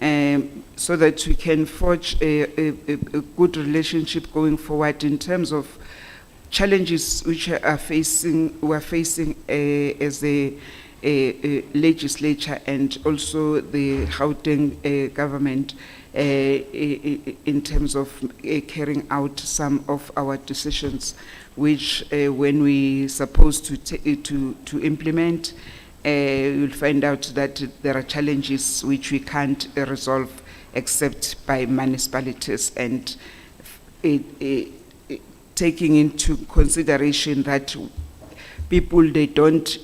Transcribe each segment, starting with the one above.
so that we can forge a good relationship going forward in terms of challenges which we are facing as a legislature and also the Gauteng government in terms of carrying out some of our decisions, which when we supposed to implement, you'll find out that there are challenges which we can't resolve except by municipalities, and taking into consideration that people, they don't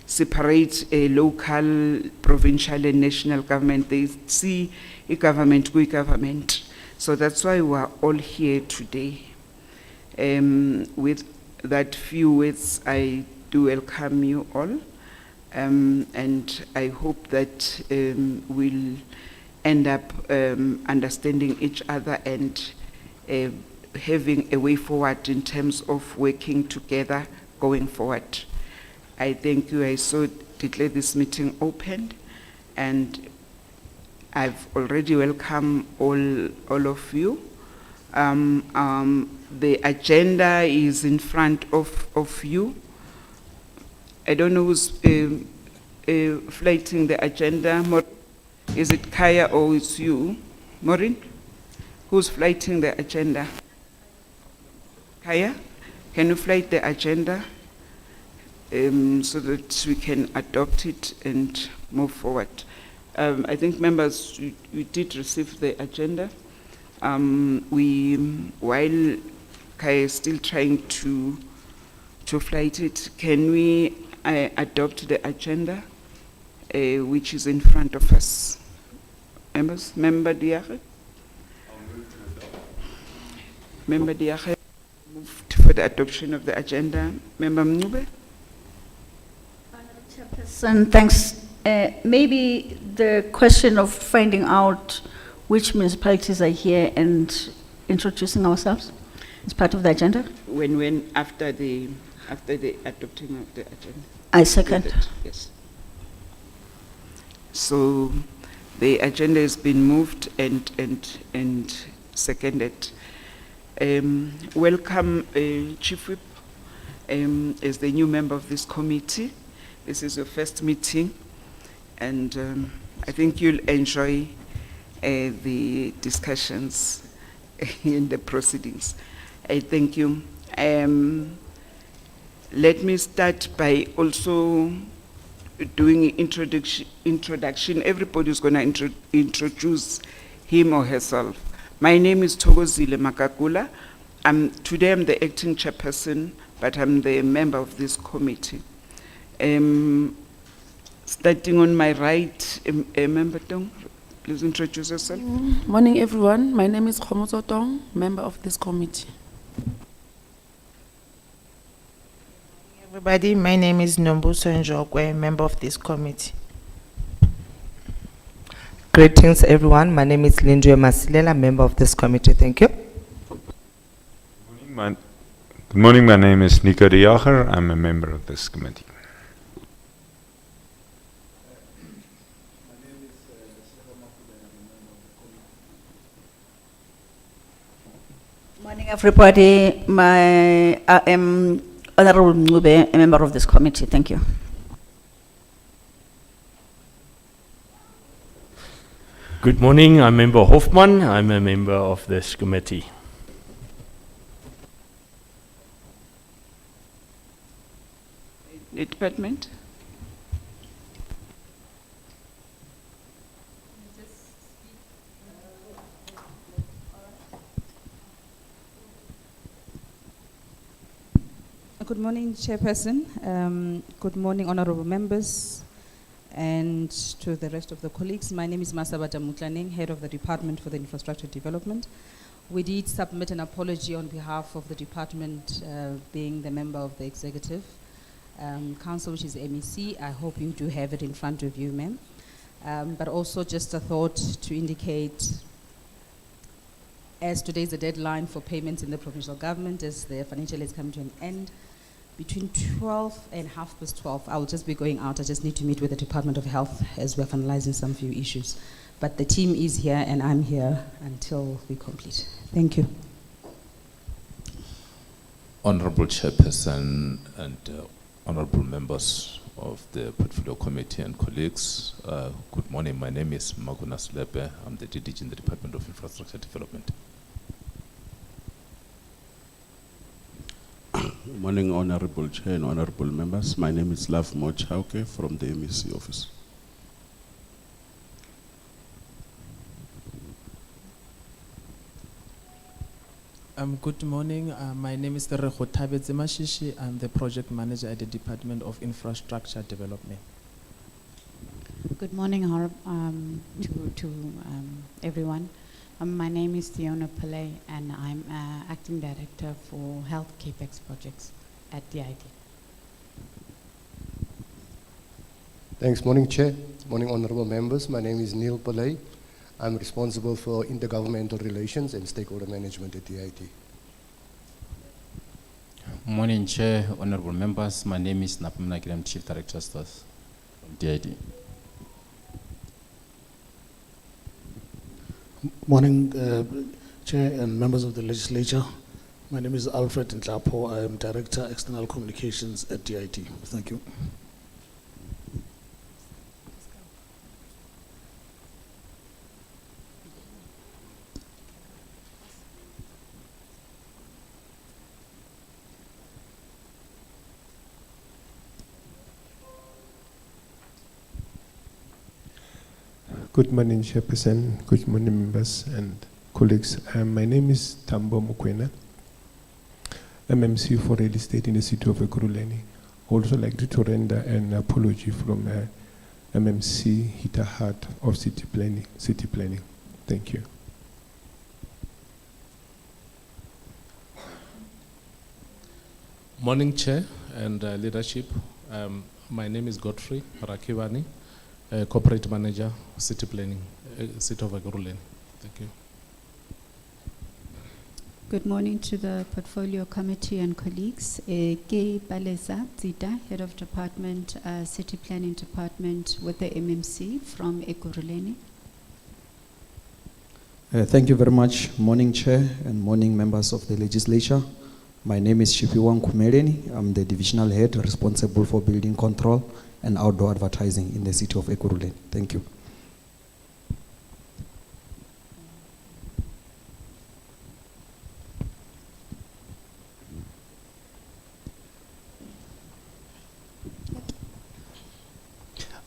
separate a local, provincial and national government. They see a government, good government. So that's why we are all here today. With that few words, I do welcome you all. And I hope that we'll end up understanding each other and having a way forward in terms of working together going forward. I thank you. I so declare this meeting open, and I've already welcomed all of you. The agenda is in front of you. I don't know who's flighting the agenda. Is it Kaya or it's you? Maureen? Who's flighting the agenda? Kaya? Can you flight the agenda so that we can adopt it and move forward? I think members, we did receive the agenda. While Kaya is still trying to flight it, can we adopt the agenda which is in front of us? Members, Member Diakhe? Member Diakhe moved for the adoption of the agenda. Member Mncube? Chairperson, thanks. Maybe the question of finding out which municipalities are here and introducing ourselves is part of the agenda? When after the adopting of the agenda. I second. Yes. So the agenda has been moved and seconded. Welcome, Chief Whip, as the new member of this committee. This is your first meeting, and I think you'll enjoy the discussions in the proceedings. I thank you. Let me start by also doing introduction. Everybody's going to introduce him or herself. My name is Thokozile Makakula. Today I'm the acting chairperson, but I'm the member of this committee. Starting on my right, Member Tong, please introduce yourself. Morning, everyone. My name is Khomozo Tong, member of this committee. Everybody, my name is Nombuso Njokwe, member of this committee. Greetings, everyone. My name is Lindwe Masilela, member of this committee. Thank you. Good morning. My name is Nico de Jager. I'm a member of this committee. Morning, everybody. I am Honorable Mncube, a member of this committee. Thank you. Good morning. I'm Member Hoffman. I'm a member of this committee. The department. Good morning, Chairperson. Good morning, honorable members, and to the rest of the colleagues. My name is Masabata Mutlaneng, head of the Department for the Infrastructure Development. We did submit an apology on behalf of the department, being the member of the Executive Council, which is MEC. I hope you do have it in front of you, ma'am. But also just a thought to indicate, as today is the deadline for payments in the provincial government, as the financial year is coming to an end, between 12 and 12:30, I will just be going out. I just need to meet with the Department of Health as we're finalizing some few issues. But the team is here and I'm here until we complete. Thank you. Honorable Chairperson and honorable members of the Portfolio Committee and colleagues, good morning. My name is Maguna Slepe. I'm the DDG in the Department of Infrastructure Development. Good morning, Honorable Chair and honorable members. My name is Love Mochauke from the MEC office. Good morning. My name is Rekhotabe Zemashishi. I'm the project manager at the Department of Infrastructure Development. Good morning to everyone. My name is Fiona Pillay and I'm acting director for health capex projects at DID. Thanks. Morning, Chair. Morning, honorable members. My name is Neil Pillay. I'm responsible for intergovernmental relations and stakeholder management at DID. Morning, Chair, honorable members. My name is Napumna. I'm Chief Director Stores from DID. Morning, Chair and members of the legislature. My name is Alfred Ntlapo. I am Director External Communications at DID. Thank you. Good morning, Chairperson. Good morning, members and colleagues. My name is Tambo Mukwena, MMC for real estate in the city of Ekurhuleni. I would also like to render an apology from MMC Hita Heart of City Planning. Thank you. Morning, Chair and leadership. My name is Godfrey Rakivani. Corporate Manager, City Planning, City of Ekurhuleni. Thank you. Good morning to the Portfolio Committee and colleagues. Ke Palesa Zita, Head of Department, City Planning Department with the MMC from Ekurhuleni. Thank you very much. Morning, Chair, and morning, members of the legislature. My name is Shipiwan Kumeleni. I'm the Divisional Head responsible for building control and outdoor advertising in the city of Ekurhuleni. Thank you.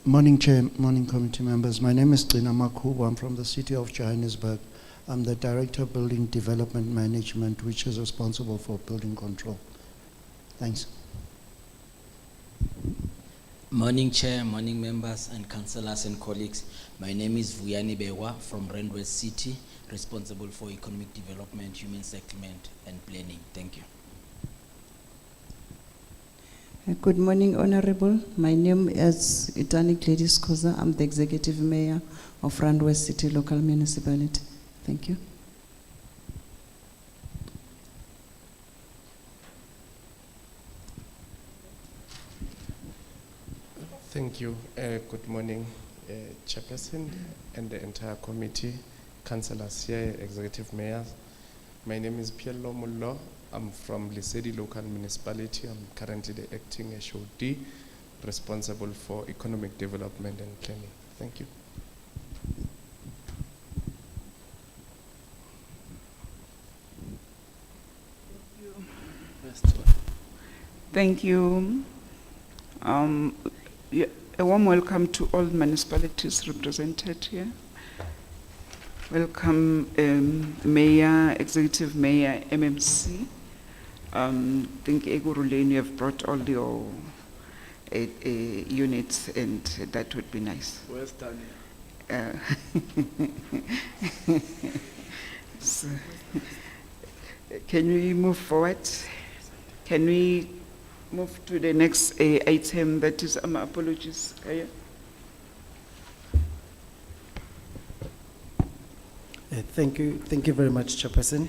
Morning, Chair, morning, committee members. My name is Trina Makubu. I'm from the city of Johannesburg. I'm the Director of Building Development Management, which is responsible for building control. Thanks. Morning, Chair, morning, members and councillors and colleagues. My name is Vuyani Bewa from Randwest City, responsible for economic development, human settlement and planning. Thank you. Good morning, Honorable. My name is Itani Gladys Koza. I'm the Executive Mayor of Randwest City Local Municipality. Thank you. Thank you. Good morning, Chairperson and the entire committee, councillors here, executive mayors. My name is Piello Mullo. I'm from Lesedi Local Municipality. I'm currently the acting HOD, responsible for economic development and planning. Thank you. Thank you. Yeah, a warm welcome to all municipalities represented here. Welcome, Mayor, Executive Mayor, MMC. I think Ekurhuleni, you have brought all your units, and that would be nice. Where's Tanya? So, can we move forward? Can we move to the next item, that is apologies. Thank you very much, Chairperson.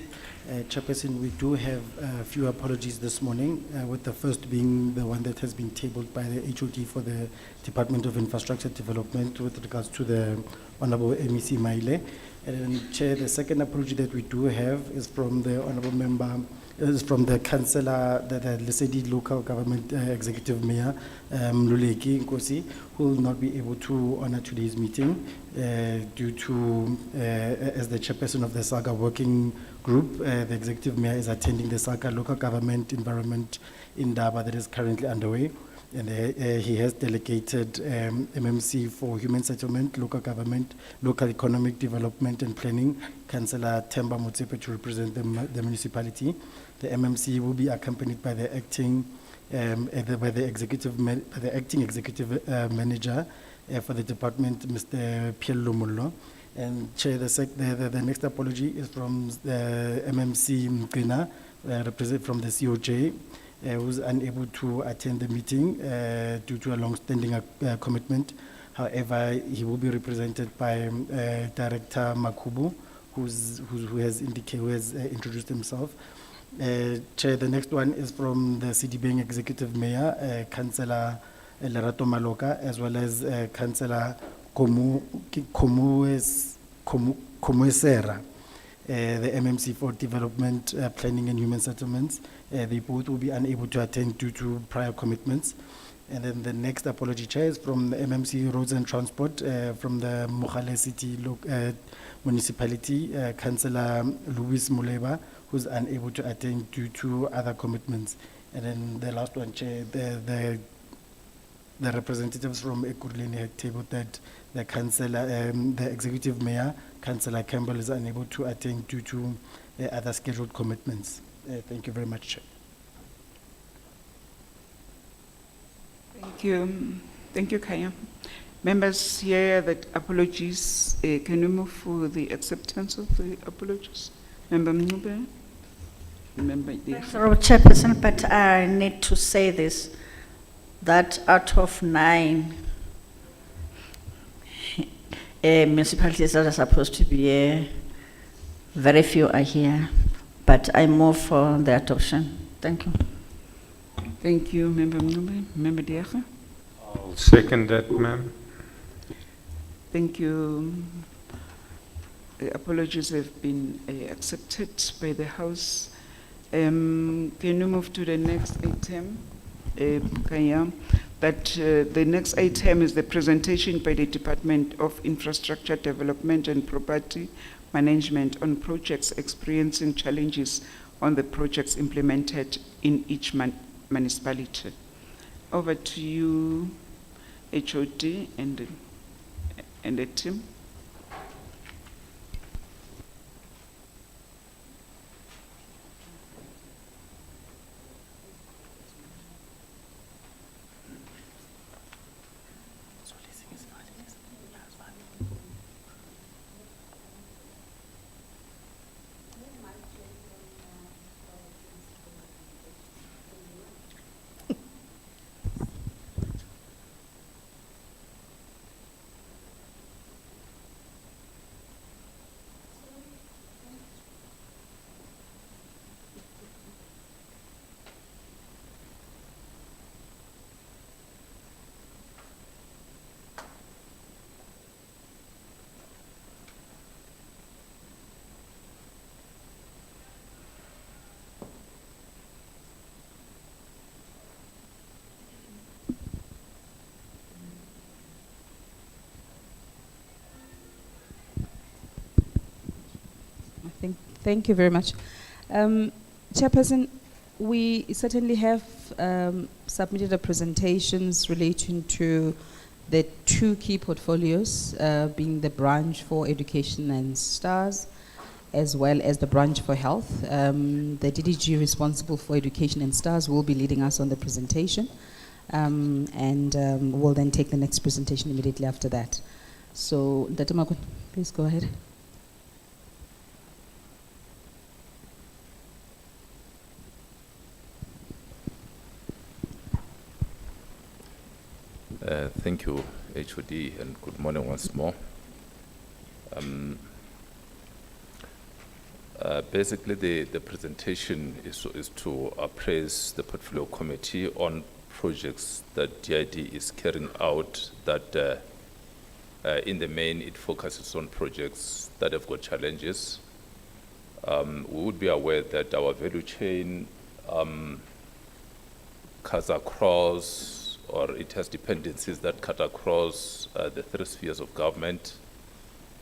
Chairperson, we do have a few apologies this morning, with the first being the one that has been tabled by the HOD for the Department of Infrastructure Development with regards to the Honorable MEC Maile. And Chair, the second apology that we do have is from the Honorable Member, is from the Councillor, the Lesedi Local Government Executive Mayor, Mluleki Nkosi, who will not be able to honor today's meeting due to, as the chairperson of the SAGA working group, the Executive Mayor is attending the SAGA Local Government Environment in Daba that is currently underway. And he has delegated MMC for Human Settlement, Local Government, Local Economic Development and Planning, Councillor Themba Motsepe, to represent the municipality. The MMC will be accompanied by the acting acting executive manager for the department, Mr. Piello Mullo. And Chair, the next apology is from the MMC Mkina, represent from the COJ. Who's unable to attend the meeting due to a long-standing commitment. However, he will be represented by Director Makubu, who has introduced himself. Chair, the next one is from the CDBang Executive Mayor, Councillor Lerato Maloka, as well as Councillor Komuesera. The MMC for Development, Planning and Human Settlements. They both will be unable to attend due to prior commitments. And then the next apology, Chair, is from the MMC Roads and Transport, from the Mogale City Municipality, Councillor Louis Muleba, who's unable to attend due to other commitments. And then the last one, Chair, the representatives from Ekurhuleni had tabled that the councillor, the executive mayor, Councillor Campbell, is unable to attend due to other scheduled commitments. Thank you very much, Chair. Thank you. Thank you, Kaya. Members here that apologies. Can we move for the acceptance of the apologies? Member Mnube? Member Sorry, Chairperson, but I need to say this, that out of 9 municipalities that are supposed to be here, very few are here, but I move for the adoption. Thank you. Thank you, Member Mnube. Member Diaga? I'll second that, ma'am. Thank you. The apologies have been accepted by the House. Can you move to the next item? Kaya? That the next item is the presentation by the Department of Infrastructure Development and Property Management on projects experiencing challenges on the projects implemented in each municipality. Over to you, HOD and the team. Thank you very much. Chairperson, we certainly have submitted the presentations relating to the 2 key portfolios, being the branch for education and STARS, as well as the branch for health. The DDG responsible for education and STARS will be leading us on the presentation, and we'll then take the next presentation immediately after that. So, Dr. Makun, please go ahead. Thank you, HOD, and good morning once more. Basically, the presentation is to appraise the portfolio committee on projects that DID is carrying out that in the main it focuses on projects that have got challenges. We would be aware that our value chain cuts across, or it has dependencies that cut across the 3 spheres of government.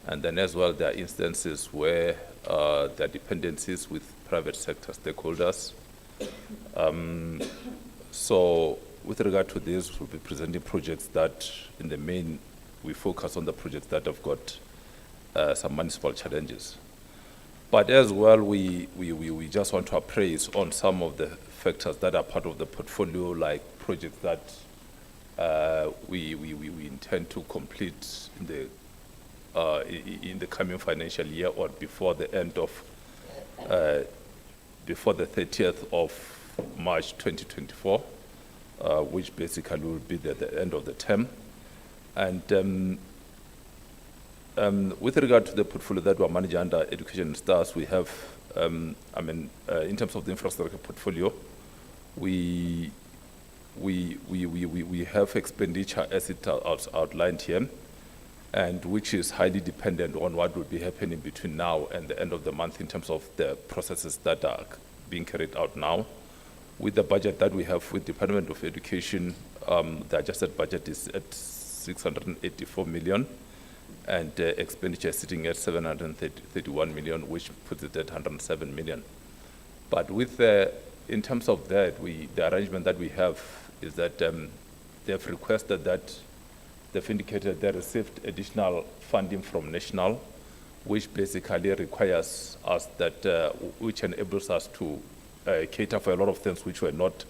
And then as well, there are instances where there are dependencies with private sector stakeholders. So with regard to this, we'll be presenting projects that in the main, we focus on the projects that have got some municipal challenges. But as well, we just want to appraise on some of the factors that are part of the portfolio, like projects that we intend to complete in the coming financial year or before the end of, before the 30th of March 2024, which basically will be the end of the term. And with regard to the portfolio that we're managing under Education and Stars, we have, in terms of the infrastructure portfolio, we have expenditure as it outlined here, and which is highly dependent on what will be happening between now and the end of the month in terms of the processes that are being carried out now. With the budget that we have with Department of Education, the adjusted budget is at 684 million, and expenditure is sitting at 731 million, which puts it at 107 million. But with in terms of that, the arrangement that we have is that they've requested that, they've indicated they received additional funding from National, which basically requires us that, which enables us to cater for a lot of things which were not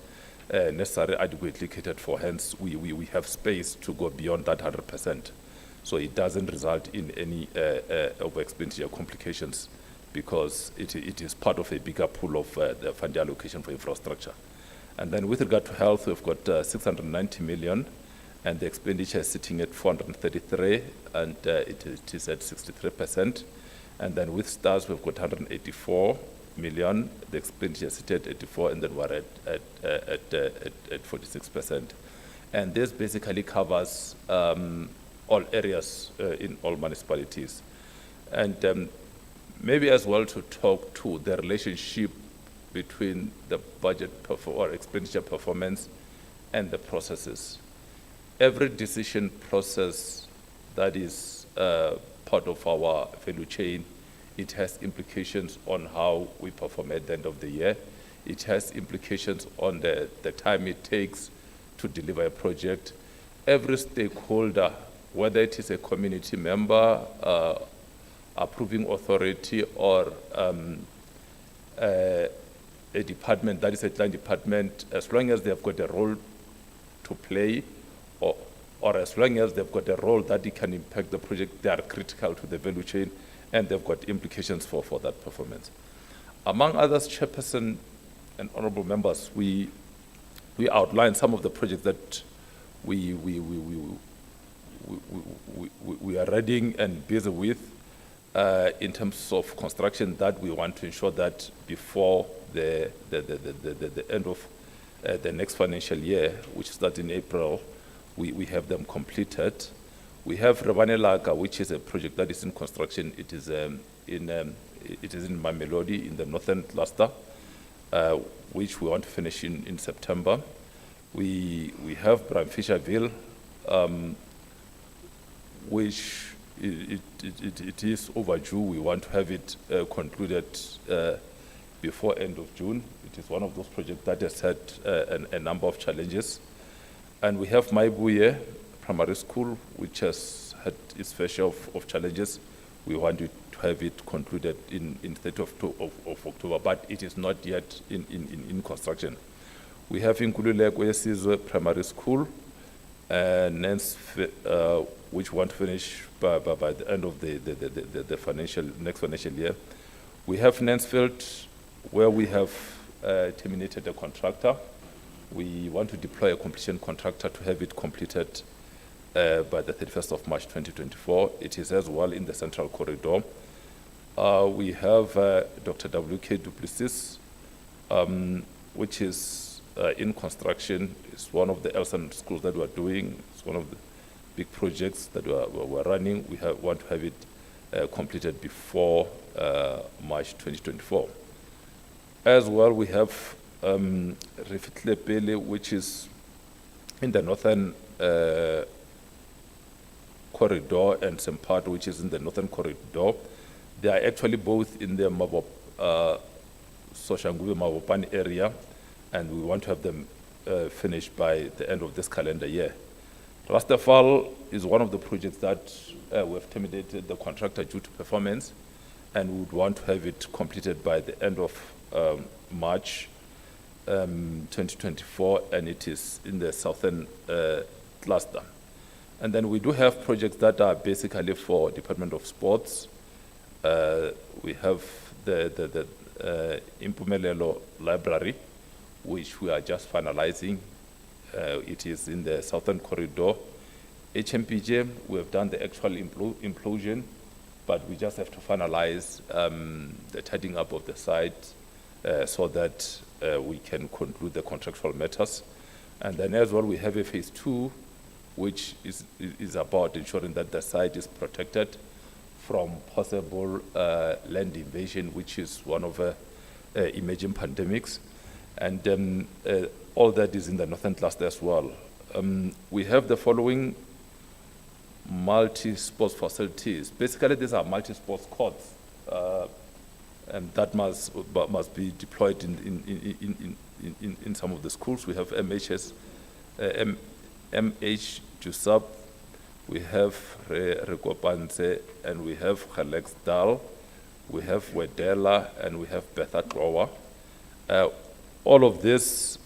necessarily adequately catered for. Hence, we have space to go beyond that 100%. So it doesn't result in any over expenditure complications, because it is part of a bigger pool of the fund allocation for infrastructure. And then with regard to health, we've got 690 million, and the expenditure is sitting at 433, and it is at 63%. And then with STARS, we've got 184 million, the expenditure is sitting at 84, and then we're at 46%. And this basically covers all areas in all municipalities. And maybe as well to talk to the relationship between the budget or expenditure performance and the processes. Every decision process that is part of our value chain, it has implications on how we perform at the end of the year. It has implications on the time it takes to deliver a project. Every stakeholder, whether it is a community member, approving authority, or a department that is a client department, as long as they've got a role to play, or as long as they've got a role that it can impact the project, they are critical to the value chain, and they've got implications for that performance. Among others, Chairperson and honorable members, we outlined some of the projects that we are running and busy with in terms of construction, that we want to ensure that before the end of the next financial year, which starts in April, we have them completed. We have Rabanelaga, which is a project that is in construction. It is in Mamelodi in the northern cluster, which we want to finish in September. We have Bramfisherville, which it is overdue. We want to have it concluded before end of June. It is one of those projects that has had a number of challenges. And we have Maibuye Primary School, which has had its fair share of challenges. We want to have it concluded in 30th of October, but it is not yet in construction. We have Inkululeko Sizwe Primary School, which we want to finish by the end of the next financial year. We have Nansfield, where we have terminated a contractor. We want to deploy a completion contractor to have it completed by the 31st of March 2024. It is as well in the central corridor. We have Dr. W.K. Duplessis, which is in construction. It's one of the Elson schools that we're doing. It's one of the big projects that we're running. We want to have it completed before March 2024. As well, we have Refitlepele, which is in the northern corridor, and Sempata, which is in the northern corridor. They are actually both in the Soshanguve Mabopane area, and we want to have them finished by the end of this calendar year. Rastafal is one of the projects that we have terminated the contractor due to performance, and we would want to have it completed by the end of March 2024, and it is in the southern cluster. And then we do have projects that are basically for Department of Sports. We have the Impumelelo Library, which we are just finalizing. It is in the southern corridor. HMPJ, we have done the actual implosion, but we just have to finalize the tidying up of the site so that we can conclude the contractual matters. And then as well, we have a phase 2, which is about ensuring that the site is protected from possible land invasion, which is one of emerging pandemics. And all that is in the northern cluster as well. We have the following multi-sports facilities. Basically, these are multi-sports courts, and that must be deployed in some of the schools. We have MH Jusab, we have Rekopanse, and we have Gelexdal, we have Wedela, and we have Betha Klowa. All of this,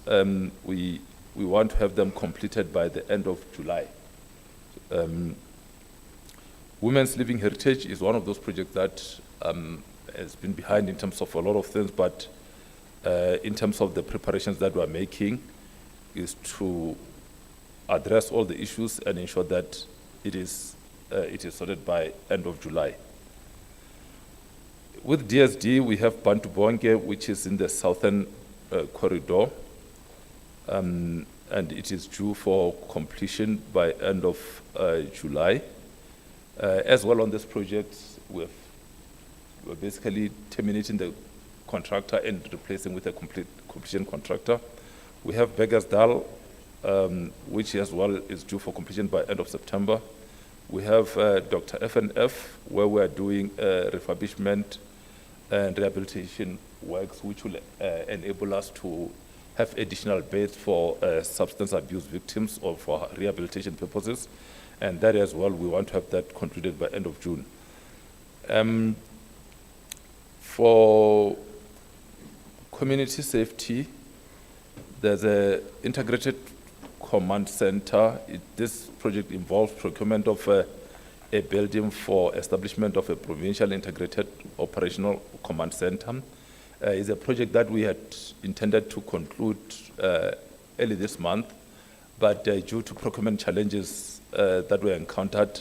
we want to have them completed by the end of July. Women's Living Heritage is one of those projects that has been behind in terms of a lot of things, but in terms of the preparations that we're making is to address all the issues and ensure that it is sorted by end of July. With DSD, we have Bantu Bonke, which is in the southern corridor, and it is due for completion by end of July. As well on this project, we're basically terminating the contractor and replacing with a completion contractor. We have Beggersdal, which as well is due for completion by end of September. We have Dr. FNF, where we're doing refurbishment and rehabilitation works, which will enable us to have additional beds for substance abuse victims or for rehabilitation purposes. And that as well, we want to have that concluded by end of June. For community safety, there's an integrated command center. This project involves procurement of a building for establishment of a provincial integrated operational command center. It's a project that we had intended to conclude early this month, but due to procurement challenges that were encountered,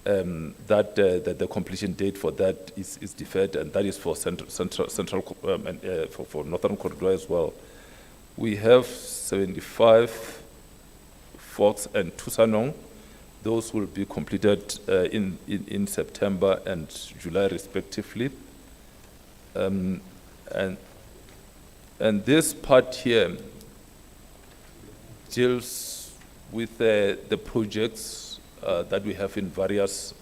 the completion date for that is deferred, and that is for central and for northern corridor as well. We have 75 Fox and Tusanong. Those will be completed in September and July respectively. And this part here deals with the projects that we have in various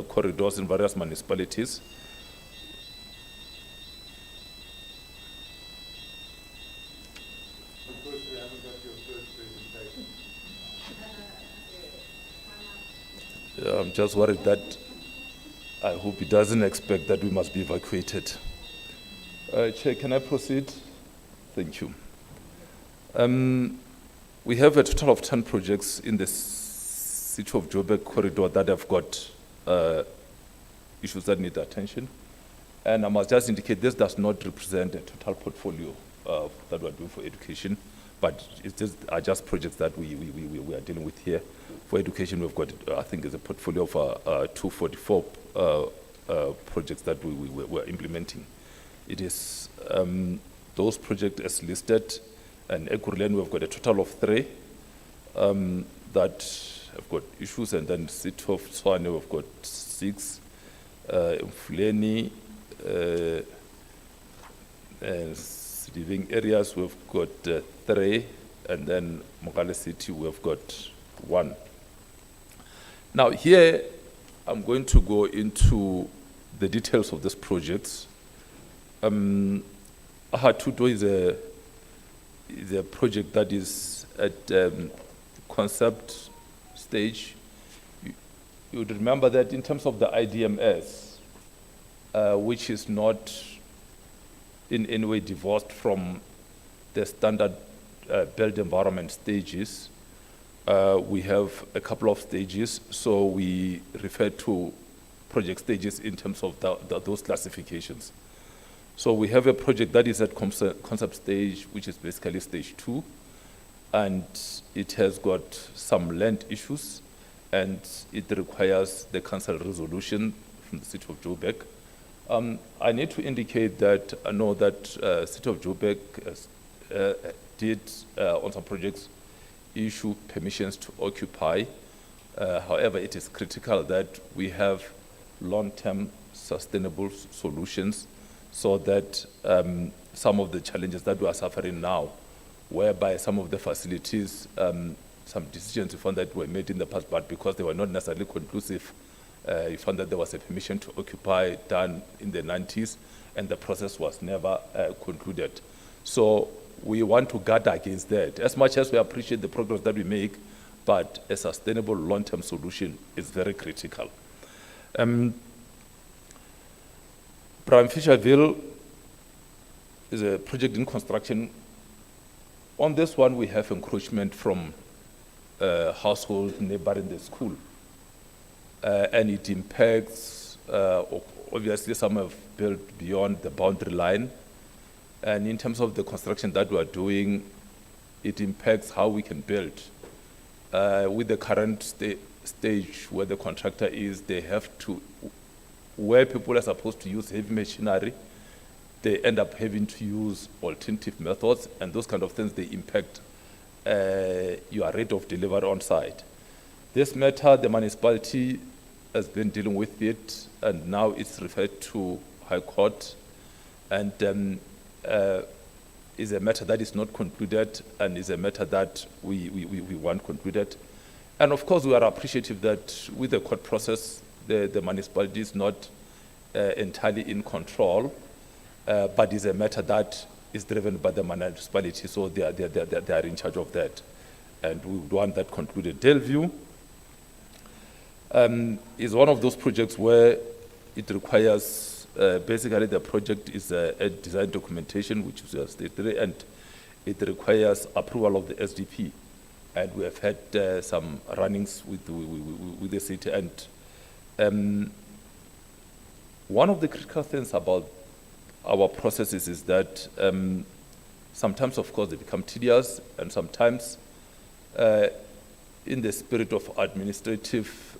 corridors in various municipalities. I'm just worried that I hope he doesn't expect that we must be evacuated. Chair, can I proceed? Thank you. We have a total of 10 projects in the City of Joburg corridor that have got issues that need attention. And I must just indicate this does not represent a total portfolio that we're doing for education, but are just projects that we are dealing with here. For education, we've got, I think, it's a portfolio of 244 projects that we're implementing. It is those projects as listed, and Ekurhuleni we've got a total of 3 that have got issues, and then City of Tshwane we've got 6, Mfuleni, living areas we've got 3, and then Mogale City we've got 1. Now here I'm going to go into the details of this project. Ahatuto is a project that is at concept stage. You would remember that in terms of the IDMS, which is not in any way divorced from the standard built environment stages, we have a couple of stages, so we refer to project stages in terms of those classifications. So we have a project that is at concept stage, which is basically stage 2, and it has got some land issues, and it requires the council resolution from the City of Joburg. I need to indicate that I know that City of Joburg did on some projects issue permissions to occupy. However, it is critical that we have long-term sustainable solutions so that some of the challenges that we are suffering now, whereby some of the facilities, some decisions we found that were made in the past, but because they were not necessarily conclusive, you found that there was a permission to occupy done in the 90s, and the process was never concluded. So we want to guard against that. As much as we appreciate the progress that we make, but a sustainable long-term solution is very critical. Prime Fisherville is a project in construction. On this one, we have encroachment from households neighboring the school. And it impacts, obviously some have built beyond the boundary line. And in terms of the construction that we are doing, it impacts how we can build. With the current stage where the contractor is, they have to, where people are supposed to use heavy machinery, they end up having to use alternative methods, and those kind of things, they impact your rate of delivery on site. This matter, the municipality has been dealing with it, and now it's referred to High Court, and is a matter that is not concluded, and is a matter that we want concluded. And of course, we are appreciative that with the court process, the municipality is not entirely in control, but is a matter that is driven by the municipality, so they are in charge of that. And we would want that concluded. Delview is one of those projects where it requires, basically the project is a design documentation, which is stage 3, and it requires approval of the SDP. And we have had some runnings with the city. And one of the critical things about our processes is that sometimes, of course, they become tedious, and sometimes in the spirit of administrative,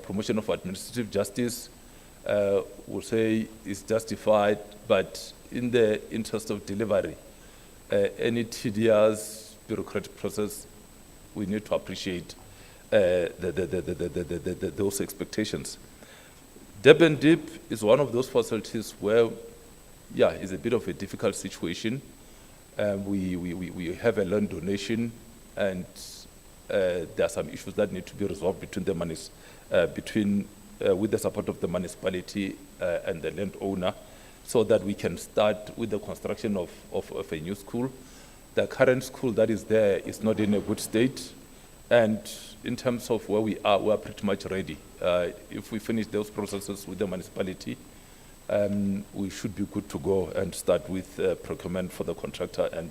promotion of administrative justice, we'll say is justified, but in the interest of delivery, any tedious bureaucratic process, we need to appreciate those expectations. Durban Deep is one of those facilities where, yeah, it's a bit of a difficult situation. We have a land donation, and there are some issues that need to be resolved between the with the support of the municipality and the landowner, so that we can start with the construction of a new school. The current school that is there is not in a good state, and in terms of where we are pretty much ready. If we finish those processes with the municipality, we should be good to go and start with procurement for the contractor. And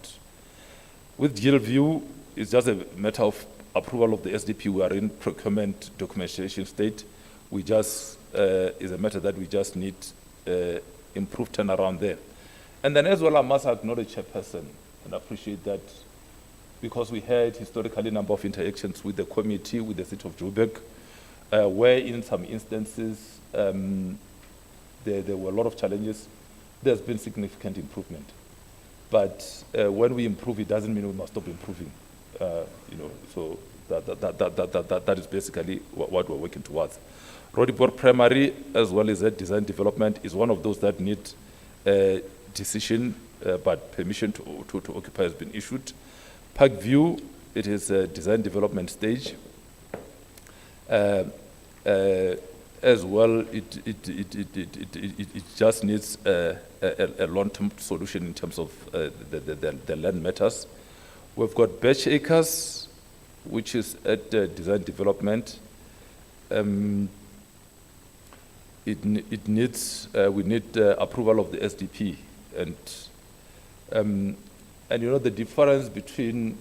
with Gilview, it's just a matter of approval of the SDP. We are in procurement documentation state. We just, is a matter that we just need improved turnaround there. And then as well, I must acknowledge Chairperson and appreciate that, because we had historically a number of interactions with the committee, with the City of Joburg, where in some instances, there were a lot of challenges. There's been significant improvement. But when we improve, it doesn't mean we must stop improving. So that is basically what we're working towards. Rodibor Primary, as well as that design development, is one of those that need decision, but permission to occupy has been issued. Parkview, it is a design development stage. As well, it just needs a long-term solution in terms of the land matters. We've got Batch Acres, which is at design development. It needs, we need approval of the SDP, and the difference between,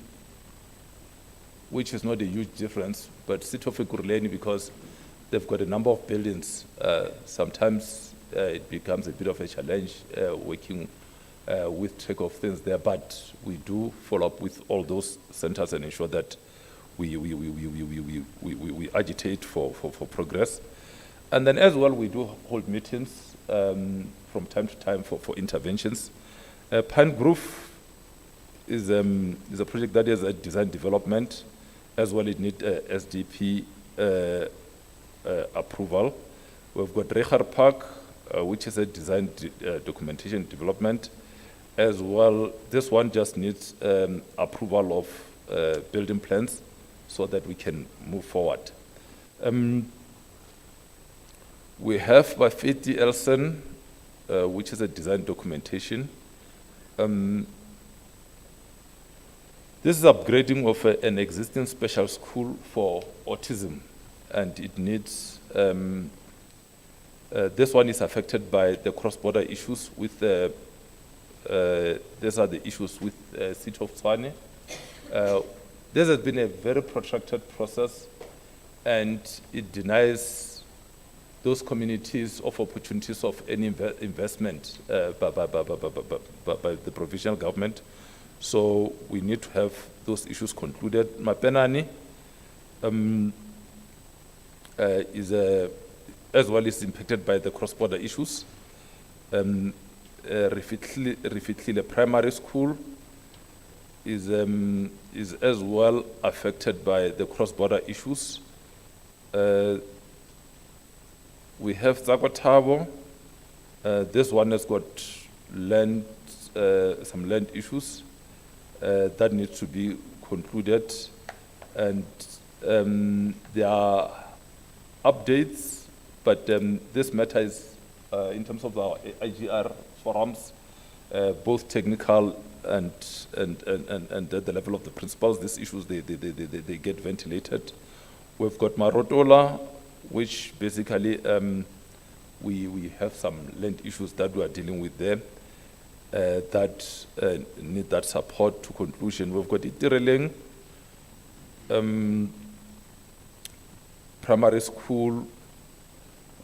which is not a huge difference, but City of Ekurhuleni, because they've got a number of buildings, sometimes it becomes a bit of a challenge working with track of things there, but we do follow up with all those centers and ensure that we agitate for progress. And then as well, we do hold meetings from time to time for interventions. Pine Grove is a project that is a design development. As well, it needs SDP approval. We've got Reichar Park, which is a design documentation development. As well, this one just needs approval of building plans so that we can move forward. We have Bafiti Elson, which is a design documentation. This is upgrading of an existing special school for autism, and it needs, this one is affected by the cross-border issues with the, these are the issues with City of Tshwane. This has been a very protracted process, and it denies those communities of opportunities of any investment by the provincial government. So we need to have those issues concluded. Mapenani is as well is impacted by the cross-border issues. Refitlile Primary School is as well affected by the cross-border issues. We have Zakwatabo. This one has got land, some land issues that need to be concluded, and there are updates, but this matter is in terms of our IGR forums, both technical and at the level of the principals. These issues they get ventilated. We've got Marotola, which basically we have some land issues that we are dealing with there that need that support to conclusion. We've got Itireleng Primary School,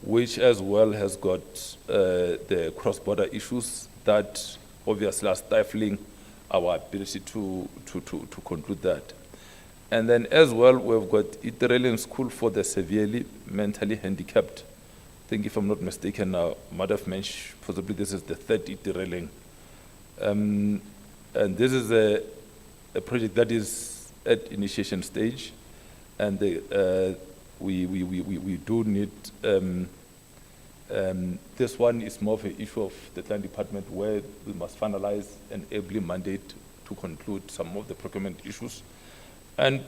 which as well has got the cross-border issues that obviously are stifling our ability to conclude that. And then as well, we've got Itireleng School for the severely mentally handicapped. I think if I'm not mistaken, I might have mentioned possibly this is the third Itireleng. And this is a project that is at initiation stage, and we do need, this one is more of an issue of the Land Department where we must finalize an ably mandate to conclude some of the procurement issues. And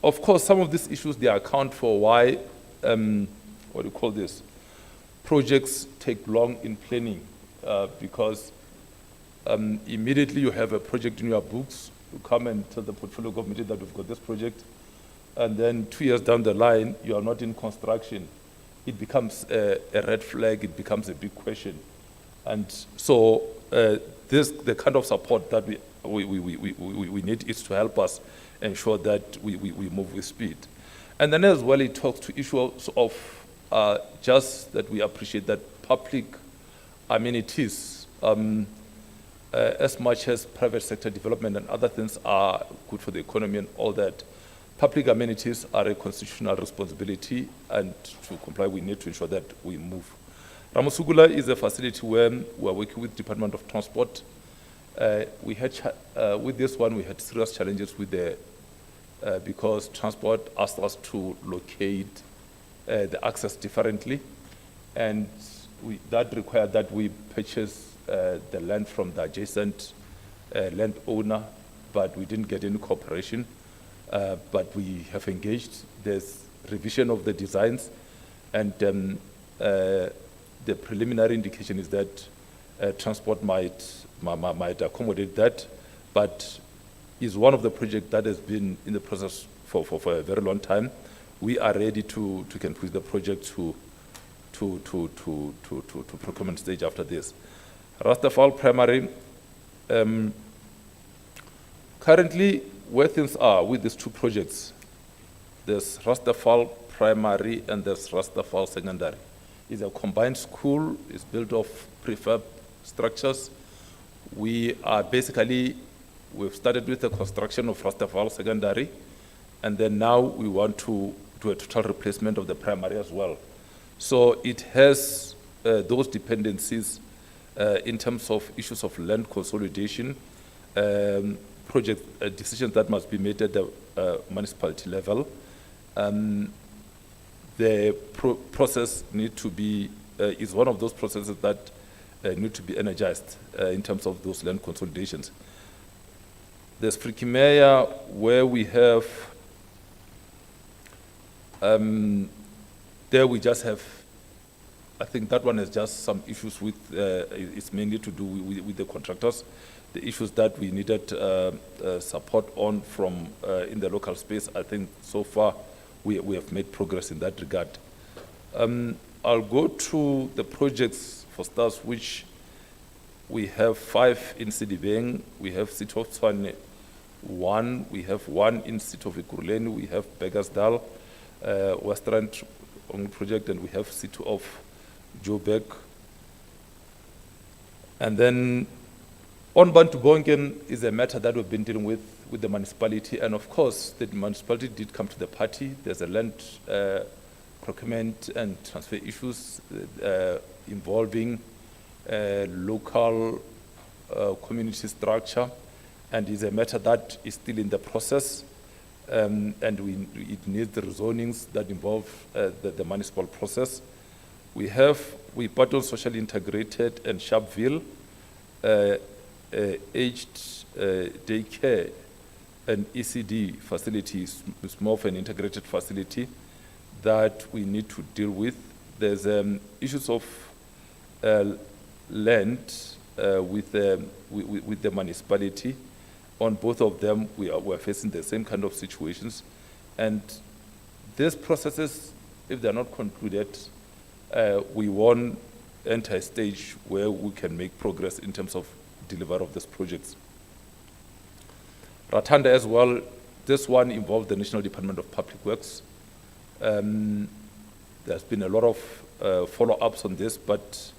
of course, some of these issues, they account for why, what do you call this, projects take long in planning, because immediately you have a project in your books, you come and tell the portfolio committee that we've got this project, and then 2 years down the line, you are not in construction. It becomes a red flag, it becomes a big question. And so the kind of support that we need is to help us ensure that we move with speed. And then as well, it talks to issues of just that we appreciate that public amenities, as much as private sector development and other things are good for the economy and all that, public amenities are a constitutional responsibility, and to comply, we need to ensure that we move. Ramusugula is a facility where we are working with Department of Transport. With this one, we had serious challenges with because transport asked us to locate the access differently, and that required that we purchase the land from the adjacent landowner, but we didn't get any cooperation. But we have engaged. There's revision of the designs, and the preliminary indication is that transport might accommodate that, but is one of the projects that has been in the process for a very long time. We are ready to can push the project to procurement stage after this. Rastafal Primary, currently where things are with these two projects, there's Rastafal Primary and there's Rastafal Secondary. It's a combined school. It's built of prefab structures. We've started with the construction of Rastafal Secondary, and then now we want to do a total replacement of the primary as well. So it has those dependencies in terms of issues of land consolidation, project decisions that must be made at the municipality level. The process need to be, is one of those processes that need to be energized in terms of those land consolidations. There's Frikimeya, where we have, there we just have, I think that one has just some issues with, it's mainly to do with the contractors, the issues that we needed support on from in the local space. I think so far we have made progress in that regard. I'll go to the projects for stars, which we have 5 in Sidibeng, we have City of Tshwane 1, we have 1 in City of Ekurhuleni, we have Beggersdal, Western project, and we have City of Joburg. And then on Bantu Bonken is a matter that we've been dealing with the municipality, and of course the municipality did come to the party. There's a land procurement and transfer issues involving local community structure, and is a matter that is still in the process, and it needs the rezonings that involve the municipal process. We part on socially integrated and Sharpeville, aged daycare and ECD facilities. It's more of an integrated facility that we need to deal with. There's issues of land with the municipality. On both of them, we are facing the same kind of situations. And these processes, if they're not concluded, we won't enter a stage where we can make progress in terms of delivery of these projects. Ratanda as well, this one involved the National Department of Public Works. There's been a lot of follow-ups on this, but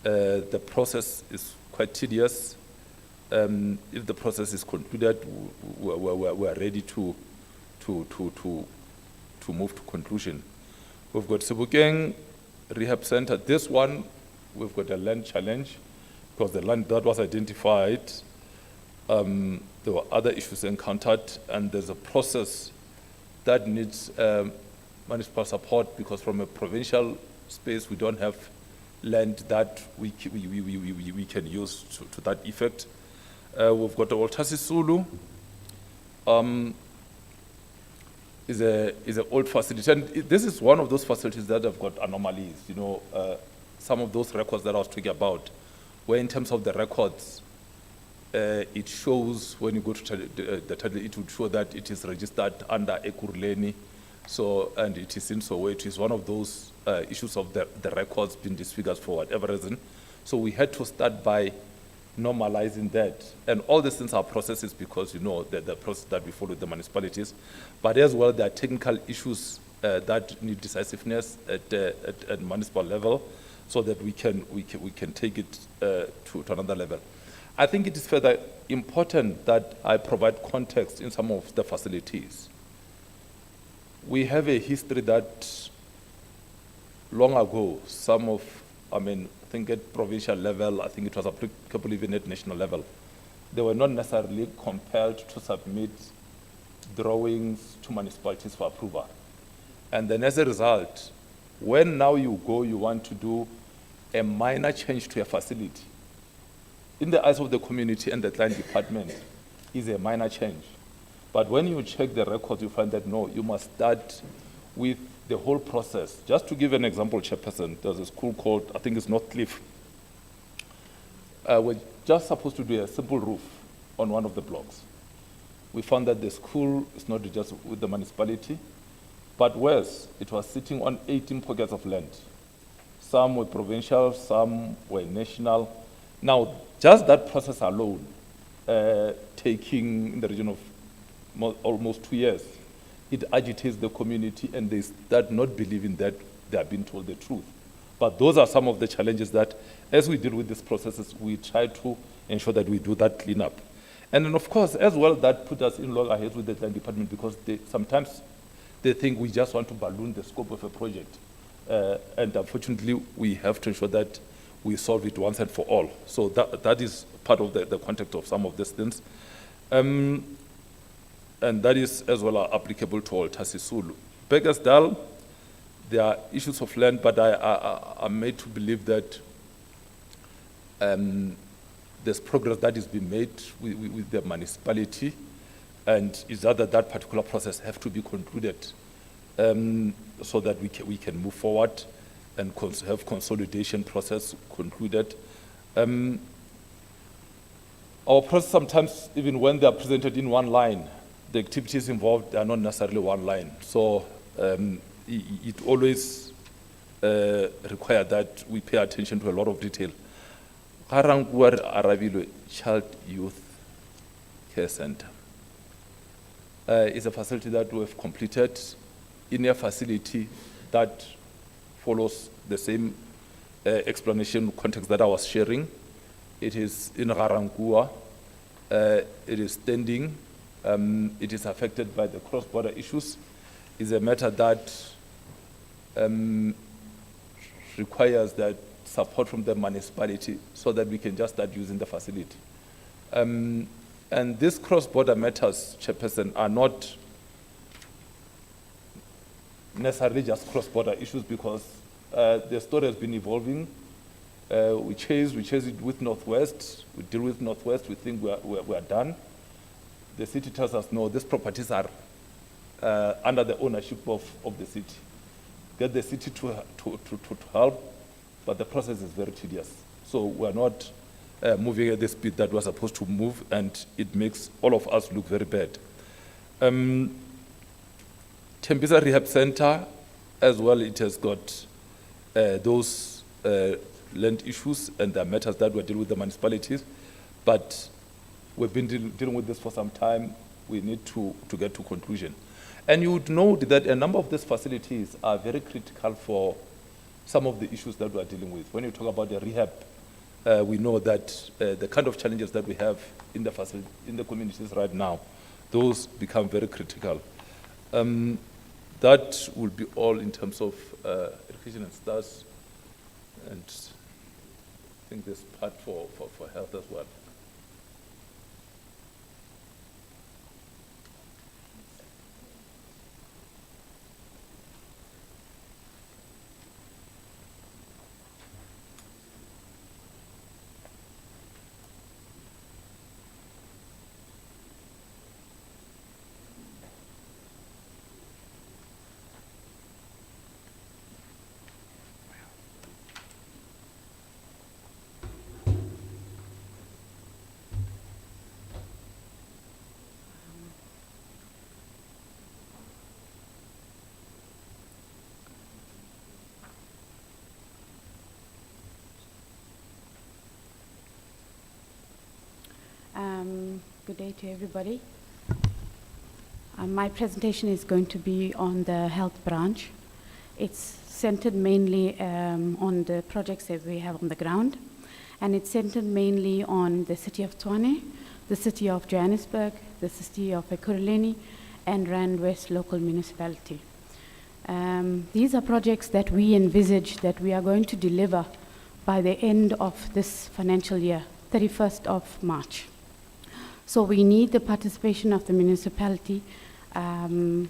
the process is quite tedious. If the process is concluded, we're ready to move to conclusion. We've got Sebokeng Rehab Center. This one, we've got a land challenge because the land that was identified, there were other issues encountered, and there's a process that needs municipal support because from a provincial space, we don't have land that we can use to that effect. We've got the Oltasi Sulu. Is an old facility, and this is one of those facilities that have got anomalies. You know, some of those records that I was talking about, where in terms of the records, it shows when you go to the title, it would show that it is registered under Ekurhuleni, so and it is in Soweto. It is one of those issues of the records being disfigured for whatever reason. So we had to start by normalizing that, and all these things are processes because you know the process that we follow with the municipalities, but as well there are technical issues that need decisiveness at municipal level, so that we can take it to another level. I think it is further important that I provide context in some of the facilities. We have a history that long ago some of I mean, I think at provincial level, I think it was applicable even at national level. They were not necessarily compelled to submit drawings to municipalities for approval. And then as a result, when now you want to do a minor change to a facility, in the eyes of the community and the client department, is a minor change. But when you check the records, you find that no, you must start with the whole process. Just to give an example, Chairperson, there's a school called, I think it's North Cliff. We're just supposed to do a simple roof on one of the blocks. We found that the school is not just with the municipality, but worse, it was sitting on 18 pockets of land. Some were provincial, some were national. Now, just that process alone, taking in the region of almost 2 years, it agitates the community and they start not believing that they are being told the truth. But those are some of the challenges that, as we deal with these processes, we try to ensure that we do that cleanup. And then, of course, as well, that put us in loggerheads with the land department because sometimes they think we just want to balloon the scope of a project. And unfortunately, we have to ensure that we solve it once and for all. So that is part of the context of some of these things. And that is as well applicable to all Sisulu. Bekkersdal, there are issues of land, but I'm made to believe that there's progress that is being made with the municipality, and is that particular process have to be concluded so that we can move forward and have consolidation process concluded. Our process sometimes, even when they are presented in one line, the activities involved are not necessarily one line. So it always requires that we pay attention to a lot of detail. Garangwar Aravilo Child Youth Care Center is a facility that we have completed in a facility that follows the same explanation context that I was sharing. It is in Garangua. It is standing. It is affected by the cross-border issues. It's a matter that requires that support from the municipality so that we can just start using the facility. And these cross-border matters, Chairperson, are not necessarily just cross-border issues because the story has been evolving. We chase it with Northwest. We deal with Northwest. We think we are done. The city tells us, no, these properties are under the ownership of the city. Get the city to help, but the process is very tedious. So we're not moving at the speed that we're supposed to move, and it makes all of us look very bad. Tembisa Rehab Center, as well, it has got those land issues and the matters that we're dealing with the municipalities, but we've been dealing with this for some time. We need to get to conclusion. And you would note that a number of these facilities are very critical for some of the issues that we are dealing with. When you talk about the rehab, we know that the kind of challenges that we have in the communities right now, those become very critical. That will be all in terms of education and stars, and I think there's part for health as well. Good day to everybody. My presentation is going to be on the health branch. It's centered mainly on the projects that we have on the ground, and it's centered mainly on the city of Tshwane, the city of Johannesburg, the city of Ekurhuleni, and Rand West local municipality. These are projects that we envisage that we are going to deliver by the end of this financial year, 31st of March. So we need the participation of the municipality. They're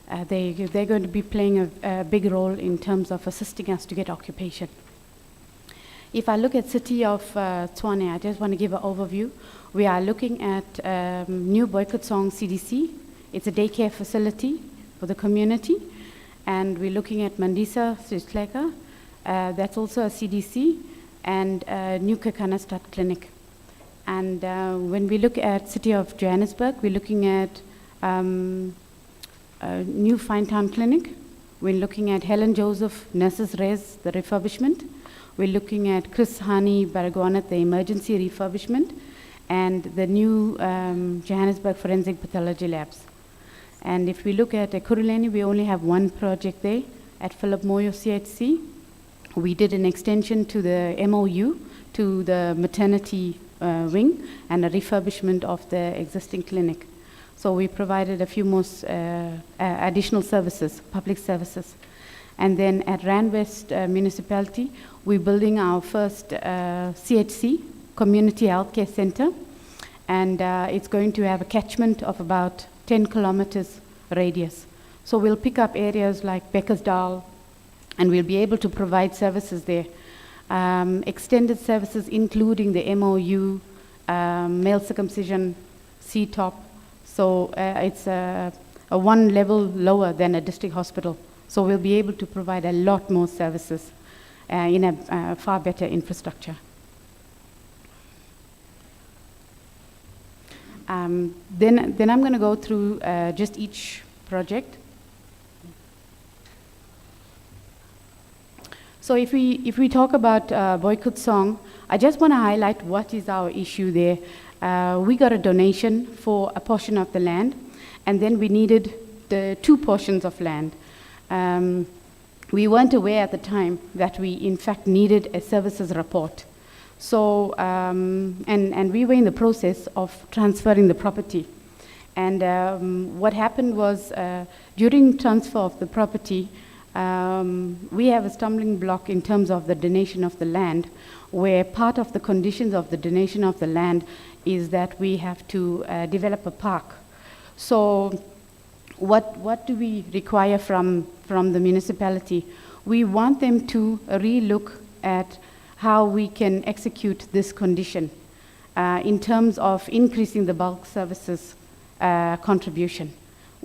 going to be playing a big role in terms of assisting us to get occupation. If I look at City of Tshwane, I just want to give an overview. We are looking at New Boykotsong CDC. It's a daycare facility for the community. And we're looking at Mandisa Sisleka. That's also a CDC. And New Kekanastad Clinic. And when we look at City of Johannesburg, we're looking at New Finetown Clinic. We're looking at Helen Joseph Nurses Res, the refurbishment. We're looking at Chris Hani Baragwanath, the emergency refurbishment, and the new Johannesburg Forensic Pathology Labs. And if we look at Ekurhuleni, we only have one project there at Philip Moyo CHC. We did an extension to the MOU, to the maternity wing, and a refurbishment of the existing clinic. So we provided a few more additional services, public services. And then at Randwest Municipality, we're building our first CHC, Community Healthcare Center. And it's going to have a catchment of about 10 kilometers radius. So we'll pick up areas like Beckersdale, and we'll be able to provide services there. Extended services including the MOU, male circumcision, C-top. So it's a one level lower than a district hospital. So we'll be able to provide a lot more services in a far better infrastructure. Then I'm going to go through just each project. So if we talk about Boykotsong, I just want to highlight what is our issue there. We got a donation for a portion of the land, and then we needed the 2 portions of land. We weren't aware at the time that we in fact needed a services report. So, and we were in the process of transferring the property. And what happened was during transfer of the property, we have a stumbling block in terms of the donation of the land, where part of the conditions of the donation of the land is that we have to develop a park. So what do we require from the municipality? We want them to re-look at how we can execute this condition in terms of increasing the bulk services contribution,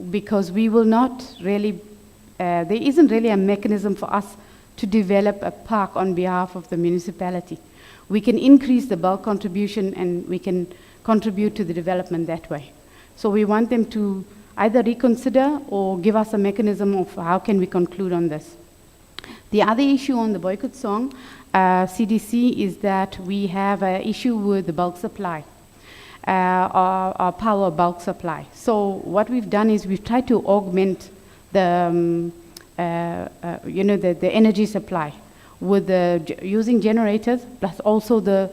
because we will not really, there isn't really a mechanism for us to develop a park on behalf of the municipality. We can increase the bulk contribution and we can contribute to the development that way. So we want them to either reconsider or give us a mechanism of how can we conclude on this. The other issue on the Boykotsong CDC is that we have an issue with the bulk supply, our power bulk supply. So what we've done is we've tried to augment the the energy supply with using generators, plus also the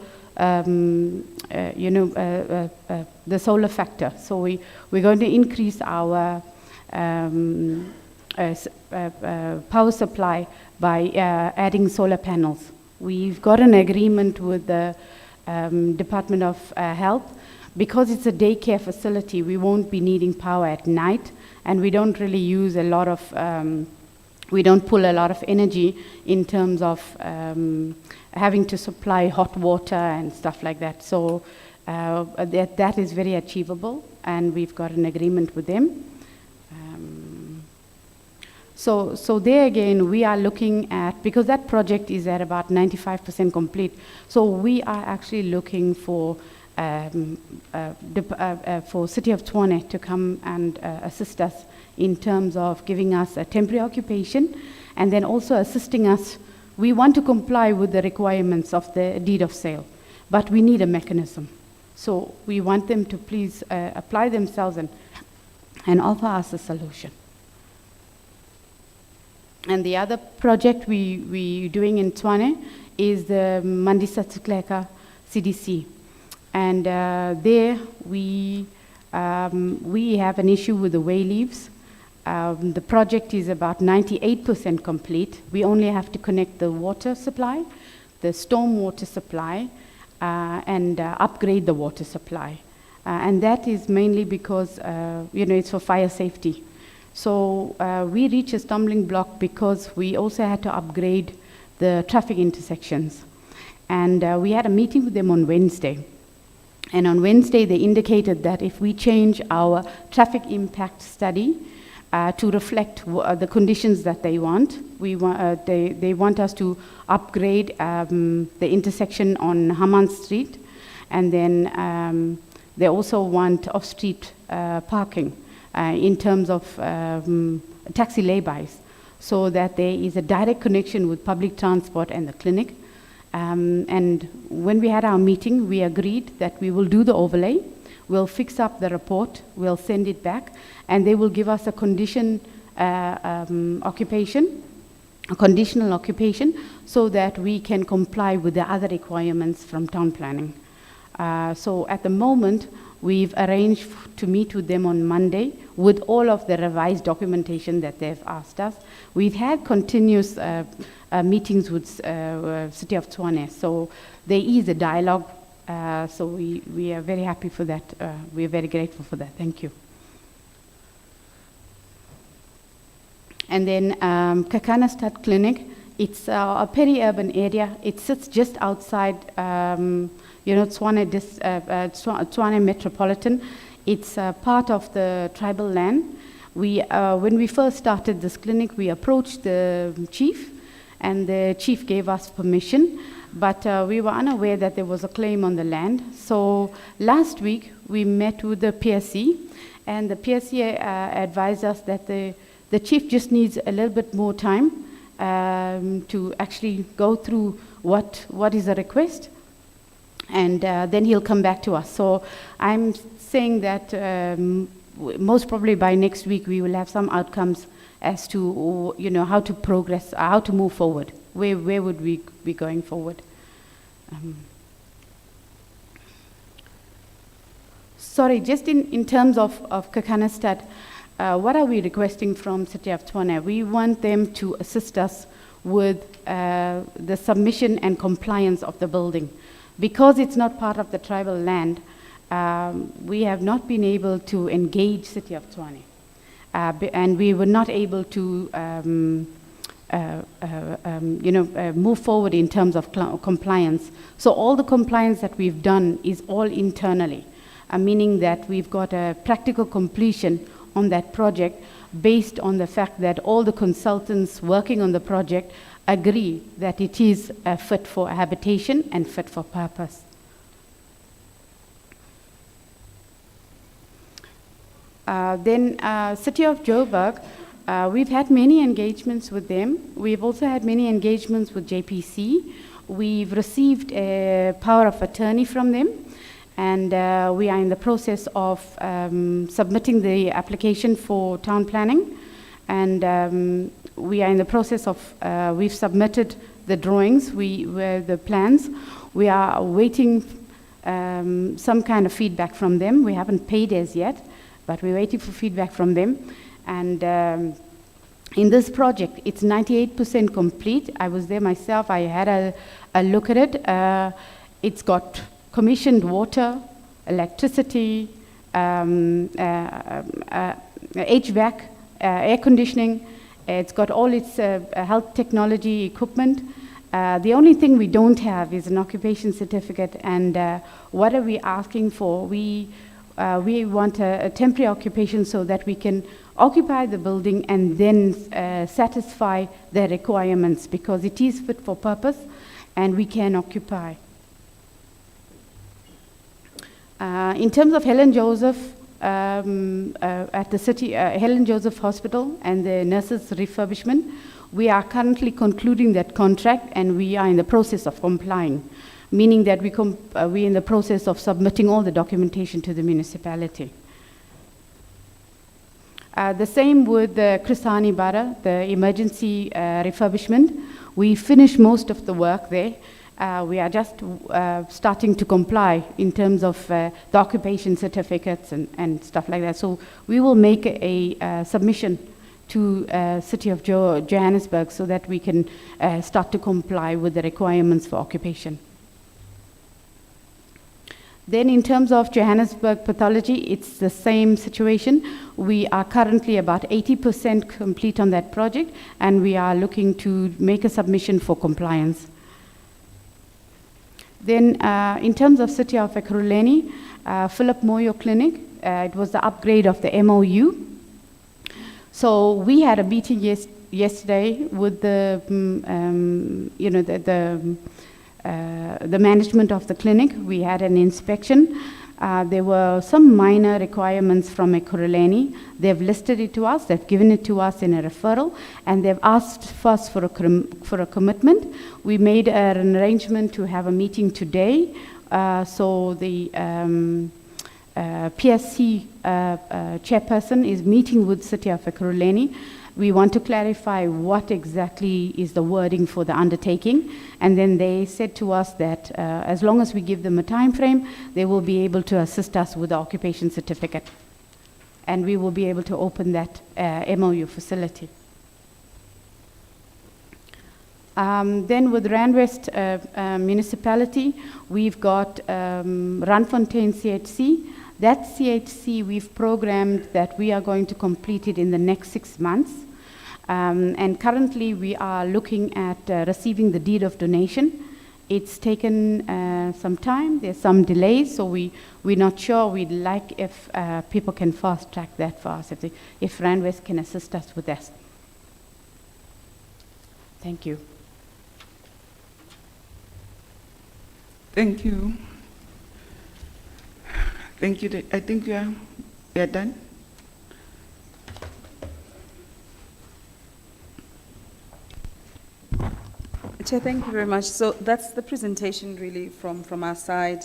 the solar factor. So we're going to increase our power supply by adding solar panels. We've got an agreement with the Department of Health. Because it's a daycare facility, we won't be needing power at night, and we don't really use a lot of, we don't pull a lot of energy in terms of having to supply hot water and stuff like that. So that is very achievable, and we've got an agreement with them. So there again, we are looking at, because that project is at about 95% complete, so we are actually looking for City of Tshwane to come and assist us in terms of giving us a temporary occupation, and then also assisting us. We want to comply with the requirements of the deed of sale, but we need a mechanism. So we want them to please apply themselves and offer us a solution. And the other project we're doing in Tshwane is the Mandisa Tsikleka CDC. And there we have an issue with the way leaves. The project is about 98% complete. We only have to connect the water supply the stormwater supply and upgrade the water supply. And that is mainly because, it's for fire safety. So we reached a stumbling block because we also had to upgrade the traffic intersections. And we had a meeting with them on Wednesday. And on Wednesday, they indicated that if we change our traffic impact study to reflect the conditions that they want, they want us to upgrade the intersection on Haman Street, and then they also want off-street parking in terms of taxi laybys, so that there is a direct connection with public transport and the clinic. And when we had our meeting, we agreed that we will do the overlay, we'll fix up the report, we'll send it back, and they will give us a conditional occupation, so that we can comply with the other requirements from town planning. So at the moment, we've arranged to meet with them on Monday with all of the revised documentation that they've asked us. We've had continuous meetings with City of Tshwane, so there is a dialogue, so we are very happy for that. We are very grateful for that. Thank you. And then Kakanastad Clinic, it's a peri-urban area. It sits just outside Tshwane Metropolitan. It's part of the tribal land. When we first started this clinic, we approached the chief, and the chief gave us permission, but we were unaware that there was a claim on the land. So last week, we met with the PSC, and the PSC advised us that the chief just needs a little bit more time to actually go through what is the request, and then he'll come back to us. So I'm saying that most probably by next week we will have some outcomes as to how to progress, how to move forward. Where would we be going forward? Sorry, just in terms of Kakanastad, what are we requesting from City of Tshwane? We want them to assist us with the submission and compliance of the building. Because it's not part of the tribal land, we have not been able to engage City of Tshwane. And we were not able to move forward in terms of compliance. So all the compliance that we've done is all internally, meaning that we've got a practical completion on that project based on the fact that all the consultants working on the project agree that it is fit for habitation and fit for purpose. Then City of Joburg, we've had many engagements with them. We've also had many engagements with JPC. We've received a power of attorney from them, and we are in the process of submitting the application for town planning, and we are in the process of, we've submitted the drawings, the plans. We are waiting some kind of feedback from them. We haven't paid as yet, but we're waiting for feedback from them. And in this project, it's 98% complete. I was there myself. I had a look at it. It's got commissioned water, electricity, HVAC, air conditioning. It's got all its health technology equipment. The only thing we don't have is an occupation certificate. And what are we asking for? We want a temporary occupation so that we can occupy the building and then satisfy the requirements, because it is fit for purpose and we can occupy. In terms of Helen Joseph, at the city, Helen Joseph Hospital and the nurses refurbishment, we are currently concluding that contract, and we are in the process of complying, meaning that we're in the process of submitting all the documentation to the municipality. The same with the Krisani Bara, the emergency refurbishment. We finished most of the work there. We are just starting to comply in terms of the occupation certificates and stuff like that. So we will make a submission to City of Johannesburg so that we can start to comply with the requirements for occupation. Then in terms of Johannesburg pathology, it's the same situation. We are currently about 80% complete on that project, and we are looking to make a submission for compliance. Then in terms of City of Ekurhuleni, Philip Moyo Clinic, it was the upgrade of the MOU. So we had a meeting yesterday with the, the management of the clinic. We had an inspection. There were some minor requirements from Ekurhuleni. They've listed it to us, they've given it to us in a referral, and they've asked first for a commitment. We made an arrangement to have a meeting today. So the PSC chairperson is meeting with City of Ekurhuleni. We want to clarify what exactly is the wording for the undertaking, and then they said to us that as long as we give them a time frame, they will be able to assist us with the occupation certificate, and we will be able to open that MOU facility. Then with Randwest Municipality, we've got Randfontein CHC. That CHC, we've programmed that we are going to complete it in the next 6 months. And currently we are looking at receiving the deed of donation. It's taken some time, there's some delays, so we're not sure. We'd like if people can fast track that for us, if Randwest can assist us with that. Thank you. Thank you. Thank you. I think we are done. Chair, thank you very much. So that's the presentation really from our side.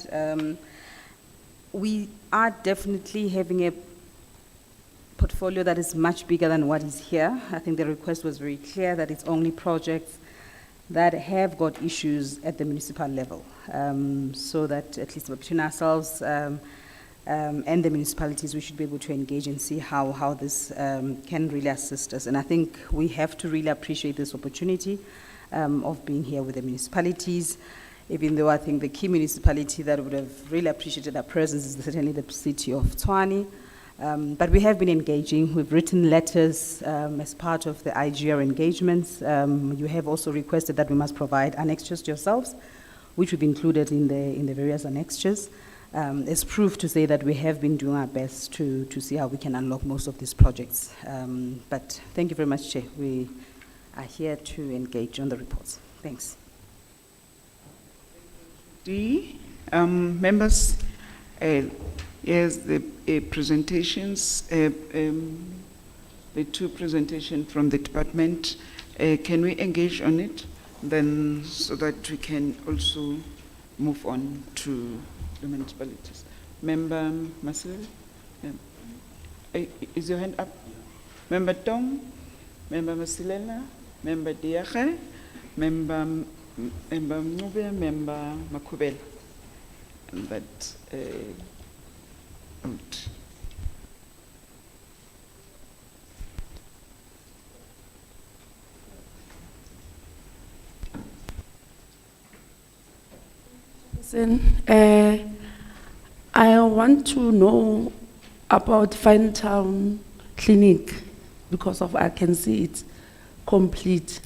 We are definitely having a portfolio that is much bigger than what is here. I think the request was very clear that it's only projects that have got issues at the municipal level, so that at least between ourselves and the municipalities, we should be able to engage and see how this can really assist us. And I think we have to really appreciate this opportunity of being here with the municipalities, even though I think the key municipality that would have really appreciated our presence is certainly the city of Tshwane. But we have been engaging. We've written letters as part of the IGR engagements. You have also requested that we must provide annexures to yourselves, which we've included in the various annexures. It's proof to say that we have been doing our best to see how we can unlock most of these projects. But thank you very much, Chair. We are here to engage on the reports. Thanks. Members, here's the presentations, the two presentations from the department. Can we engage on it then, so that we can also move on to the municipalities? Member Marcel, is your hand up? Member Tong, Member Masilela, Member Diache, Member Mnube, Member Makubel. And that out. I want to know about Fine Town Clinic, because I can see it's complete.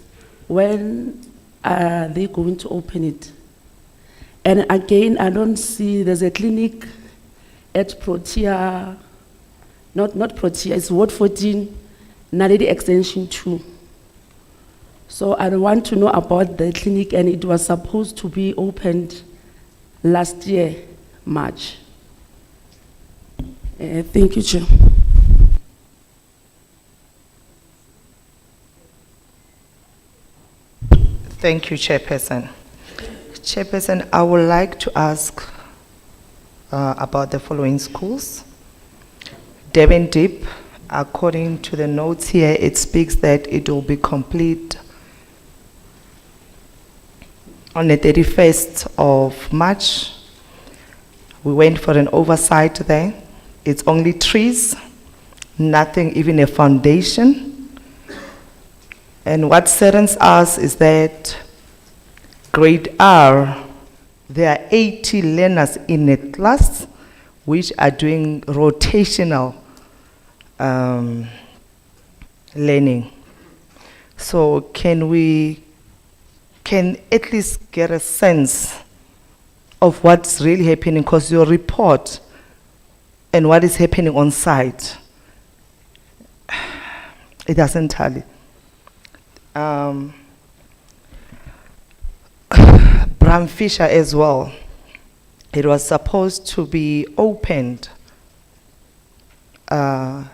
When are they going to open it? And again, I don't see, there's a clinic at Protea, not Protea, it's Ward 14, Naledi Extension 2. So I want to know about the clinic, and it was supposed to be opened last year, March. Thank you, Chair. Thank you, Chairperson. Chairperson, I would like to ask about the following schools. Devon Deep, according to the notes here, it speaks that it will be complete on the 31st of March. We went for an oversight there. It's only trees, nothing, even a foundation. And what saddens us is that grade R, there are 80 learners in a class which are doing rotational learning. So can we at least get a sense of what's really happening, because your report and what is happening on site, it doesn't tally. Bram Fisher as well. It was supposed to be opened. And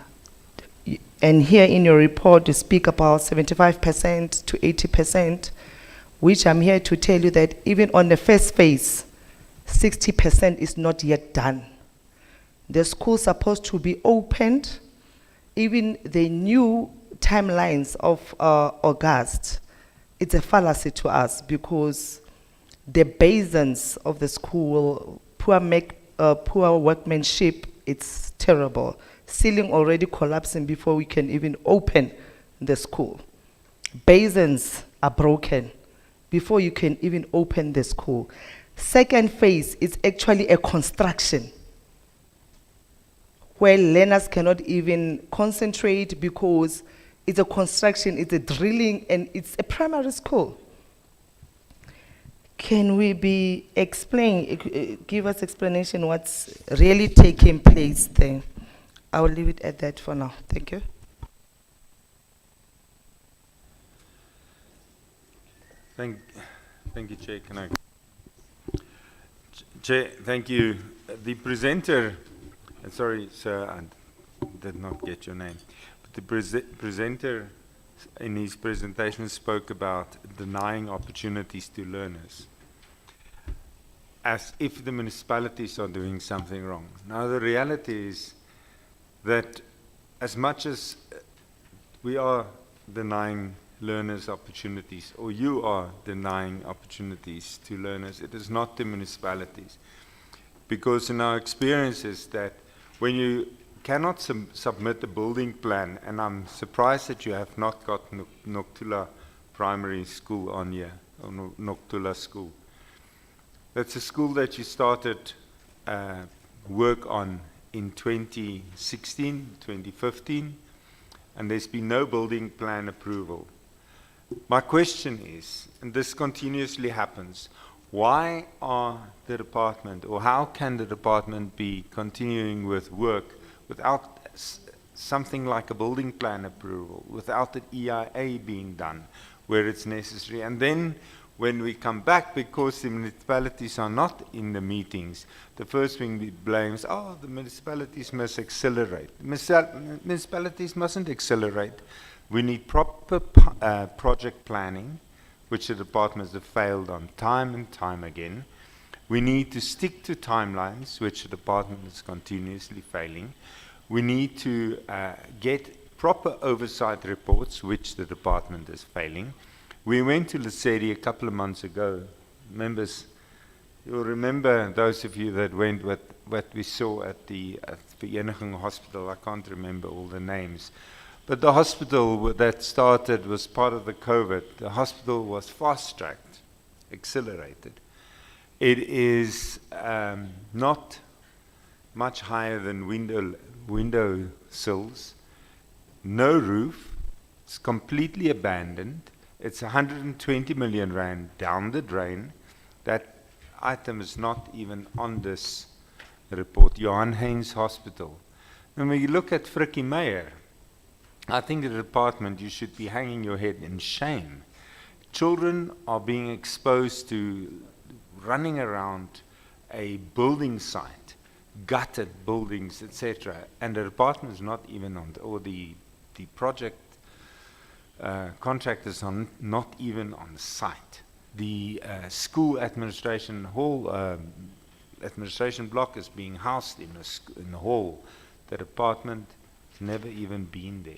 here in your report, you speak about 75% to 80%, which I'm here to tell you that even on the first phase, 60% is not yet done. The school's supposed to be opened. Even the new timelines of August, it's a fallacy to us, because the basins of the school, poor workmanship, it's terrible. Ceiling already collapsing before we can even open the school. Basins are broken before you can even open the school. Second phase is actually a construction where learners cannot even concentrate because it's a construction, it's a drilling, and it's a primary school. Can we give us explanation what's really taking place there? I will leave it at that for now. Thank you. Thank you, Chair. Can I? Chair, thank you. The presenter, sorry, sir, I did not get your name. But the presenter in his presentation spoke about denying opportunities to learners, as if the municipalities are doing something wrong. Now, the reality is that as much as we are denying learners opportunities, or you are denying opportunities to learners, it is not the municipalities. Because in our experience is that when you cannot submit a building plan, and I'm surprised that you have not got Noktula Primary School on here, or Noktula School. That's a school that you started work on in 2016, 2015, and there's been no building plan approval. My question is, and this continuously happens, why are the department, or how can the department be continuing with work without something like a building plan approval, without the EIA being done where it's necessary? And then when we come back, because the municipalities are not in the meetings, the first thing we blame is, oh, the municipalities must accelerate. Municipalities mustn't accelerate. We need proper project planning, which the departments have failed on time and time again. We need to stick to timelines, which the department is continuously failing. We need to get proper oversight reports, which the department is failing. We went to Lesedi a couple of months ago. Members, you'll remember, those of you that went, what we saw at the Vereniging Hospital. I can't remember all the names. But the hospital that started was part of the COVID. The hospital was fast-tracked, accelerated. It is not much higher than window sills, no roof, it's completely abandoned. It's 120 million rand down the drain. That item is not even on this report. Johan Haynes Hospital. And when you look at Frikkie Meyer, I think the department, you should be hanging your head in shame. Children are being exposed to running around a building site, gutted buildings, etc., and the department is not even on, or the project contractors are not even on site. The school administration hall, administration block is being housed in the hall. The department has never even been there.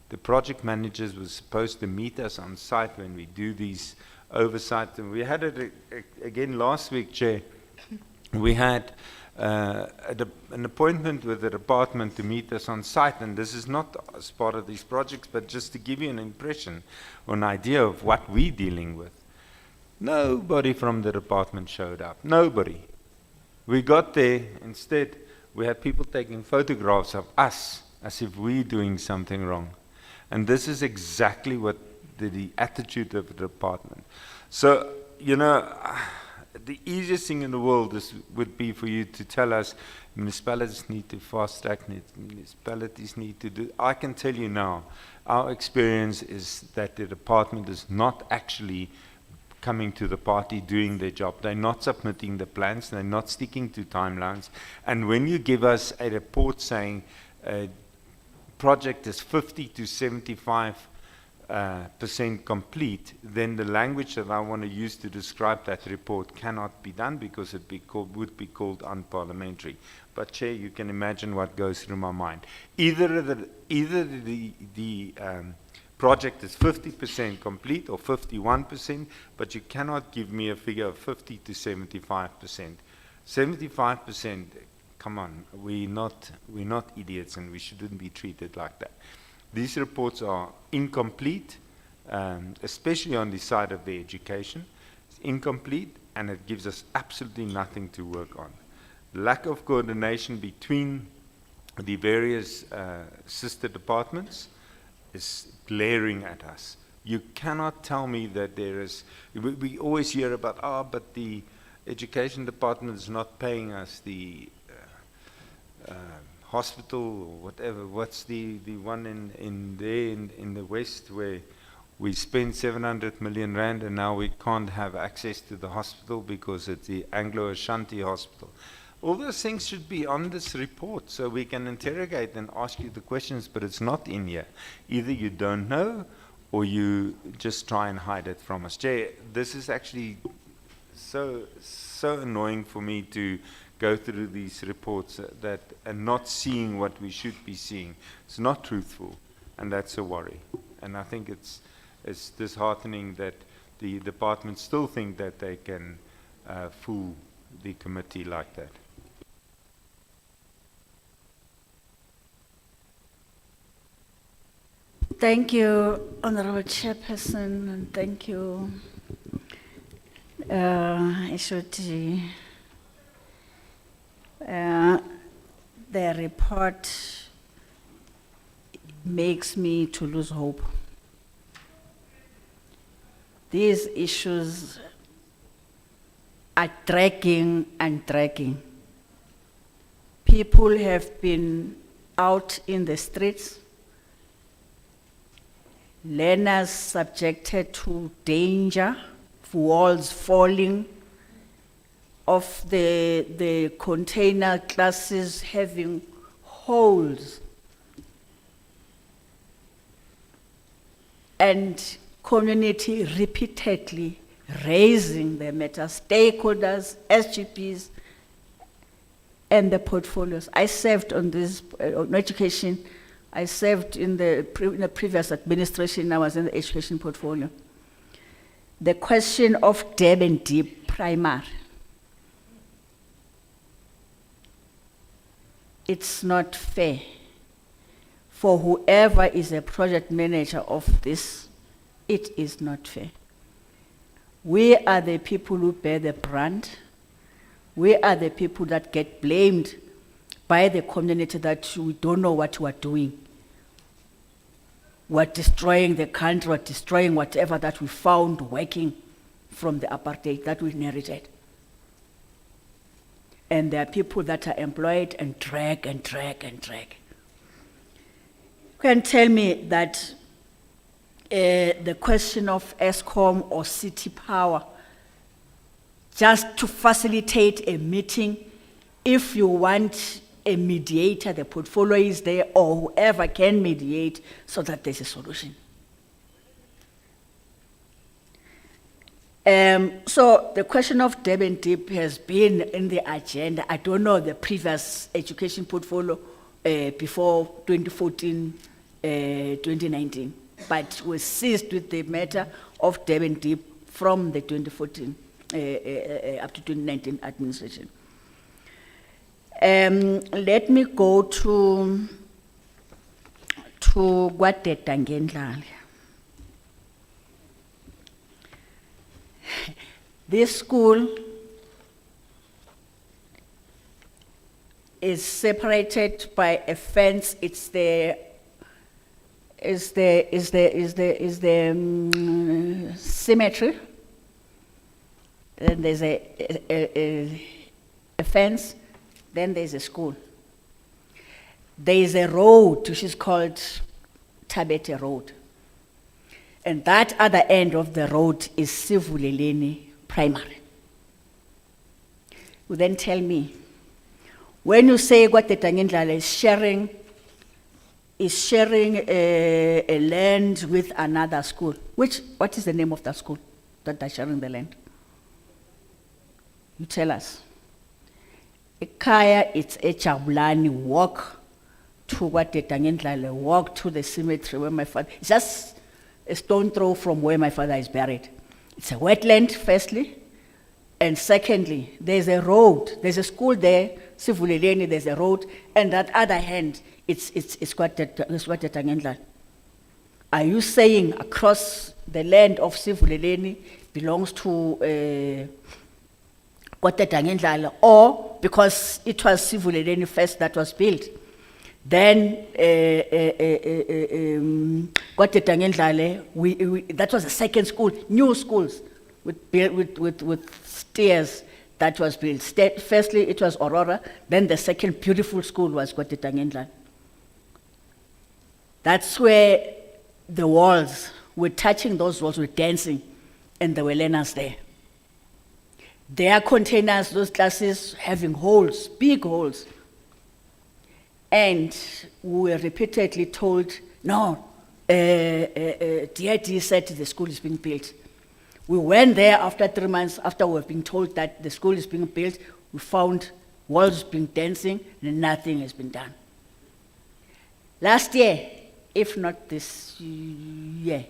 The project managers were supposed to meet us on site when we do these oversight, and we had it again last week, Chair, We had an appointment with the department to meet us on site, and this is not as part of these projects, but just to give you an impression or an idea of what we're dealing with. Nobody from the department showed up. Nobody. We got there, instead, we had people taking photographs of us as if we're doing something wrong. And this is exactly what the attitude of the department. So, you know, the easiest thing in the world would be for you to tell us municipalities need to fast track, municipalities need to do. I can tell you now, our experience is that the department is not actually coming to the party doing their job. They're not submitting the plans, they're not sticking to timelines. And when you give us a report saying a project is 50 to 75% complete, then the language that I want to use to describe that report cannot be done because it would be called unparliamentary. But Chair, you can imagine what goes through my mind. Either the project is 50% complete or 51%, but you cannot give me a figure of 50 to 75%. 75%, come on, we're not idiots, and we shouldn't be treated like that. These reports are incomplete, especially on the side of the education. It's incomplete, and it gives us absolutely nothing to work on. Lack of coordination between the various sister departments is glaring at us. You cannot tell me that there is, we always hear about, but the education department is not paying us the hospital or whatever. What's the one in the West where we spend 700 million rand and now we can't have access to the hospital because it's the Anglo-Ashanti hospital. All those things should be on this report so we can interrogate and ask you the questions, but it's not in here. Either you don't know or you just try and hide it from us. Jay, this is actually so annoying for me to go through these reports and not seeing what we should be seeing. It's not truthful, and that's a worry. And I think it's disheartening that the department still think that they can fool the committee like that. Thank you, Honorable Chairperson, and thank you, Ishoti. The report makes me to lose hope. These issues are dragging and dragging. People have been out in the streets, learners subjected to danger, walls falling, of the container classes having holes, and community repeatedly raising the matter, stakeholders, SGPs, and the portfolios. I served on this, on education. I served in the previous administration. I was in the education portfolio. The question of Durban Deep Primary. It's not fair for whoever is a project manager of this. It is not fair. We are the people who bear the brunt. We are the people that get blamed by the community that we don't know what we are doing. We're destroying the country, we're destroying whatever that we found working from the apartheid that we inherited. And there are people that are employed and drag and drag and drag. You can tell me that the question of ESCOM or city power, just to facilitate a meeting, if you want a mediator, the portfolio is there, or whoever can mediate so that there's a solution. So the question of Durban Deep has been in the agenda. I don't know the previous education portfolio before 2014, 2019, but we ceased with the matter of Durban Deep from the 2014 up to 2019 administration. Let me go to Wadeta Ngendlale. This school is separated by a fence. It's the cemetery. Then there's a fence. Then there's a school. There is a road which is called Tabete Road. And that other end of the road is Sivuleleni Primary. You then tell me, when you say what the Tangindlala is sharing a land with another school, what is the name of that school that they're sharing the land? You tell us. Ekaya, it's Echabulani, walk to what the Tangindlala, walk to the cemetery where my father, it's just a stone throw from where my father is buried. It's a wetland, firstly. And secondly, there's a road, there's a school there, Sivuleleni, there's a road, and that other hand, it's Tangindlala. Are you saying across the land of Sivuleleni belongs to Tangindlala, or because it was Sivuleleni first that was built, then Tangindlala, that was the second school, new schools with stairs that was built. Firstly, it was Aurora, then the second beautiful school was Tangindlala. That's where the walls were touching, those walls were dancing, and there were learners there. Their containers, those classes having holes, big holes. And we were repeatedly told, no, DID said the school is being built. We went there after 3 months, after we were being told that the school is being built, we found walls being dancing, and nothing has been done. Last year, if not this year,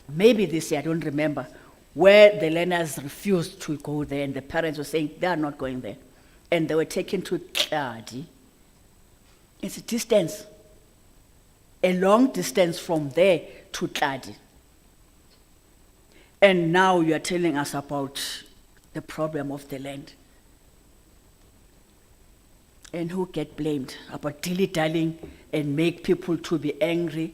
maybe this year, I don't remember, where the learners refused to go there, and the parents were saying they are not going there. And they were taken to Tladi. It's a distance, a long distance from there to Tladi. And now you are telling us about the problem of the land. And who get blamed about dilly-dallying and make people to be angry.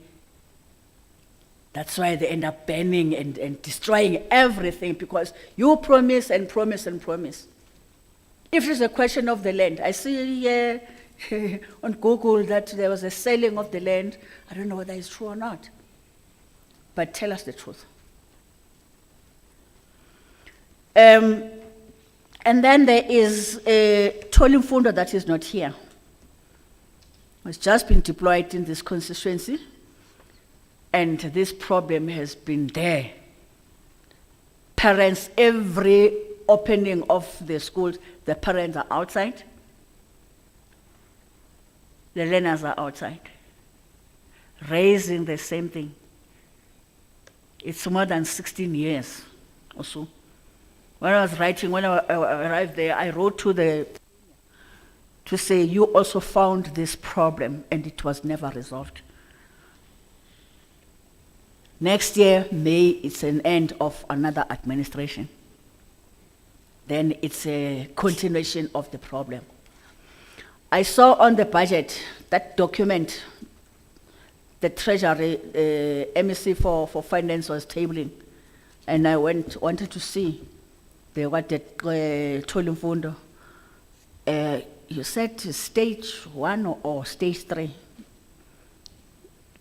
That's why they end up banning and destroying everything, because you promise and promise and promise. If it's a question of the land, I see on Google that there was a selling of the land. I don't know whether it's true or not. But tell us the truth. And then there is a tolling fundo that is not here. It's just been deployed in this constituency, and this problem has been there. Parents, every opening of the schools, the parents are outside, the learners are outside, raising the same thing. It's more than 16 years or so. When I was writing, when I arrived there, I wrote to say, you also found this problem, and it was never resolved. Next year, May, it's an end of another administration. Then it's a continuation of the problem. I saw on the budget, that document, the Treasury MEC for Finance was tabling, and I wanted to see what the tolling fundo. You said stage 1 or stage 3.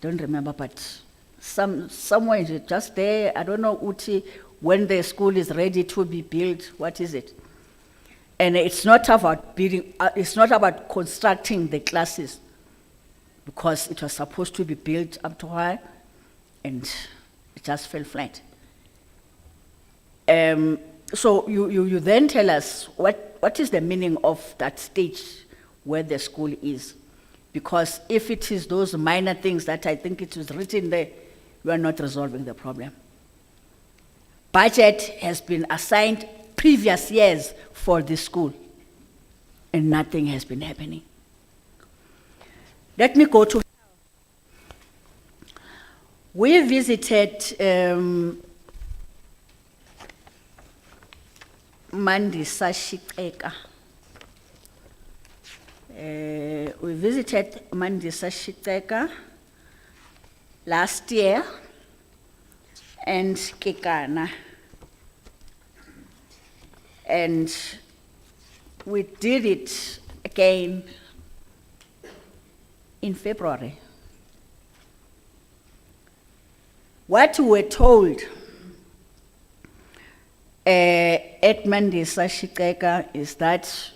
Don't remember, but somewhere just there. I don't know, Uti, when the school is ready to be built. What is it? And it's not about building. It's not about constructing the classes, because it was supposed to be built up to high, and it just fell flat. So you then tell us what is the meaning of that stage where the school is. Because if it is those minor things that I think it was written there, you are not resolving the problem. Budget has been assigned previous years for the school. and nothing has been happening. Let me go to. We visited Mandisa Shiteka. We visited Mandisa Shiteka last year and Kekana. And we did it again in February. What we were told at Mandisa Shiteka is that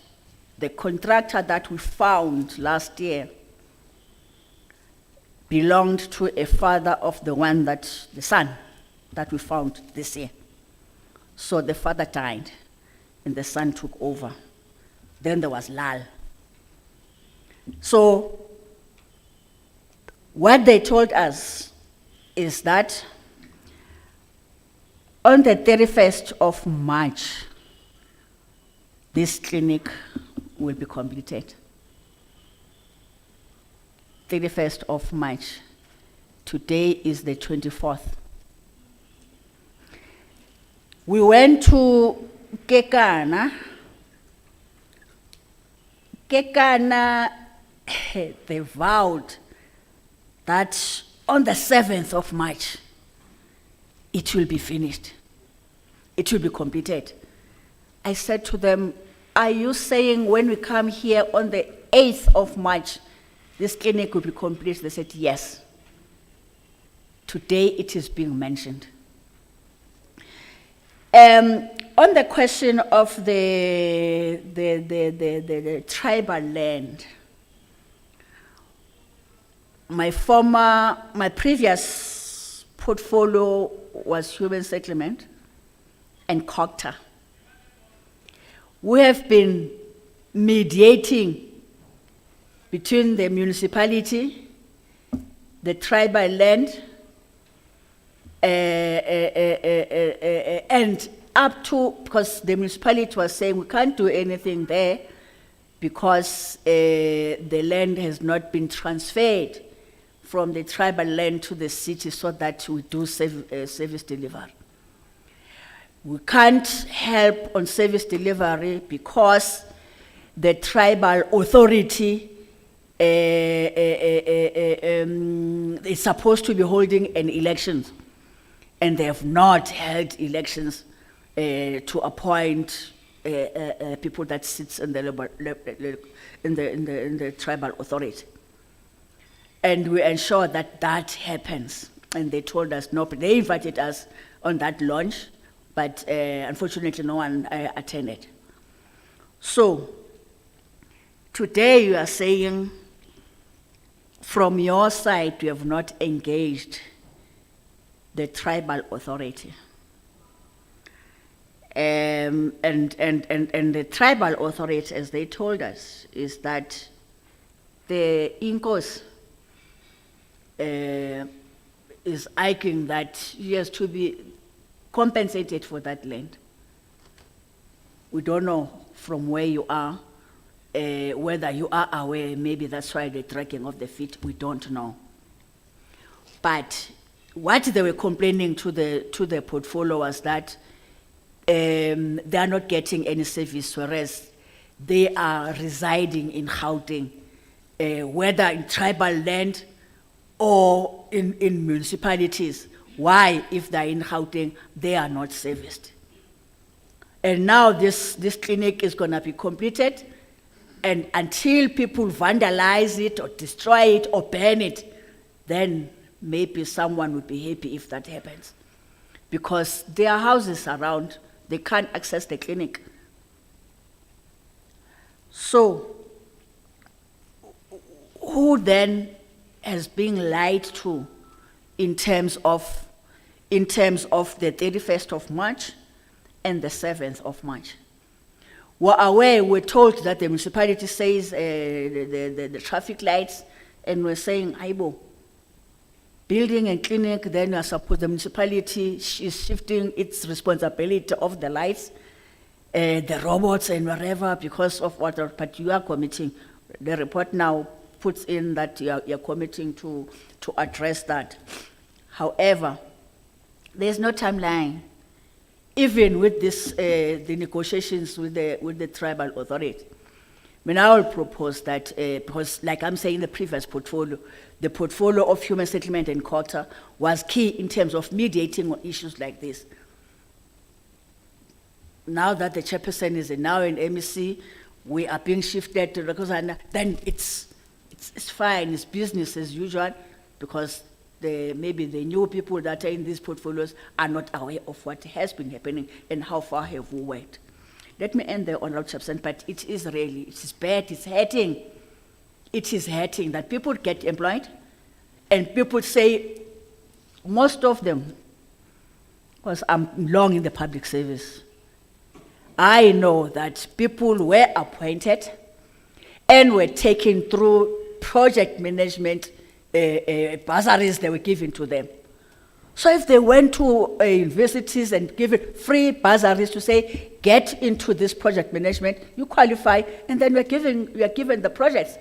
the contractor that we found last year belonged to a father of the son that we found this year. So the father died and the son took over. Then there was lull. So what they told us is that on the 31st of March, this clinic will be completed. 31st of March. Today is the 24th. We went to Kekana. Kekana, they vowed that on the 7th of March, it will be finished. It will be completed. I said to them, are you saying when we come here on the 8th of March, this clinic will be complete? They said, yes. Today it is being mentioned. On the question of the tribal land, my previous portfolio was human settlement and COGTA. We have been mediating between the municipality, the tribal land, and up to, because the municipality was saying we can't do anything there because the land has not been transferred from the tribal land to the city so that we do service delivery. We can't help on service delivery because the tribal authority is supposed to be holding an election, and they have not held elections to appoint people that sits in the tribal authority. And we ensure that that happens. And they told us no, but they invited us on that launch, but unfortunately no one attended. So today you are saying from your side you have not engaged the tribal authority. And the tribal authority, as they told us, is that the Inkos is arguing that he has to be compensated for that land. We don't know from where you are, whether you are aware, maybe that's why the dragging of the feet, we don't know. But what they were complaining to the portfolio was that they are not getting any service, whereas they are residing in Gauteng, whether in tribal land or in municipalities. Why, if they're in Gauteng, they are not serviced? And now this clinic is going to be completed, and until people vandalize it or destroy it or burn it, then maybe someone would be happy if that happens. Because there are houses around, they can't access the clinic. So, who then has been lied to in terms of the 31st of March and the 7th of March? We're told that the municipality says the traffic lights, and we're saying, Aibo, building a clinic, then the municipality is shifting its responsibility of the lights. the robots and wherever because of what, but you are committing. The report now puts in that you're committing to address that. However, there's no timeline, even with this, the negotiations with the tribal authority. I mean, I will propose that, because like I'm saying, the previous portfolio, the portfolio of human settlement and culture was key in terms of mediating on issues like this. Now that the chairperson is now in MEC, we are being shifted to Rekozana, then it's fine, it's business as usual, because maybe the new people that are in these portfolios are not aware of what has been happening and how far have we worked. Let me end there, Honorable Chairperson, but it is really, it is bad, it's hurting. It is hurting that people get employed and people say, most of them, because I'm long in the public service, I know that people were appointed and were taken through project management bursaries that were given to them. So if they went to universities and given free bursaries to say, get into this project management, you qualify, and then we are given the projects.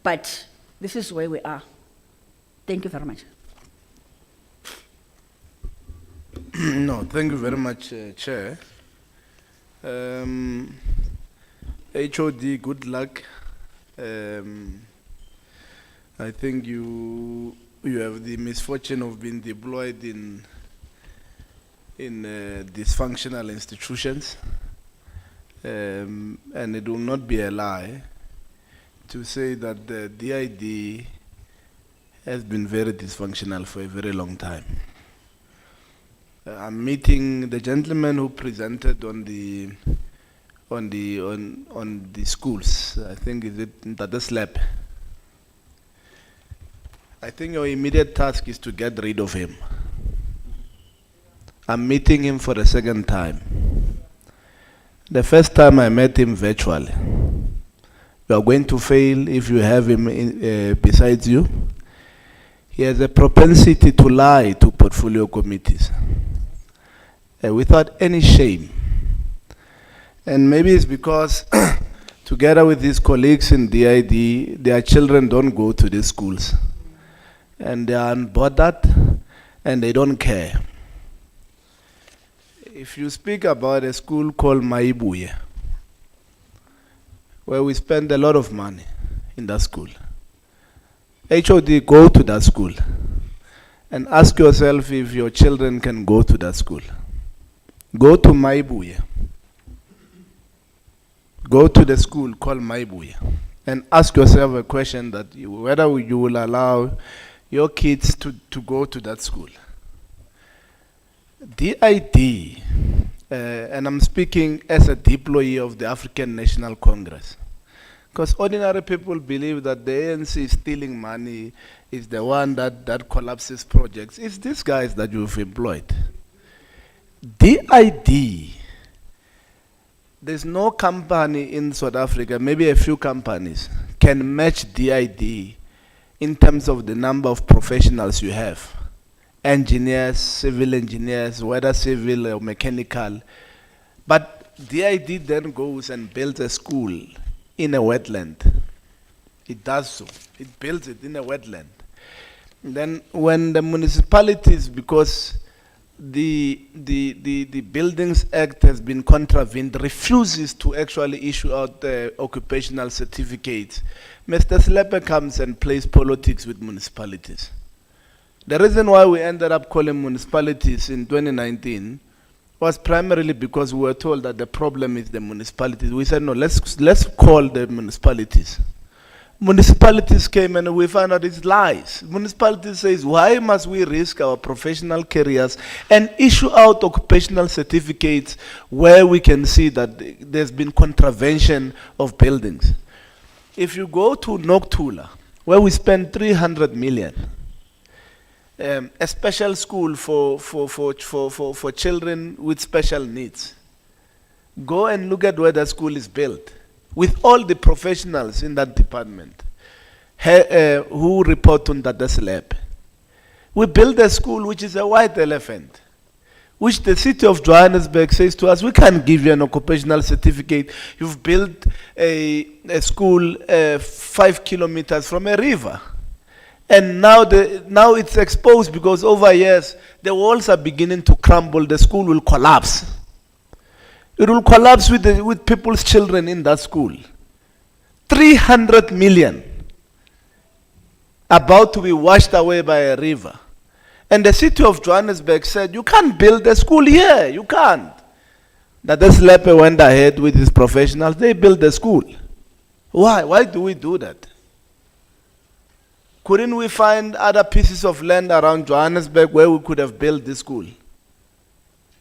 But this is where we are. Thank you very much. No, thank you very much, Chair. HOD, good luck. I think you have the misfortune of being deployed in dysfunctional institutions, and it will not be a lie to say that the DID has been very dysfunctional for a very long time. I'm meeting the gentleman who presented on the schools. I think is it Ntata Slap. I think your immediate task is to get rid of him. I'm meeting him for the second time. The first time I met him virtually. You are going to fail if you have him besides you. He has a propensity to lie to portfolio committees without any shame. And maybe it's because together with his colleagues in DID, their children don't go to these schools. And they are unbothered and they don't care. If you speak about a school called Maibuye, where we spend a lot of money in that school, HOD, go to that school and ask yourself if your children can go to that school. Go to Maibuye. Go to the school called Maibuye and ask yourself a question that whether you will allow your kids to go to that school. DID, and I'm speaking as a deployee of the African National Congress, because ordinary people believe that the ANC is stealing money, is the one that collapses projects. It's these guys that you've employed. DID, there's no company in South Africa, maybe a few companies, can match DID in terms of the number of professionals you have. Engineers, civil engineers, whether civil or mechanical. But DID then goes and builds a school in a wetland. It does so. It builds it in a wetland. Then when the municipalities, because the Buildings Act has been contravened, refuses to actually issue out the occupational certificates, Mr. Slepe comes and plays politics with municipalities. The reason why we ended up calling municipalities in 2019 was primarily because we were told that the problem is the municipalities. We said, no, let's call the municipalities. Municipalities came and we found out it's lies. Municipalities says, why must we risk our professional careers and issue out occupational certificates where we can see that there's been contravention of buildings? If you go to Noktula, where we spend 300 million, a special school for children with special needs, go and look at where the school is built, with all the professionals in that department who report on that lab. We build a school which is a white elephant, which the city of Johannesburg says to us, we can't give you an occupational certificate. You've built a school 5 kilometers from a river. And now it's exposed because over years, the walls are beginning to crumble, the school will collapse. It will collapse with people's children in that school. 300 million about to be washed away by a river. And the city of Johannesburg said, you can't build a school here, you can't. That the Slepe went ahead with his professionals, they built the school. Why? Why do we do that? Couldn't we find other pieces of land around Johannesburg where we could have built this school?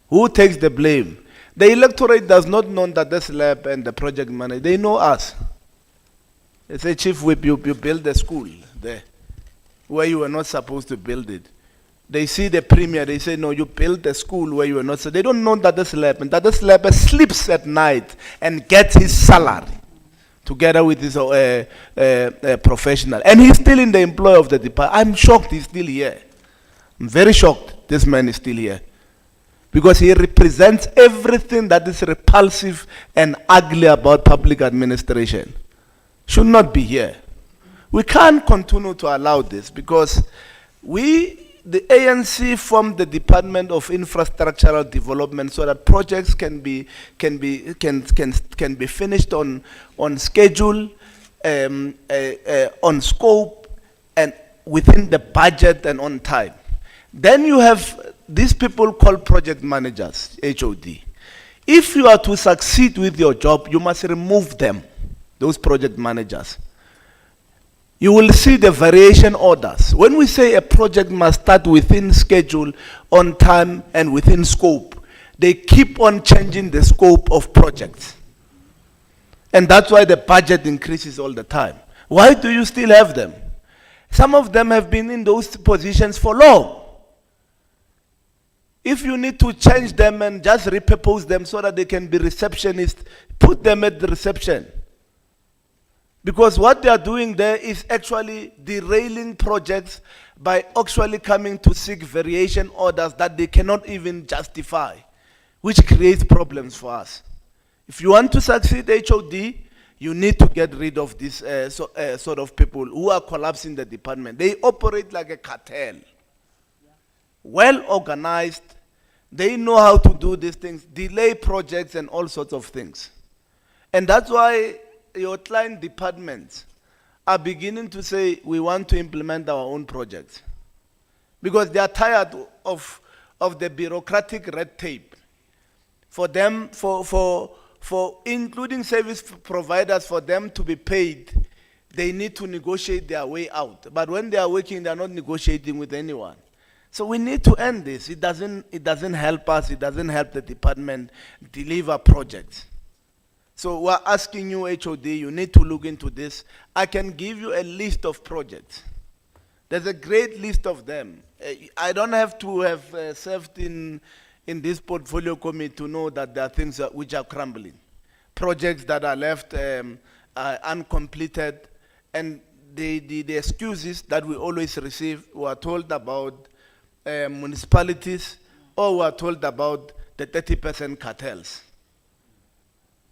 Who takes the blame? The electorate does not know that the Slepe and the project manager, they know us. They say, Chief Whip, you built a school there where you were not supposed to build it. They see the premier, they say, no, you built a school where you were not. So they don't know that the Slepe, and that the Slepe sleeps at night and gets his salary together with his professional. And he's still in the employ of the department. I'm shocked he's still here. I'm very shocked this man is still here. Because he represents everything that is repulsive and ugly about public administration. Should not be here. We can't continue to allow this because the ANC formed the Department of Infrastructural Development so that projects can be finished on schedule, on scope, and within the budget and on time. Then you have these people called project managers, HOD. If you are to succeed with your job, you must remove them, those project managers. You will see the variation orders. When we say a project must start within schedule, on time, and within scope, they keep on changing the scope of projects. And that's why the budget increases all the time. Why do you still have them? Some of them have been in those positions for long. If you need to change them and just repurpose them so that they can be receptionists, put them at the reception. Because what they are doing there is actually derailing projects by actually coming to seek variation orders that they cannot even justify, which creates problems for us. If you want to succeed HOD, you need to get rid of these sort of people who are collapsing the department. They operate like a cartel. Well organized, they know how to do these things, delay projects and all sorts of things. And that's why your client departments are beginning to say, we want to implement our own projects. Because they are tired of the bureaucratic red tape. For them, for including service providers, for them to be paid, they need to negotiate their way out. But when they are working, they are not negotiating with anyone. So we need to end this. It doesn't help us. It doesn't help the department deliver projects. So we're asking you, HOD, you need to look into this. I can give you a list of projects. There's a great list of them. I don't have to have served in this portfolio committee to know that there are things which are crumbling. Projects that are left uncompleted, and the excuses that we always receive, we are told about municipalities, or we are told about the 30% cartels.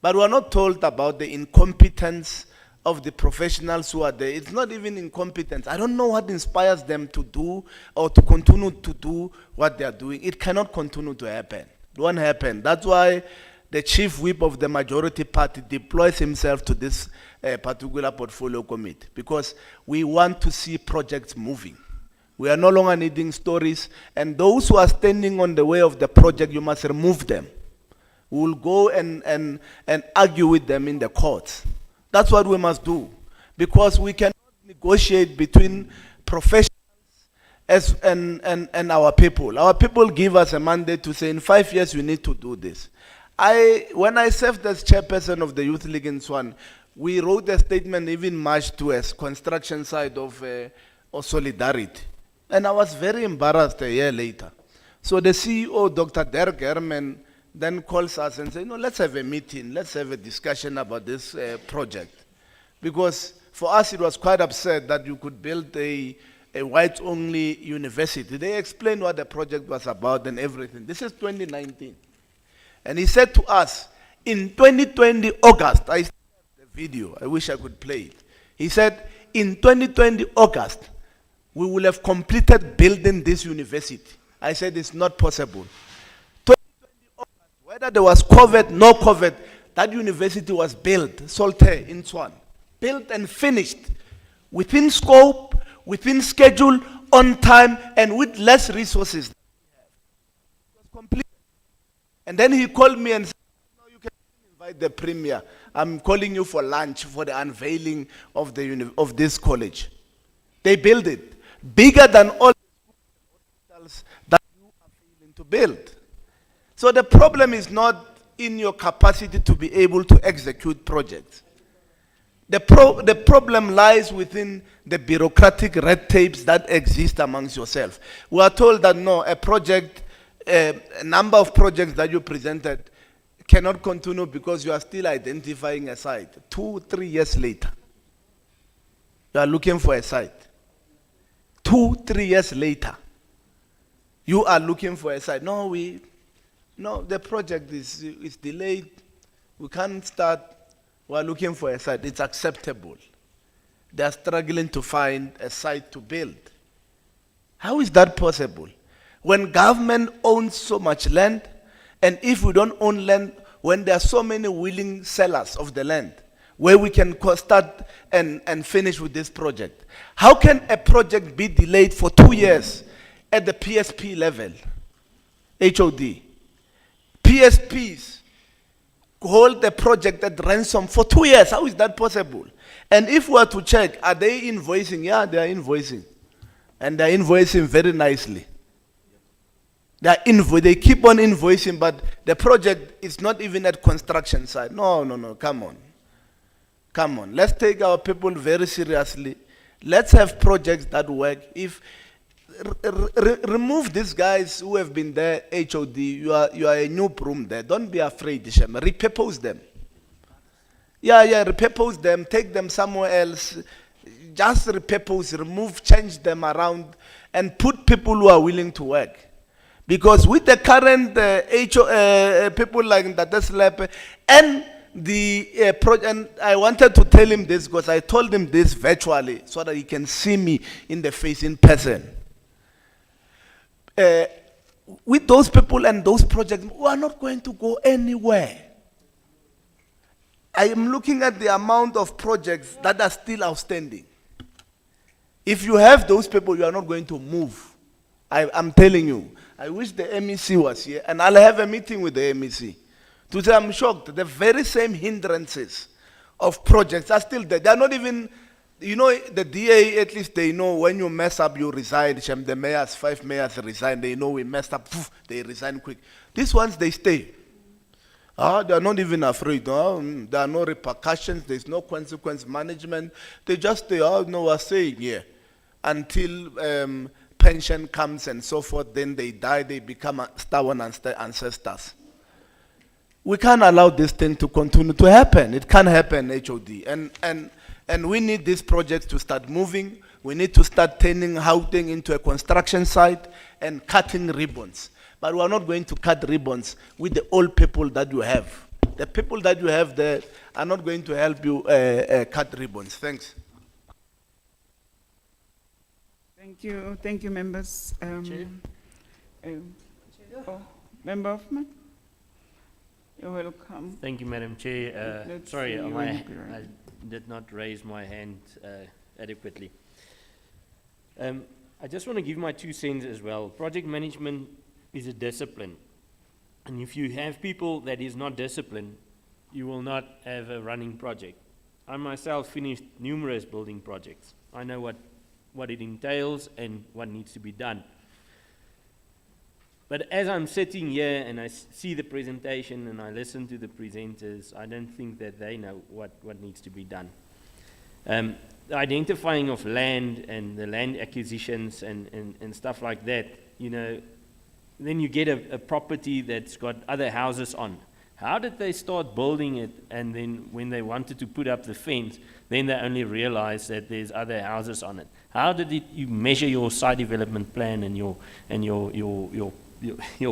But we are not told about the incompetence of the professionals who are there. It's not even incompetence. I don't know what inspires them to do or to continue to do what they are doing. It cannot continue to happen. It won't happen. That's why the chief whip of the majority party deploys himself to this particular portfolio committee, because we want to see projects moving. We are no longer needing stories, and those who are standing on the way of the project, you must remove them. We will go and argue with them in the courts. That's what we must do, because we cannot negotiate between professionals and our people. Our people give us a mandate to say, in 5 years, we need to do this. When I served as chairperson of the Youth League in Swan, we wrote a statement even March to us, construction side of solidarity. And I was very embarrassed a year later. So the CEO, Dr. Derek Herman, then calls us and says, no, let's have a meeting, let's have a discussion about this project. Because for us, it was quite absurd that you could build a a whites-only university. They explained what the project was about and everything. This is 2019. And he said to us, in 2020 August, I still have the video, I wish I could play it. He said, in 2020 August, we will have completed building this university. I said, it's not possible. 2020 August, whether there was COVID, no COVID, that university was built, Soltaire in Swan, built and finished within scope, within schedule, on time, and with less resources. It was complete. And then he called me and said, no, you can invite the premier. I'm calling you for lunch for the unveiling of of this college. They built it bigger than all the hospitals that you are failing to build. So the problem is not in your capacity to be able to execute projects. The problem lies within the bureaucratic red tapes that exist amongst yourself. We are told that no, a number of projects that you presented cannot continue because you are still identifying a site. 2-3 years later, you are looking for a site. 2-3 years later, you are looking for a site. No, the project is delayed. We can't start. We are looking for a site. It's acceptable. They are struggling to find a site to build. How is that possible? When government owns so much land, and if we don't own land, when there are so many willing sellers of the land, where we can start and finish with this project. How can a project be delayed for 2 years at the PSP level? HOD. PSPs hold the project at ransom for 2 years. How is that possible? And if we are to check, are they invoicing? Yeah, they are invoicing. And they are invoicing very nicely. They keep on invoicing, but the project is not even at construction side. No, come on. Come on, let's take our people very seriously. Let's have projects that work. If remove these guys who have been there, HOD, you are a new broom there. Don't be afraid, Shem. Repurpose them. Yeah, repurpose them, take them somewhere else. Just repurpose, remove, change them around, and put people who are willing to work. Because with the current people like Ntateslep and the project, and I wanted to tell him this because I told him this virtually so that he can see me in the face in person. With those people and those projects, we are not going to go anywhere. I am looking at the amount of projects that are still outstanding. If you have those people, you are not going to move. I'm telling you. I wish the MEC was here, and I'll have a meeting with the MEC. To say I'm shocked, the very same hindrances of projects are still there. They're not even, the DA, at least they know when you mess up, you resign. The mayors, 5 mayors resign. They know we messed up, they resign quick. These ones, they stay. They are not even afraid. There are no repercussions. There's no consequence management. They just stay, we're saying here. Until pension comes and so forth, then they die, they become stubborn ancestors. We can't allow this thing to continue to happen. It can't happen, HOD. And we need these projects to start moving. We need to start turning Gauteng into a construction site and cutting ribbons. But we are not going to cut ribbons with the old people that you have. The people that you have there are not going to help you cut ribbons. Thanks. Thank you, members. Member Hoffman, you're welcome. Thank you, Madam Chair. Let's Sorry, see you I in the did not raise my hand adequately. I just want to give my 2 cents as well. Project management is a discipline. And if you have people that is not disciplined, you will not have a running project. I myself finished numerous building projects. I know what it entails and what needs to be done. But as I'm sitting here and I see the presentation and I listen to the presenters, I don't think that they know what needs to be done. The identifying of land and the land acquisitions and stuff like that, then you get a property that's got other houses on. How did they start building it, and then when they wanted to put up the fence, then they only realized that there's other houses on it? How did you measure your site development plan and your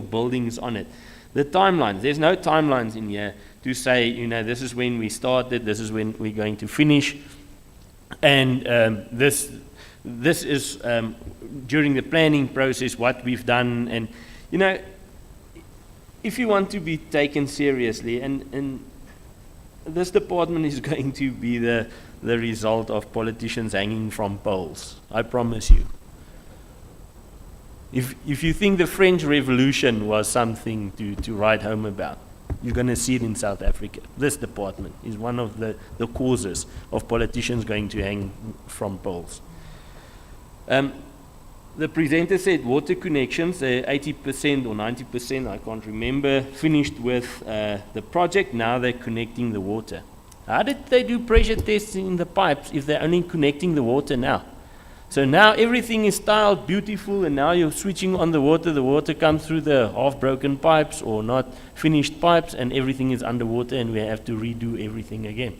buildings on it? The timelines, there's no timelines in here to say, you know, this is when we started, this is when we're going to finish, and this is during the planning process what we've done. And you know, if you want to be taken seriously, and this department is going to be the result of politicians hanging from poles, I promise you. If you think the French Revolution was something to write home about, you're going to see it in South Africa. This department is one of the causes of politicians going to hang from poles. The presenter said water connections, 80% or 90%, I can't remember, finished with the project. Now they're connecting the water. How did they do pressure tests in the pipes if they're only connecting the water now? So now everything is styled beautiful, and now you're switching on the water comes through the half-broken pipes or not finished pipes, and everything is underwater, and we have to redo everything again.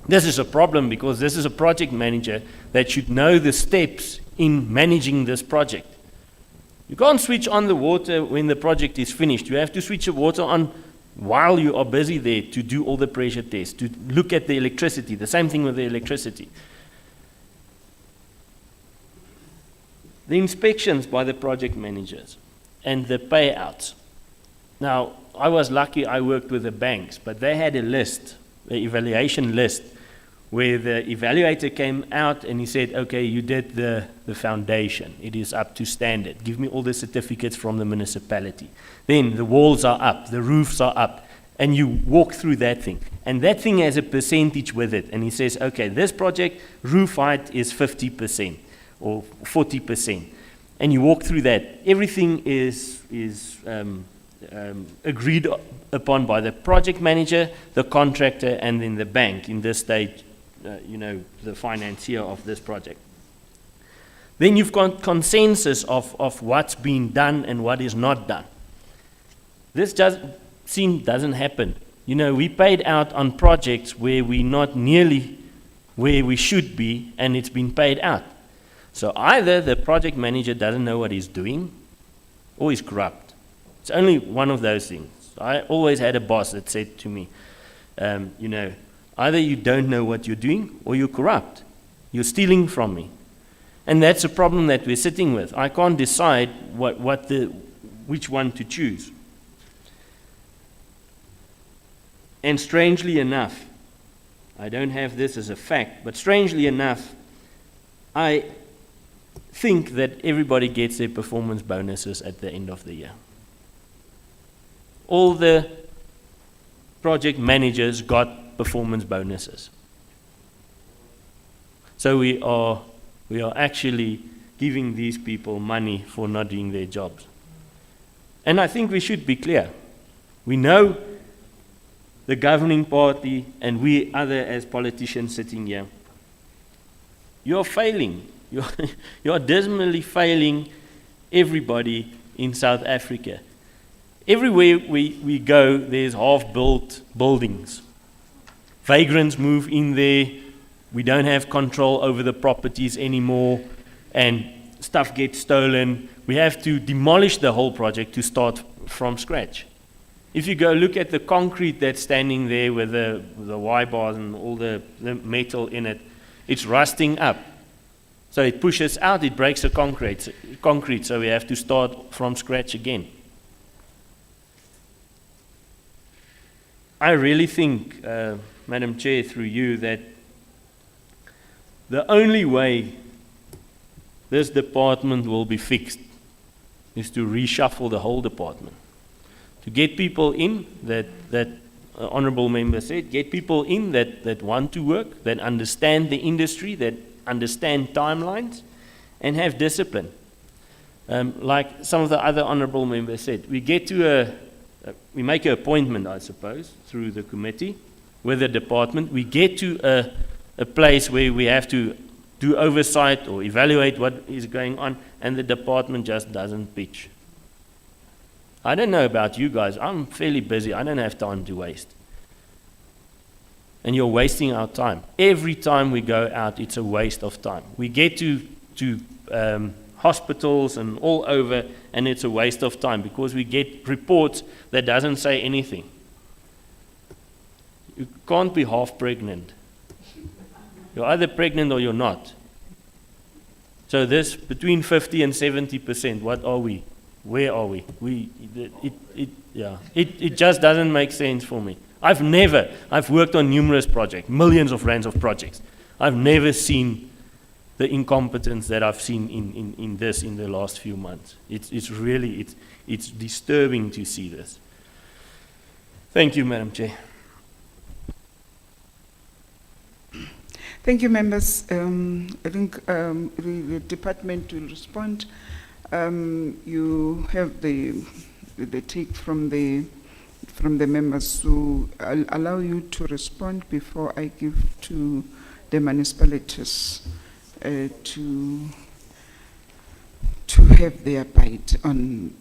This is a problem, because this is a project manager that should know the steps in managing this project. You can't switch on the water when the project is finished. You have to switch the water on while you are busy there to do all the pressure tests, to look at the electricity. The same thing with the electricity. The inspections by the project managers and the payouts. Now, I was lucky I worked with the banks, but they had a list, the evaluation list, where the evaluator came out and he said, okay, you did the foundation. It is up to standard. Give me all the certificates from the municipality. Then the walls are up, the roofs are up, and you walk through that thing. And that thing has a percentage with it. And he says, okay, this project, roof height is 50%. Or 40%, and you walk through that. Everything is agreed upon by the project manager, the contractor, and then the bank. In this stage, the financier of this project. Then you've got consensus of what's been done and what is not done. This doesn't happen. You know, we paid out on projects where we're not nearly where we should be, and it's been paid out. So either the project manager doesn't know what he's doing, or he's corrupt. It's only one of those things. I always had a boss that said to me, either you don't know what you're doing, or you're corrupt. You're stealing from me. And that's a problem that we're sitting with. I can't decide which one to choose. And strangely enough, I don't have this as a fact, but strangely enough, I think that everybody gets their performance bonuses at the end of the year. All the project managers got performance bonuses. So we are actually giving these people money for not doing their jobs. And I think we should be clear. We know the governing party and we other as politicians sitting here, you're failing. You're dismally failing everybody in South Africa. Everywhere we go, there's half-built buildings. Vagrants move in there. We don't have control over the properties anymore, and stuff gets stolen. We have to demolish the whole project to start from scratch. If you go look at the concrete that's standing there with the Y-bars and all the metal in it, it's rusting up. So it pushes out, it breaks the concrete, so we have to start from scratch again. I really think, Madam Chair, through you, that the only way this department will be fixed is to reshuffle the whole department. To get people in, that honourable member said, get people in that want to work, that understand the industry, that understand timelines, and have discipline. Like some of the other honourable members said, we make an appointment, I suppose, through the committee with the department. We get to a place where we have to do oversight or evaluate what is going on, and the department just doesn't pitch. I don't know about you guys. I'm fairly busy. I don't have time to waste. And you're wasting our time. Every time we go out, it's a waste of time. We get to hospitals and all over, and it's a waste of time because we get reports that doesn't say anything. You can't be half pregnant. You're either pregnant or you're not. So this, between 50 and 70%, what are we? Where are we? It just doesn't make sense for me. I've worked on numerous projects, millions of rands of projects. I've never seen the incompetence that I've seen in this in the last few months. It's really disturbing to see this. Thank you, Madam Chair. Thank you, members. I think the department will respond. You have the take from the members, so I'll allow you to respond before I give to the municipalities to have their bite on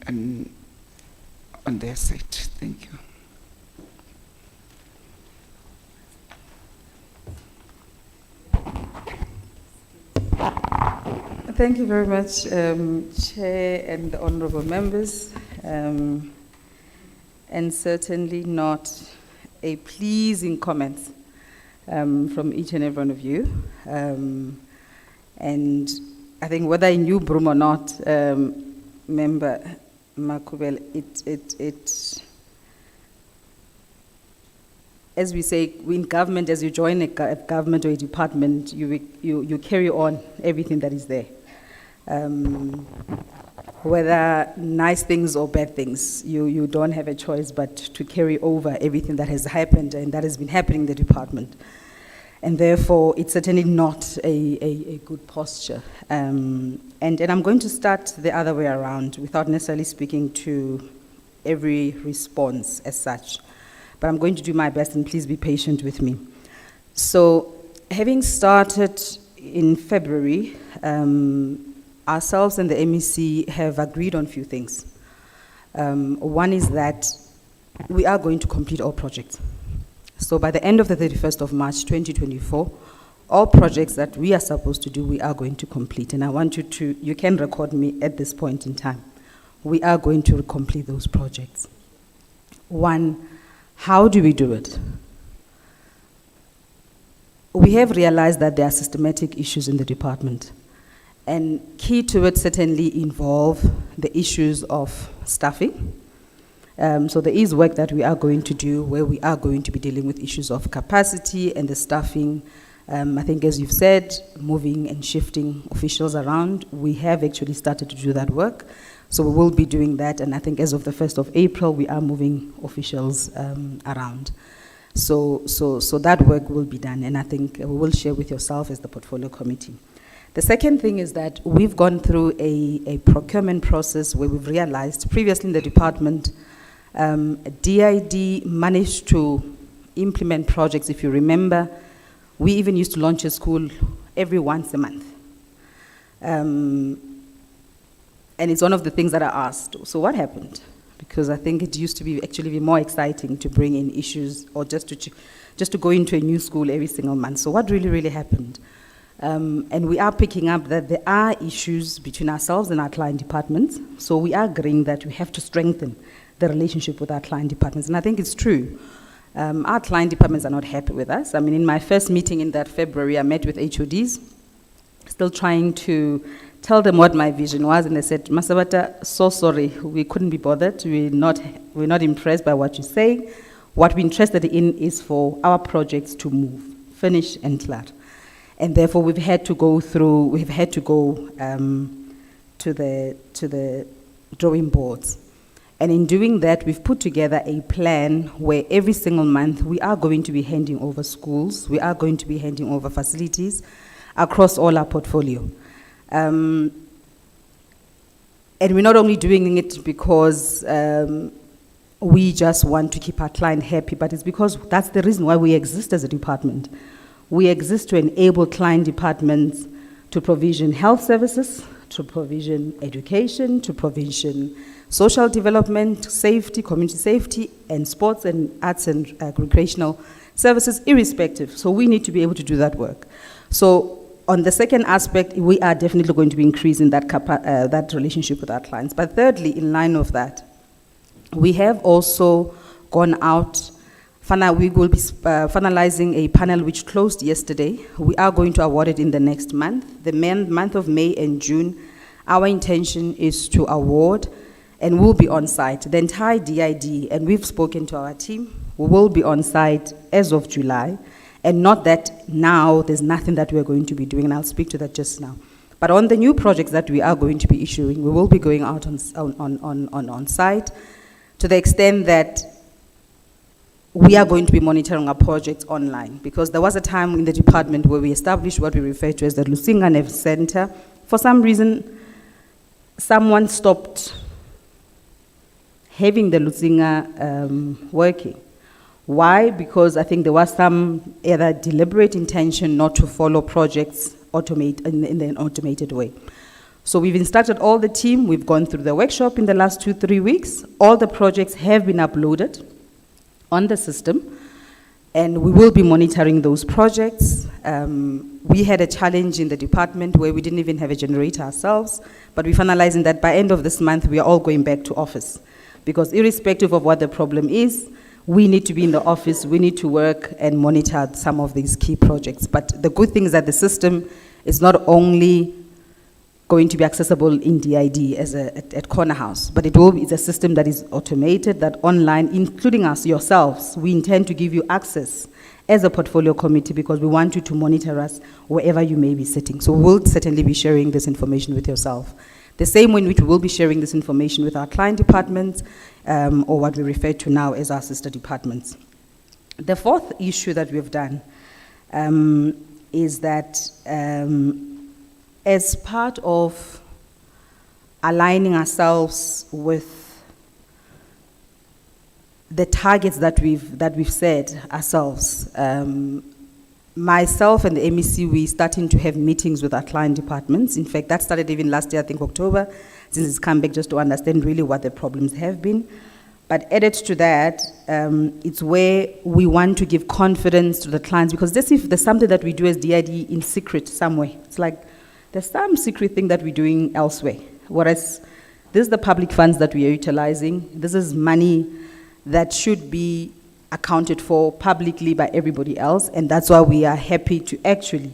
their side. Thank you. Thank you very much, Chair and the honorable members. And certainly not a pleasing comment from each and every one of you. And I think whether in you, Broom, or not, Member Makubel, as we say, in government, as you join a government or a department, you carry on everything that is there. Whether nice things or bad things, you don't have a choice but to carry over everything that has happened and that has been happening in the department. And therefore, it's certainly not a good posture. And I'm going to start the other way around without necessarily speaking to every response as such. But I'm going to do my best, and please be patient with me. So, having started in February, ourselves and the MEC have agreed on a few things. One is that we are going to complete all projects. So by the end of the 31st of March 2024, all projects that we are supposed to do, we are going to complete. And I want you can record me at this point in time. We are going to complete those projects. One, how do we do it? We have realized that there are systematic issues in the department. And key to it certainly involve the issues of staffing. So there is work that we are going to do where we are going to be dealing with issues of capacity and the staffing. I think as you've said, moving and shifting officials around, we have actually started to do that work. So we will be doing that, and I think as of the 1st of April, we are moving officials around. So that work will be done, and I think we will share with yourself as the portfolio committee. The second thing is that we've gone through a procurement process where we've realized previously in the department, DID managed to implement projects. If you remember, we even used to launch a school every once a month. And it's one of the things that I asked, so what happened? Because I think it used to be actually be more exciting to bring in issues or just to go into a new school every single month. So what really happened? And we are picking up that there are issues between ourselves and our client departments. So we are agreeing that we have to strengthen the relationship with our client departments. And I think it's true. Our client departments are not happy with us. I mean, in my first meeting in that February, I met with HODs, still trying to tell them what my vision was. And they said, Masabata, so sorry, we couldn't be bothered. We're not impressed by what you say. What we're interested in is for our projects to move, finish and clear. And therefore, we've had to go to the drawing boards. And in doing that, we've put together a plan where every single month we are going to be handing over schools, we are going to be handing over facilities across all our portfolio. And we're not only doing it because we just want to keep our client happy, but it's because that's the reason why we exist as a department. We exist to enable client departments to provision health services, to provision education, to provision social development, safety, community safety, and sports and arts and recreational services, irrespective. So we need to be able to do that work. So on the second aspect, we are definitely going to be increasing that relationship with our clients. But thirdly, in line of that, we have also gone out. We will be finalizing a panel which closed yesterday. We are going to award it in the next month. The month of May and June, our intention is to award, and we'll be on site. The entire DID, and we've spoken to our team, we will be on site as of July, and not that now there's nothing that we're going to be doing, and I'll speak to that just now. But on the new projects that we are going to be issuing, we will be going out on site to the extent that we are going to be monitoring our projects online, because there was a time in the department where we established what we refer to as the Lusinga Nev Center. For some reason, someone stopped having the Lusinga working. Why? Because I think there was some either deliberate intention not to follow projects in an automated way. So we've instructed all the team, we've gone through the workshop in the last 2-3 weeks. All the projects have been uploaded on the system, and we will be monitoring those projects. We had a challenge in the department where we didn't even have a generator ourselves, but we're finalizing that by end of this month, we are all going back to office. Because irrespective of what the problem is, we need to be in the office, we need to work and monitor some of these key projects. But the good thing is that the system is not only going to be accessible in DID at Corner House, but it's a system that is automated, that online, including us, yourselves, we intend to give you access as a portfolio committee because we want you to monitor us wherever you may be sitting. So we'll certainly be sharing this information with yourself. The same way in which we will be sharing this information with our client departments, or what we refer to now as our sister departments. The fourth issue that we've done is that as part of aligning ourselves with the targets that we've set ourselves, myself and the MEC, we're starting to have meetings with our client departments. In fact, that started even last year, I think October, since it's come back just to understand really what the problems have been. But added to that, it's where we want to give confidence to the clients, because if there's something that we do as DID in secret somewhere, it's like there's some secret thing that we're doing elsewhere. Whereas this is the public funds that we are utilizing. This is money that should be accounted for publicly by everybody else, and that's why we are happy to actually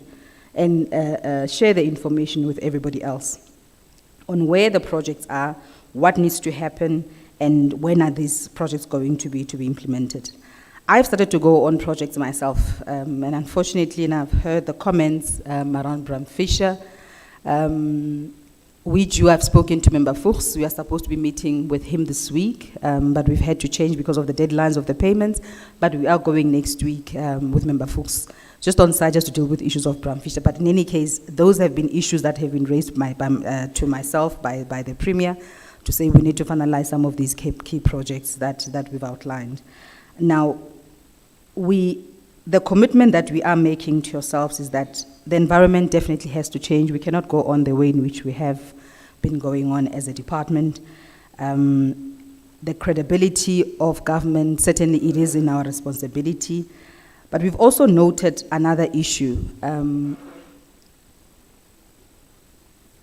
share the information with everybody else on where the projects are, what needs to happen, and when are these projects going to be implemented. I've started to go on projects myself, and unfortunately, and I've heard the comments around Bram Fisher, which you have spoken to Member Fuchs. We are supposed to be meeting with him this week, but we've had to change because of the deadlines of the payments, but we are going next week with Member Fuchs, just on site, just to deal with issues of Bram Fisher. But in any case, those have been issues that have been raised to myself by the Premier, to say we need to finalize some of these key projects that we've outlined. Now, the commitment that we are making to yourselves is that the environment definitely has to change. We cannot go on the way in which we have been going on as a department. The credibility of government, certainly it is in our responsibility, but we've also noted another issue,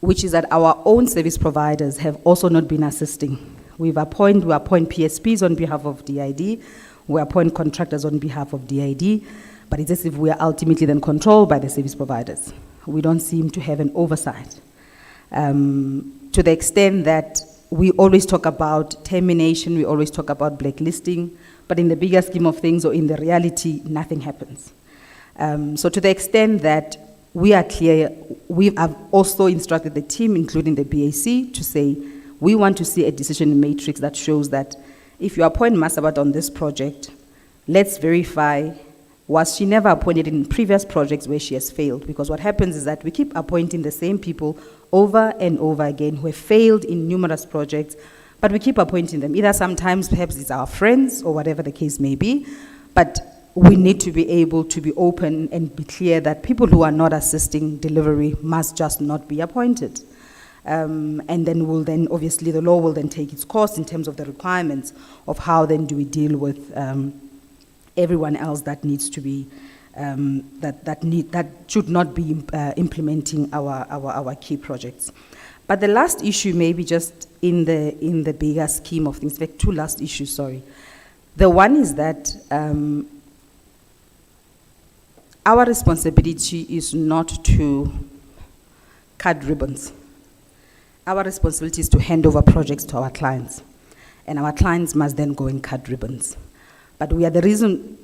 which is that our own service providers have also not been assisting. We appoint PSPs on behalf of DID, we appoint contractors on behalf of DID, but it's as if we are ultimately then controlled by the service providers. We don't seem to have an oversight. To the extent that we always talk about termination, we always talk about blacklisting, but in the bigger scheme of things or in the reality, nothing happens. So to the extent that we are clear, we have also instructed the team, including the BAC, to say we want to see a decision matrix that shows that if you appoint Masabat on this project, let's verify, was she never appointed in previous projects where she has failed? Because what happens is that we keep appointing the same people over and over again who have failed in numerous projects, but we keep appointing them. Either sometimes perhaps it's our friends or whatever the case may be, but we need to be able to be open and be clear that people who are not assisting delivery must just not be appointed. And then obviously the law will then take its course in terms of the requirements of how then do we deal with everyone else that needs to be, that should not be implementing our key projects. But the last issue, maybe just in the bigger scheme of things, in fact, two last issues, sorry. The one is that our responsibility is not to cut ribbons. Our responsibility is to hand over projects to our clients, and our clients must then go and cut ribbons. But we are the reason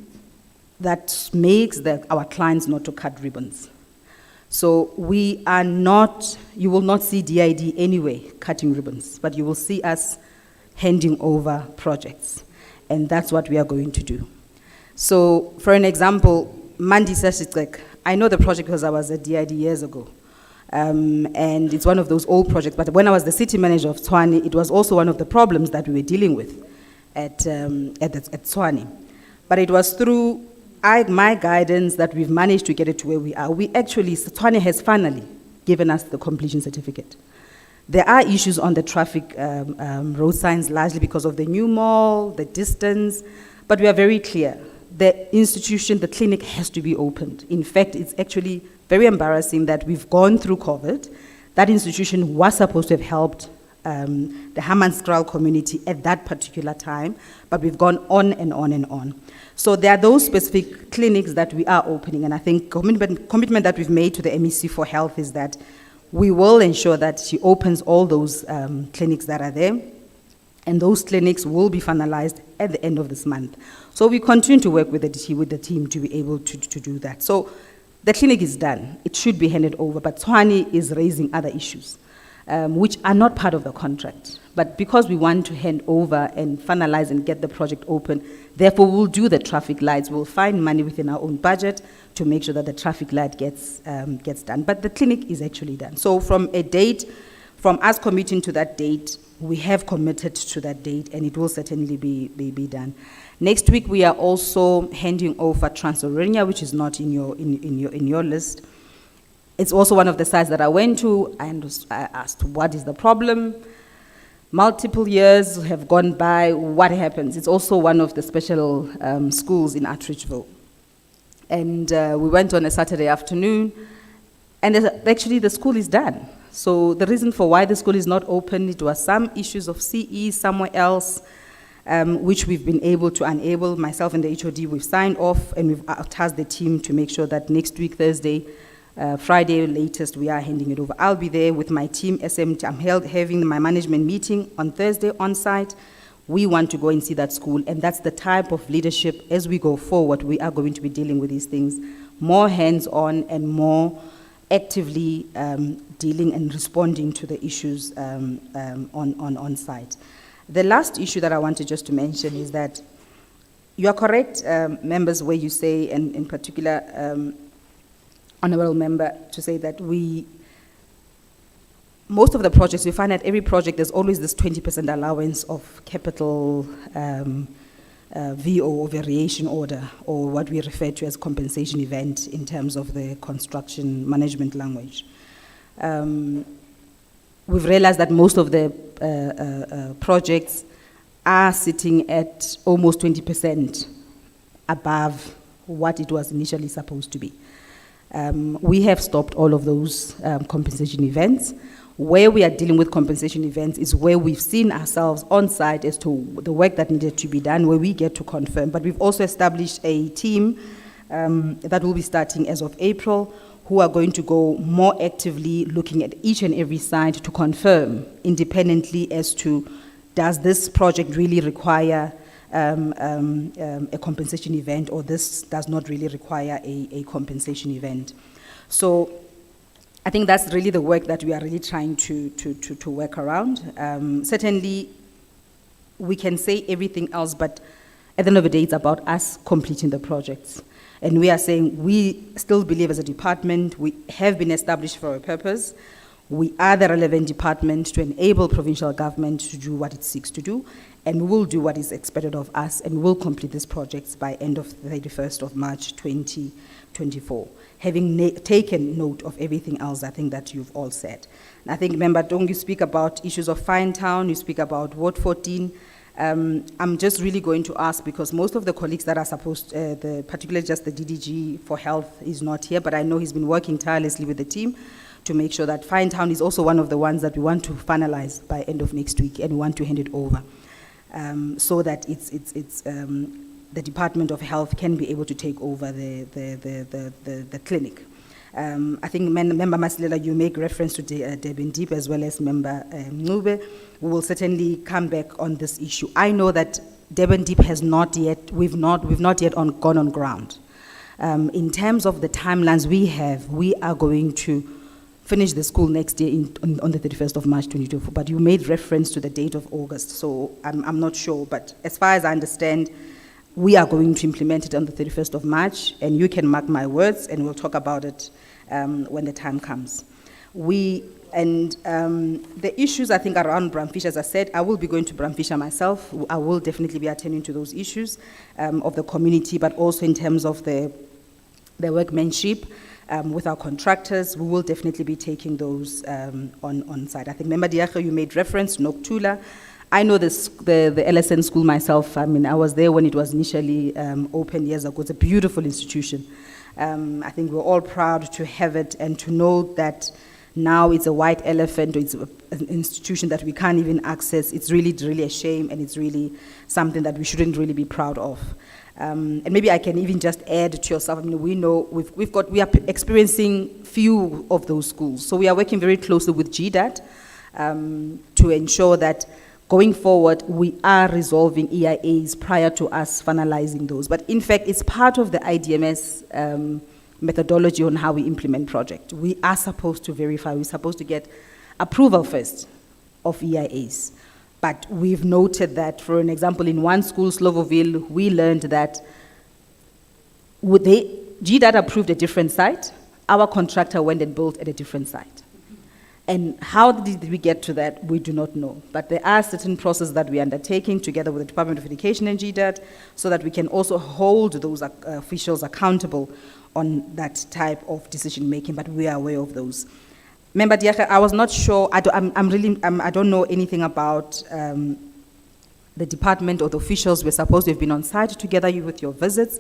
that makes our clients not to cut ribbons. So we are not, you will not see DID anyway cutting ribbons, but you will see us handing over projects. And that's what we are going to do. So for an example, Mandisa Sitrek, I know the project because I was at DID years ago. And it's one of those old projects, but when I was the city manager of Tshwane, it was also one of the problems that we were dealing with at Tshwane. But it was through my guidance that we've managed to get it to where we are. Tshwane has finally given us the completion certificate. There are issues on the traffic road signs, largely because of the new mall, the distance, but we are very clear. The institution, the clinic has to be opened. In fact, it's actually very embarrassing that we've gone through COVID. That institution was supposed to have helped the Hammanskraal community at that particular time, but we've gone on and on and on. So there are those specific clinics that we are opening, and I think commitment that we've made to the MEC for Health is that we will ensure that she opens all those clinics that are there, and those clinics will be finalized at the end of this month. So we continue to work with the team to be able to do that. So the clinic is done. It should be handed over, but Tshwane is raising other issues, which are not part of the contract. But because we want to hand over and finalize and get the project open, therefore we'll do the traffic lights. We'll find money within our own budget to make sure that the traffic light gets done. But the clinic is actually done. So from us committing to that date, we have committed to that date, and it will certainly be done. Next week, we are also handing over Transorania, which is not in your list. It's also one of the sites that I went to, and I asked, what is the problem? Multiple years have gone by, what happens? It's also one of the special schools in Atteridgeville. And we went on a Saturday afternoon, and actually the school is done. So the reason for why the school is not open, it was some issues of CE somewhere else, which we've been able to enable. Myself and the HOD, we've signed off, and we've tasked the team to make sure that next week, Thursday, Friday latest, we are handing it over. I'll be there with my team, SMT. I'm having my management meeting on Thursday on site. We want to go and see that school, and that's the type of leadership as we go forward. We are going to be dealing with these things more hands-on and more actively dealing and responding to the issues on site. The last issue that I wanted just to mention is that you are correct, members, where you say, and in particular, Honourable Member, to say that most of the projects, we find at every project there's always this 20% allowance of capital VO, variation order, or what we refer to as compensation event in terms of the construction management language. We've realized that most of the projects are sitting at almost 20% above what it was initially supposed to be. We have stopped all of those compensation events. Where we are dealing with compensation events is where we've seen ourselves on site as to the work that needed to be done, where we get to confirm. But we've also established a team that will be starting as of April, who are going to go more actively looking at each and every site to confirm independently as to, does this project really require a compensation event, or this does not really require a compensation event. So I think that's really the work that we are really trying to work around. Certainly, we can say everything else, but at the end of the day, it's about us completing the projects. And we are saying we still believe as a department, we have been established for a purpose. We are the relevant department to enable provincial government to do what it seeks to do, and we will do what is expected of us, and we will complete these projects by end of 31st of March 2024. Having taken note of everything else, I think that you've all said. And I think, Member Dong, you speak about issues of Fine Town, you speak about Ward 14. I'm just really going to ask, because most of the colleagues that are supposed, particularly just the DDG for health is not here, but I know he's been working tirelessly with the team to make sure that Fine Town is also one of the ones that we want to finalize by end of next week, and we want to hand it over so that the Department of Health can be able to take over the clinic. I think Member Masilela, you make reference to Deben Deep as well as Member Ncube. We will certainly come back on this issue. I know that Deben Deep has not yet, we've not yet gone on ground. In terms of the timelines we are going to finish the school next year on the 31st of March 2024, but you made reference to the date of August, so I'm not sure, but as far as I understand, we are going to implement it on the 31st of March, and you can mark my words, and we'll talk about it when the time comes. The issues, I think, around Bramfish, as I said, I will be going to Bramfisher myself. I will definitely be attending to those issues of the community, but also in terms of the workmanship with our contractors, we will definitely be taking those on site. I think, Member Diakho, you made reference, Noktula. I know the LSN school myself. I mean, I was there when it was initially opened years ago. It's a beautiful institution. I think we're all proud to have it and to know that now it's a white elephant, or it's an institution that we can't even access. It's really, really a shame, and it's really something that we shouldn't really be proud of. And maybe I can even just add to yourself, I mean, we know we are experiencing few of those schools. So we are working very closely with GDAT to ensure that going forward, we are resolving EIAs prior to us finalizing those. But in fact, it's part of the IDMS methodology on how we implement project. We are supposed to verify, we're supposed to get approval first of EIAs. But we've noted that, for an example, in one school, Slovoville, we learned that GDAT approved a different site, our contractor went and built at a different site. And how did we get to that? We do not know. But there are certain processes that we are undertaking together with the Department of Education and GDAT so that we can also hold those officials accountable on that type of decision making, but we are aware of those. Member Diakha, I was not sure, I don't know anything about the department or the officials. We're supposed to have been on site together with your visits.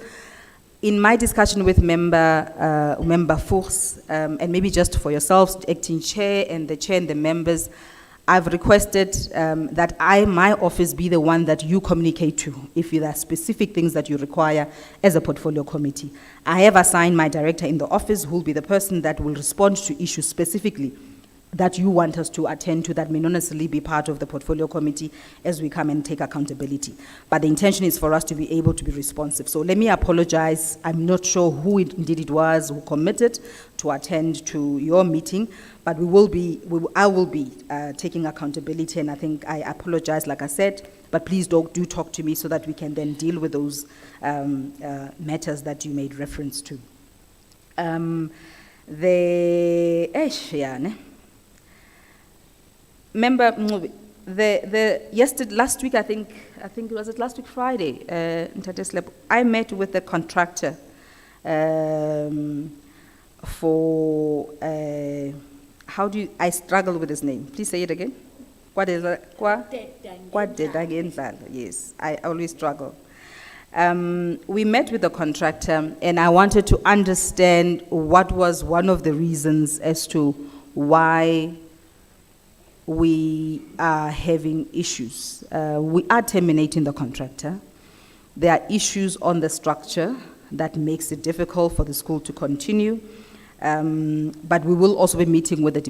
In my discussion with Member Fuchs, and maybe just for yourselves, acting chair and the members, I've requested that my office be the one that you communicate to if there are specific things that you require as a portfolio committee. I have assigned my director in the office who will be the person that will respond to issues specifically that you want us to attend to that may not necessarily be part of the portfolio committee as we come and take accountability. But the intention is for us to be able to be responsive. So let me apologize. I'm not sure who indeed it was who committed to attend to your meeting, but I will be taking accountability, and I think I apologize, like I said, but please do talk to me so that we can then deal with those matters that you made reference to. Member, last week, I think it was last week Friday, I met with the contractor for, I struggle with his name. Please say it again. What is it? Yes, I always struggle. We met with the contractor, and I wanted to understand what was one of the reasons as to why we are having issues. We are terminating the contractor. There are issues on the structure that makes it difficult for the school to continue. But we will also be meeting with the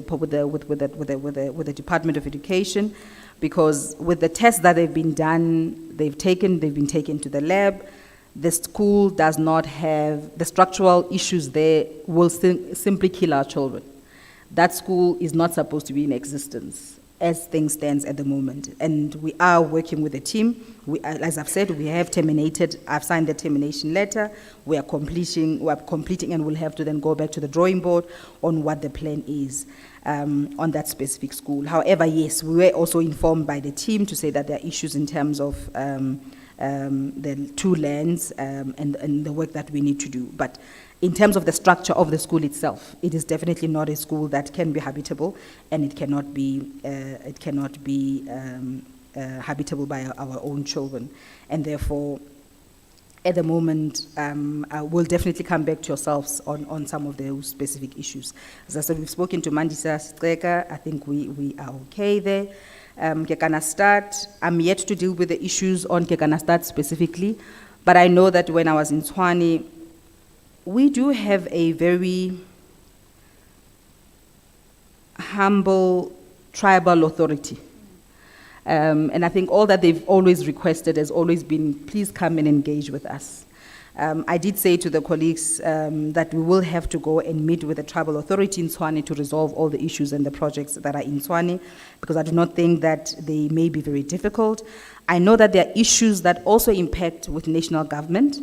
Department of Education, because with the tests that they've been done, they've been taken to the lab. The school does not have the structural issues there will simply kill our children. That school is not supposed to be in existence. as things stands at the moment. And we are working with the team. As I've said, we have terminated, I've signed the termination letter. We are completing and we'll have to then go back to the drawing board on what the plan is on that specific school. However, yes, we were also informed by the team to say that there are issues in terms of the two lands and the work that we need to do. But in terms of the structure of the school itself, it is definitely not a school that can be habitable, and it cannot be habitable by our own children. And therefore, at the moment, we'll definitely come back to yourselves on some of those specific issues. As I said, we've spoken to Mandisa Streka. I think we are okay there. Kekana Start, I'm yet to deal with the issues on Kekana Start specifically, but I know that when I was in Tshwane, we do have a very humble tribal authority. And I think all that they've always requested has always been, please come and engage with us. I did say to the colleagues that we will have to go and meet with the tribal authority in Tshwane to resolve all the issues and the projects that are in Tshwane, because I do not think that they may be very difficult. I know that there are issues that also impact with national government,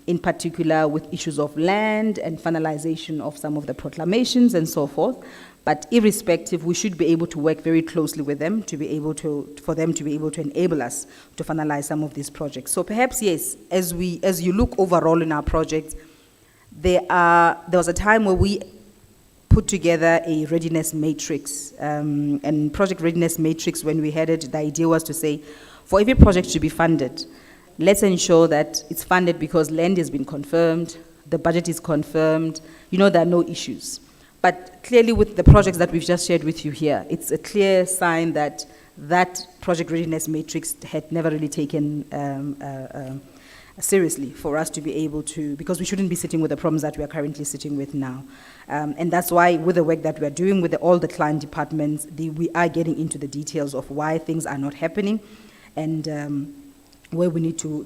in particular with issues of land and finalization of some of the proclamations and so forth. But irrespective, we should be able to work very closely with them for them to be able to enable us to finalize some of these projects. So perhaps, yes, as you look overall in our projects, there was a time where we put together a readiness matrix, and project readiness matrix, when we had it, the idea was to say, for every project to be funded, let's ensure that it's funded because land has been confirmed, the budget is confirmed, there are no issues. But clearly with the projects that we've just shared with you here, it's a clear sign that that project readiness matrix had never really taken seriously for us to be able to, because we shouldn't be sitting with the problems that we are currently sitting with now. And that's why with the work that we are doing with all the client departments, we are getting into the details of why things are not happening, and where we need to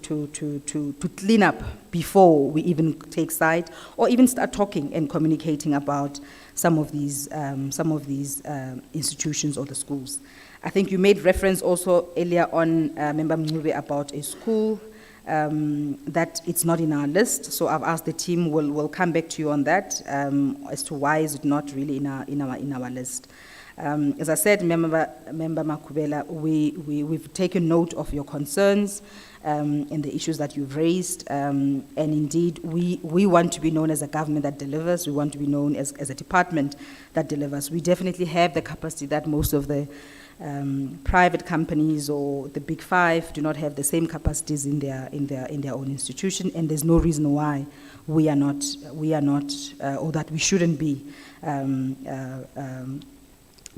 clean up before we even take side or even start talking and communicating about some of these institutions or the schools. I think you made reference also earlier on, Member Mncube, about a school that it's not in our list. So I've asked the team, we'll come back to you on that as to why is it not really in our list. As I said, Member Makubela, we've taken note of your concerns and the issues that you've raised, and indeed we want to be known as a government that delivers. We want to be known as a department that delivers. We definitely have the capacity that most of the private companies or the big five do not have the same capacities in their own institution, and there's no reason why we are not, or that we shouldn't be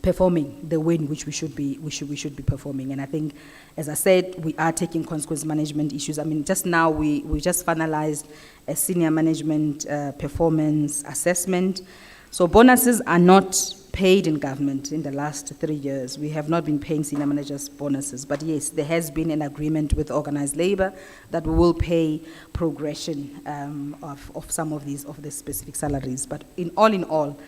performing the way in which we should be performing. And I think, as I said, we are taking consequence management issues. I mean, just now we just finalized a senior management performance assessment. So bonuses are not paid in government in the last 3 years. We have not been paying senior managers bonuses, but yes, there has been an agreement with organized labor that we will pay progression of some of these specific salaries. But in all,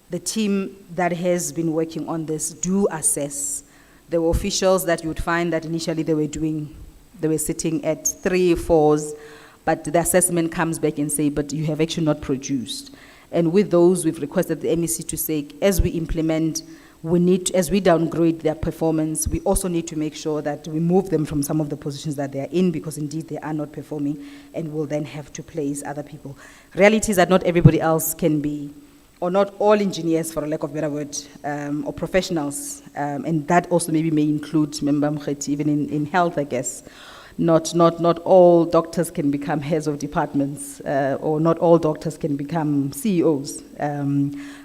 the team that has been working on this do assess. There were officials that you would find that initially they were sitting at 3 or 4s, but the assessment comes back and say, but you have actually not produced. And with those, we've requested the MEC to say, as we implement, as we downgrade their performance, we also need to make sure that we move them from some of the positions that they are in, because indeed they are not performing, and will then have to place other people. Reality is that not everybody else can be, or not all engineers, for a lack of a better word, or professionals, and that also maybe may include, Member Mkheti, even in health, I guess. Not all doctors can become heads of departments, or not all doctors can become CEOs.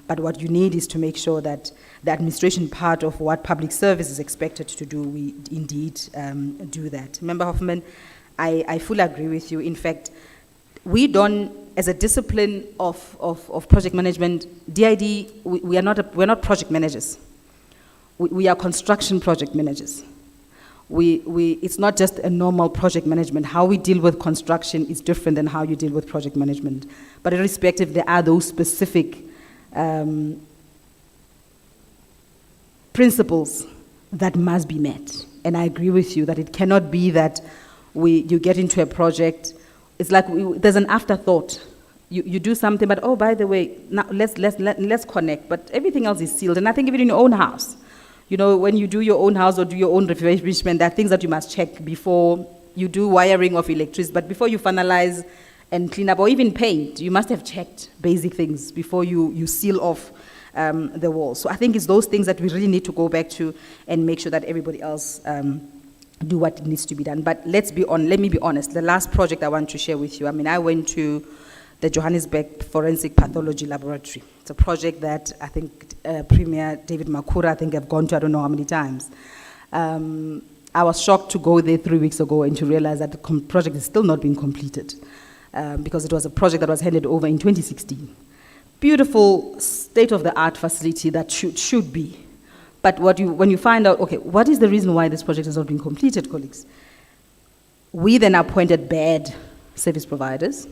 But what you need is to make sure that the administration part of what public service is expected to do, we indeed do that. Member Hoffman, I fully agree with you. In fact, we don't, as a discipline of project management, DID, we're not project managers. We are construction project managers. It's not just a normal project management. How we deal with construction is different than how you deal with project management. But irrespective, there are those specific principles that must be met. And I agree with you that it cannot be that you get into a project, it's like there's an afterthought. You do something, but oh, by the way, now let's connect. But everything else is sealed. And I think even in your own house, you know, when you do your own house or do your own refurbishment, there are things that you must check before you do wiring of electricity. But before you finalize and clean up or even paint, you must have checked basic things before you seal off the wall. So I think it's those things that we really need to go back to and make sure that everybody else do what needs to be done. But let me be honest, the last project I want to share with you, I mean, I went to the Johannesburg Forensic Pathology Laboratory. It's a project that I think Premier David Makura, I think I've gone to I don't know how many times. I was shocked to go there 3 weeks ago and to realize that the project is still not being completed because it was a project that was handed over in 2016. Beautiful state-of-the-art facility that should be. But when you find out, okay, what is the reason why this project has not been completed, colleagues? We then appointed bad service providers.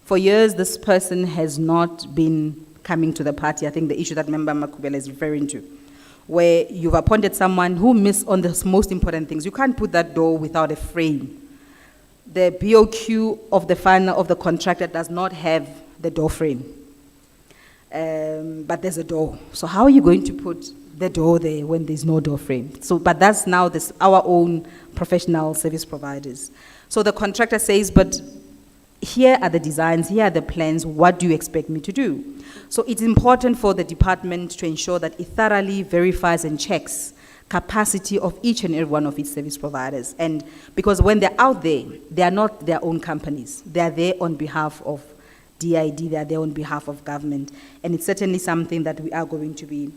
For years, this person has not been coming to the party. I think the issue that Member Makubela is referring to, where you've appointed someone who missed on the most important things. You can't put that door without a frame. The BOQ of the contractor does not have the door frame, but there's a door. So how are you going to put the door there when there's no door frame? So, but that's now our own professional service providers. So the contractor says, but here are the designs, here are the plans, what do you expect me to do? So it's important for the department to ensure that it thoroughly verifies and checks capacity of each and every one of its service providers. And because when they're out there, they are not their own companies. They are there on behalf of DID, they are there on behalf of government. And it's certainly something that we are going to be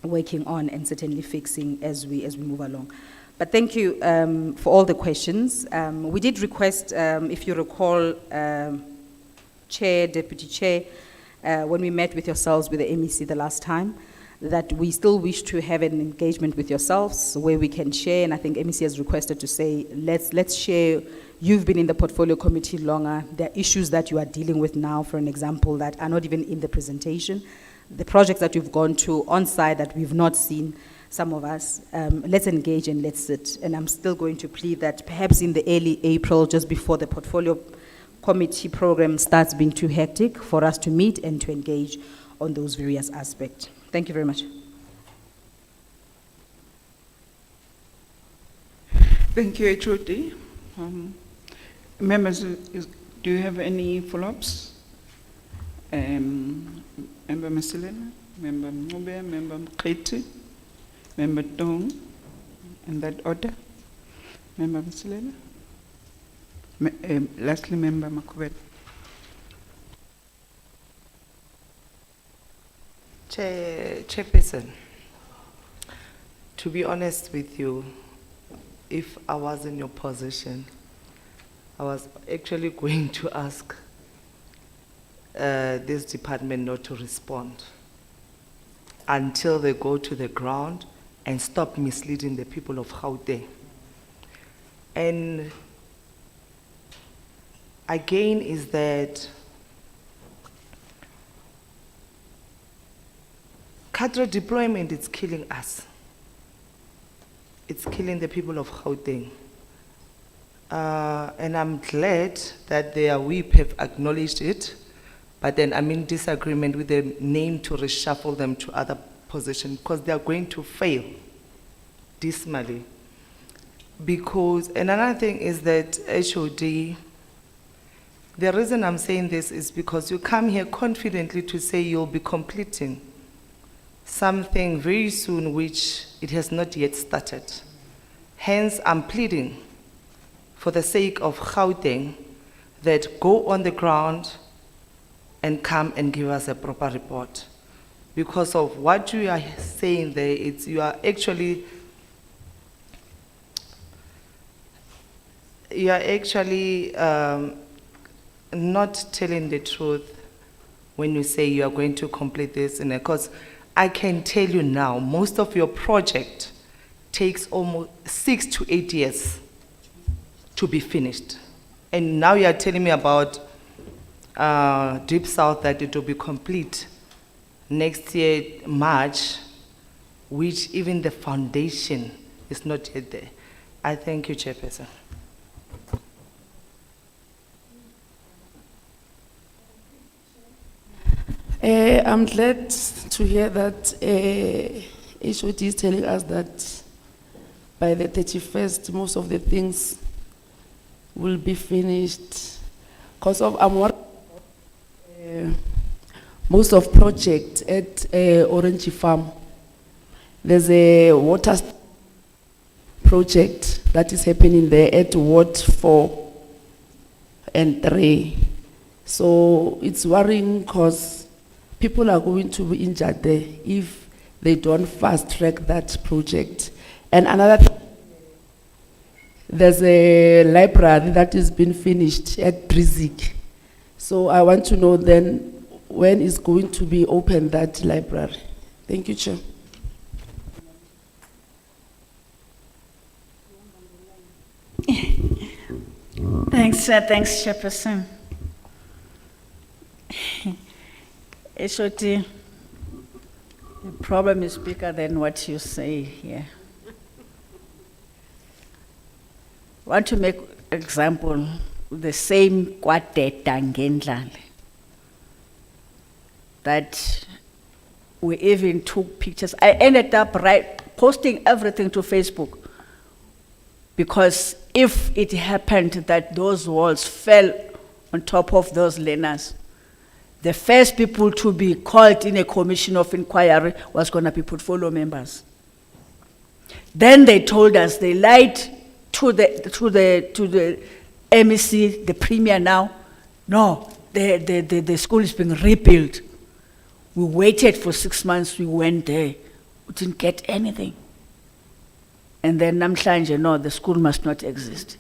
working on and certainly fixing as we move along. But thank you for all the questions. We did request, if you recall, Chair, Deputy Chair, when we met with yourselves with the MEC the last time, that we still wish to have an engagement with yourselves where we can share, and I think MEC has requested to say, let's share. You've been in the portfolio committee longer. There are issues that you are dealing with now, for an example, that are not even in the presentation. The projects that you've gone to on site that we've not seen, some of us, let's engage and let's sit. And I'm still going to plead that perhaps in the early April, just before the portfolio committee program starts being too hectic, for us to meet and to engage on those various aspects. Thank you very much. Thank you, H.O.D. Members, do you have any follow-ups? Member Masilena, Member Mube, Member Mkiti, Member Dong, in that order. Member Masilena. Lastly, Member Makubela. Chairperson, to be honest with you, if I was in your position, I was actually going to ask this department not to respond until they go to the ground and stop misleading the people of Gauteng. And again is that cadre deployment is killing us. It's killing the people of Gauteng. And I'm glad that their whip have acknowledged it, but then I'm in disagreement with the name to reshuffle them to other positions because they are going to fail dismally. Because, and another thing is that HOD, the reason I'm saying this is because you come here confidently to say you'll be completing something very soon which it has not yet started. Hence, I'm pleading for the sake of Gauteng that go on the ground and come and give us a proper report. Because of what you are saying there, you are actually not telling the truth when you say you are going to complete this. Because I can tell you now, most of your project takes almost 6 to 8 years to be finished. And now you are telling me about Deep South that it will be complete next year, March, which even the foundation is not yet there. I thank you, Chairperson. I'm glad to hear that HOD is telling us that by the 31st, most of the things will be finished. Because of most of project at Orange Farm, there's a water project that is happening there at Ward 4 and 3. So it's worrying because people are going to be injured there if they don't fast track that project. And another thing, there's a library that has been finished at Drizik. So I want to know then when is going to be open that library. Thank you, Chair. Thanks, Chairperson. HOD, the problem is bigger than what you say here. I want to make example, the same Kwateta Ngendlale, that we even took pictures. I ended up posting everything to Facebook, because if it happened that those walls fell on top of those learners, the first people to be called in a commission of inquiry was going to be portfolio members. Then they told us, they lied to the MEC, the premier now. No, the school is being rebuilt. We waited for 6 months, we went there. We didn't get anything. And then namhlanje, no, the school must not exist.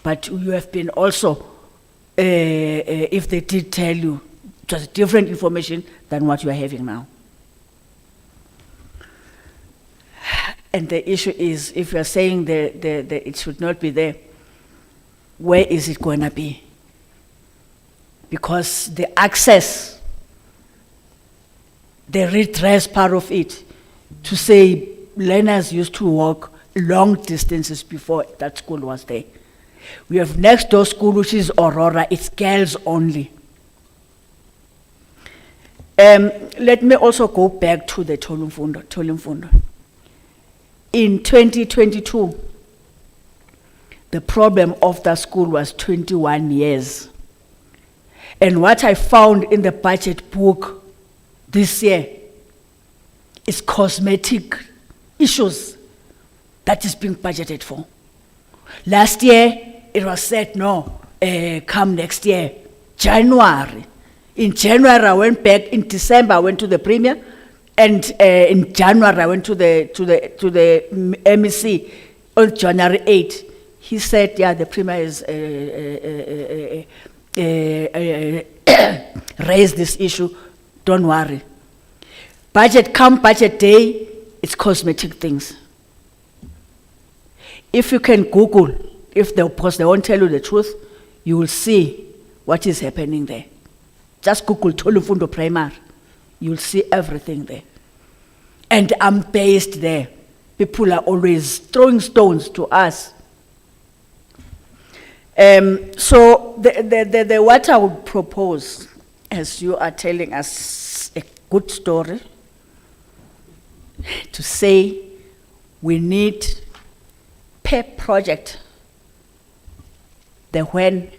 But you have been also, if they did tell you, it was different information than what you are having now. And the issue is, if you are saying that it should not be there, where is it going to be? Because the access, the redress part of it, to say learners used to walk long distances before that school was there. We have next door school, which is Aurora, it's girls only. Let me also go back to the Tolumfundo. In 2022, the problem of that school was 21 years. And what I found in the budget book this year is cosmetic issues that is being budgeted for. Last year, it was said, no, come next year, January. In January, I went back. In December, I went to the premier, and in January, I went to the MEC on January 8. He said, yeah, the premier has raised this issue. Don't worry. Budget day, it's cosmetic things. If you can Google, because they won't tell you the truth, you will see what is happening there. Just Google Tolumfundo Primary. You'll see everything there. And I'm based there. People are always throwing stones to us. So what I would propose, as you are telling us a good story, to say we need per project the when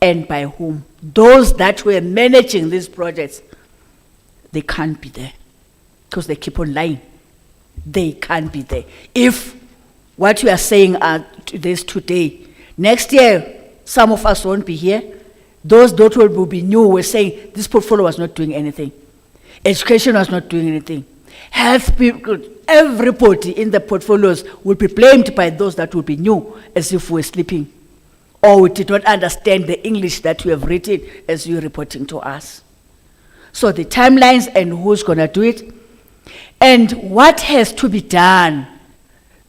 and by whom. Those that were managing these projects, they can't be there because they keep on lying. They can't be there. If what you are saying are this today, next year, some of us won't be here. Those that will be new were saying this portfolio was not doing anything. Education was not doing anything. Health people, everybody in the portfolios will be blamed by those that will be new, as if we're sleeping, or we did not understand the English that we have written as you're reporting to us. So the timelines and who's going to do it, and what has to be done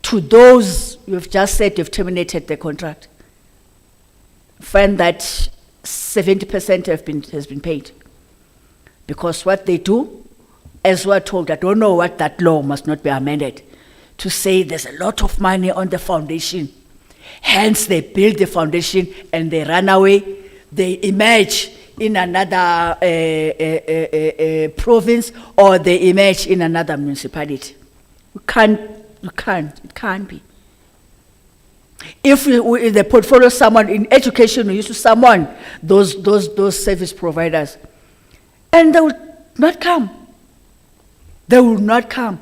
to those you've just said you've terminated the contract. Find that 70% has been paid. Because what they do, as we're told, I don't know what that law must not be amended, to say there's a lot of money on the foundation. Hence, they build the foundation and they run away. They emerge in another province, or they emerge in another municipality. It can't be. If the portfolio someone in education, we used to summon those service providers, and they will not come. They will not come.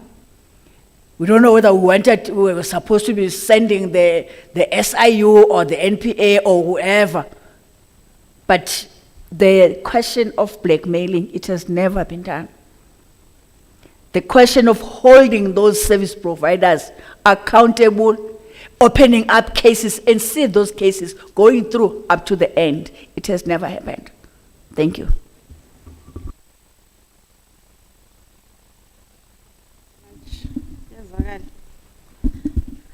We don't know whether we were supposed to be sending the SIU or the NPA or whoever. But the question of blackmailing, it has never been done. The question of holding those service providers accountable, opening up cases and see those cases going through up to the end, it has never happened. Thank you.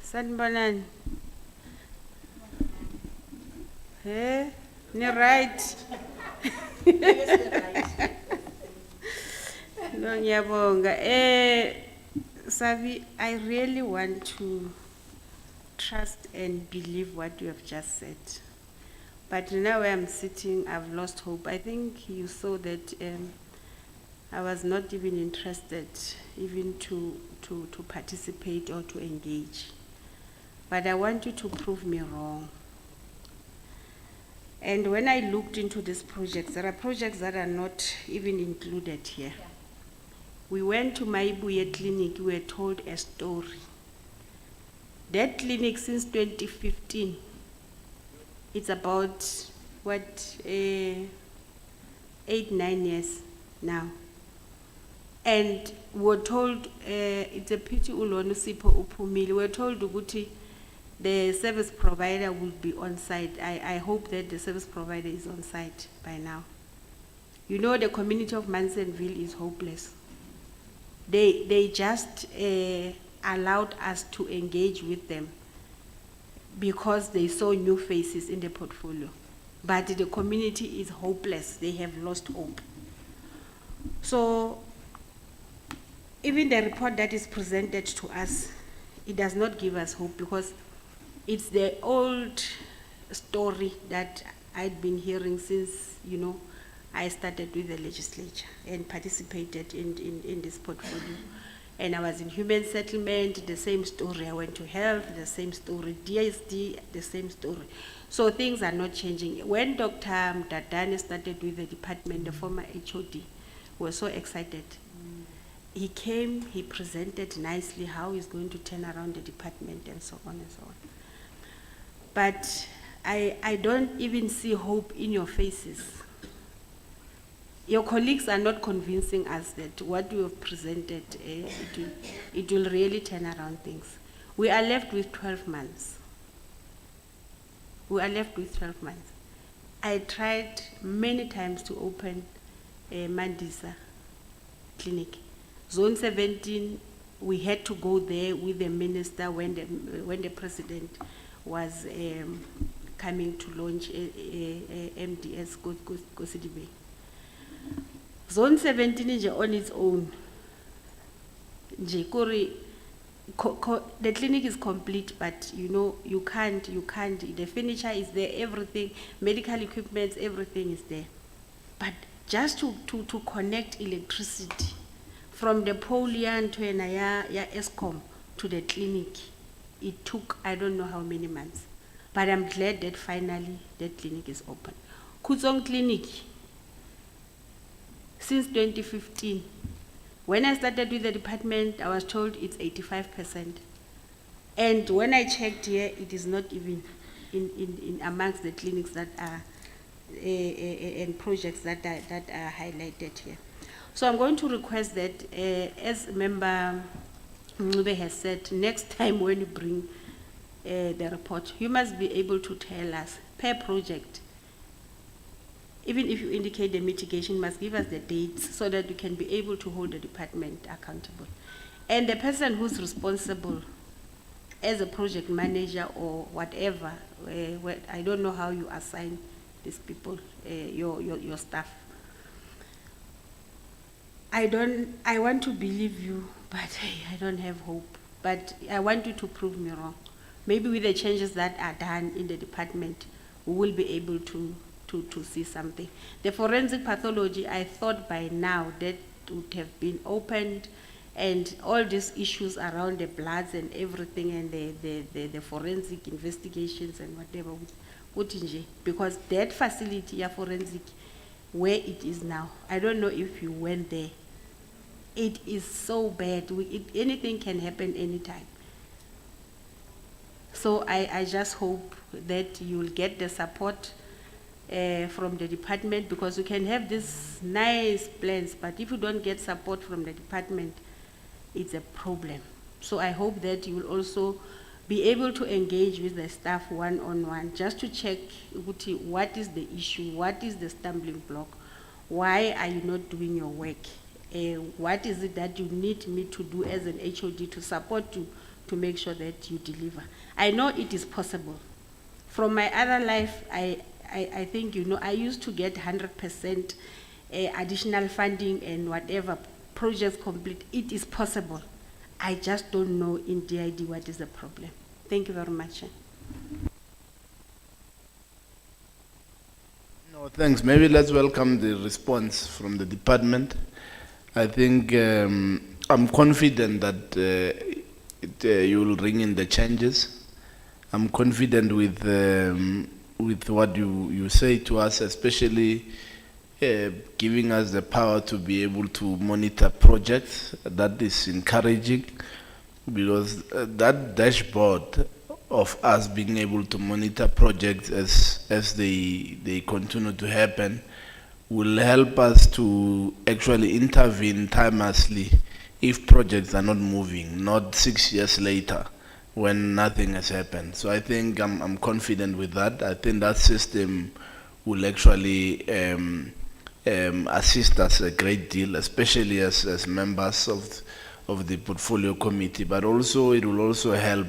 Sanibonani. Ni right. No, ngiyabonga. Sabi, I really want to trust and believe what you have just said. But now where I'm sitting, I've lost hope. I think you saw that I was not even interested even to participate or to engage. But I want you to prove me wrong. And when I looked into these projects, there are projects that are not even included here. Yeah. We went to Maibuye Clinic, we were told a story. That clinic since 2015, it's about, 8-9 years now. And we were told, it's a pity ulonu sipho uphumile. We were told ukuthi the service provider will be on site. I hope that the service provider is on site by now. You know, the community of Mansonville is hopeless. They just allowed us to engage with them because they saw new faces in the portfolio. But the community is hopeless. They have lost hope. So, even the report that is presented to us, it does not give us hope because it's the old story that I'd been hearing since, I started with the legislature and participated in this portfolio. And I was in human settlement, the same story. I went to health, the same story. DSD, the same story. So things are not changing. When Dr. Dadane started with the department, the former HOD, was so excited. He came, he presented nicely how he's going to turn around the department and so on and so on. But I don't even see hope in your faces. Your colleagues are not convincing us that what you have presented, it will really turn around things. We are left with 12 months. We are left with 12 months. I tried many times to open a Mandisa clinic. Zone 17, we had to go there with the minister when the president was coming to launch MDS Kosidibe. Zone 17 is on its own. The clinic is complete, but you can't, the furniture is there, everything, medical equipment, everything is there. But just to connect electricity from the pole to ESCOM to the clinic, it took I don't know how many months. But I'm glad that finally that clinic is open. Kutsong Clinic, since 2015, when I started with the department, I was told it's 85%. And when I checked here, it is not even in amongst the clinics that are and projects that are highlighted here. So I'm going to request that, as Member Ncube has said, next time when you bring the report, you must be able to tell us per project. Even if you indicate the mitigation, must give us the dates so that we can be able to hold the department accountable. And the person who's responsible as a project manager or whatever, I don't know how you assign these people, your staff. I want to believe you, but I don't have hope. But I want you to prove me wrong. Maybe with the changes that are done in the department, we will be able to see something. The forensic pathology, I thought by now that would have been opened, and all these issues around the bloods and everything, and the forensic investigations and whatever, because that facility, forensic, where it is now, I don't know if you went there. It is so bad. Anything can happen anytime. So I just hope that you'll get the support from the department, because you can have these nice plans, but if you don't get support from the department, it's a problem. So I hope that you will also be able to engage with the staff one-on-one, just to check what is the issue, what is the stumbling block, why are you not doing your work, what is it that you need me to do as an HOD to support you to make sure that you deliver. I know it is possible. From my other life, I think, I used to get 100% additional funding and whatever, projects complete. It is possible. I just don't know in DID what is the problem. Thank you very much. No, thanks. Maybe let's welcome the response from the department. I think I'm confident that you will bring in the changes. I'm confident with what you say to us, especially giving us the power to be able to monitor projects. That is encouraging, because that dashboard of us being able to monitor projects as they continue to happen will help us to actually intervene timelessly if projects are not moving, not 6 years later when nothing has happened. So I think I'm confident with that. I think that system will actually assist us a great deal, especially as members of the portfolio committee, but also it will also help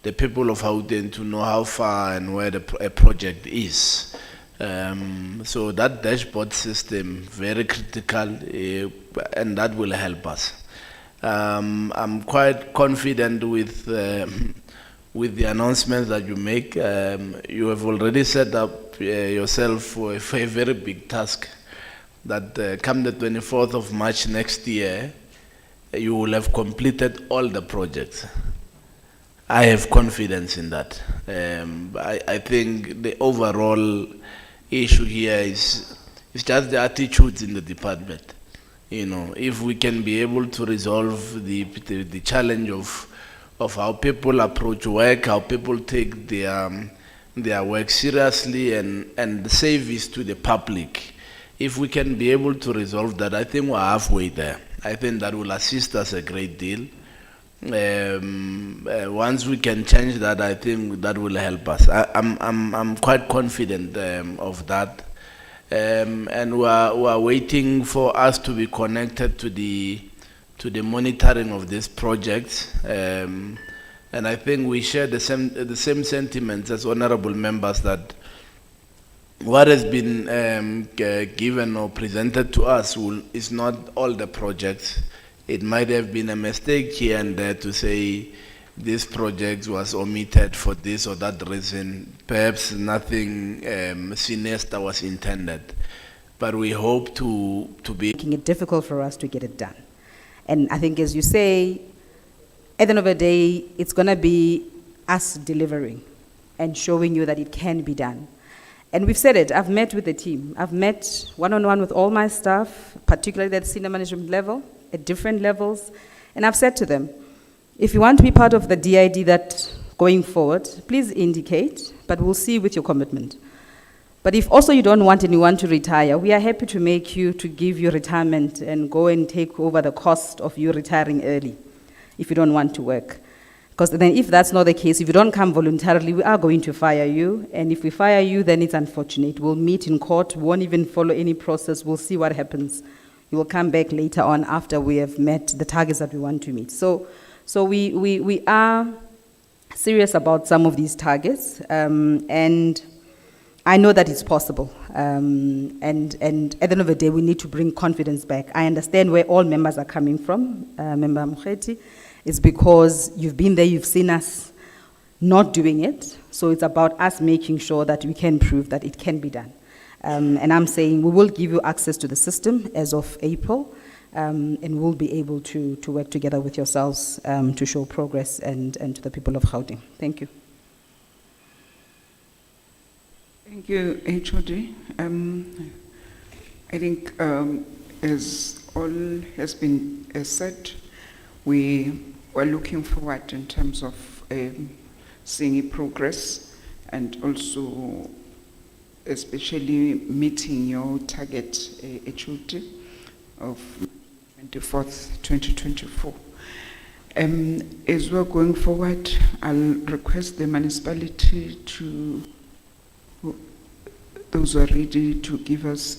the people of Gauteng to know how far and where a project is. So that dashboard system, very critical, and that will help us. I'm quite confident with the announcements that you make. You have already set up yourself for a very big task, that come the 24th of March next year, you will have completed all the projects. I have confidence in that. I think the overall issue here is just the attitudes in the department. If we can be able to resolve the challenge of how people approach work, how people take their work seriously, and the service to the public, if we can be able to resolve that, I think we're halfway there. I think that will assist us a great deal. Once we can change that, I think that will help us. I'm quite confident of that. And we are waiting for us to be connected to the monitoring of these projects. And I think we share the same sentiments as honorable members, that what has been given or presented to us is not all the projects. It might have been a mistake here and there to say this project was omitted for this or that reason. Perhaps nothing sinister was intended. But we hope to be making it difficult for us to get it done. And I think, as you say, at the end of the day, it's going to be us delivering and showing you that it can be done. And we've said it. I've met with the team. I've met one-on-one with all my staff, particularly at the senior management level, at different levels. And I've said to them, if you want to be part of the DID that going forward, please indicate, but we'll see with your commitment. But if also you don't want and you want to retire, we are happy to give you retirement and go and take over the cost of you retiring early if you don't want to work. Because then if that's not the case, if you don't come voluntarily, we are going to fire you. And if we fire you, then it's unfortunate. We'll meet in court, we won't even follow any process, we'll see what happens. You will come back later on after we have met the targets that we want to meet. So we are serious about some of these targets, and I know that it's possible. And at the end of the day, we need to bring confidence back. I understand where all members are coming from, Member Mkheti. It's because you've been there, you've seen us not doing it. So it's about us making sure that we can prove that it can be done. And I'm saying we will give you access to the system as of April, and we'll be able to work together with yourselves to show progress and to the people of Gauteng. Thank you. Thank you, HOD. I think as all has been said, we are looking forward in terms of seeing progress and also especially meeting your target HOD of 24th, 2024. As we're going forward, I'll request the municipality to, those who are ready to give us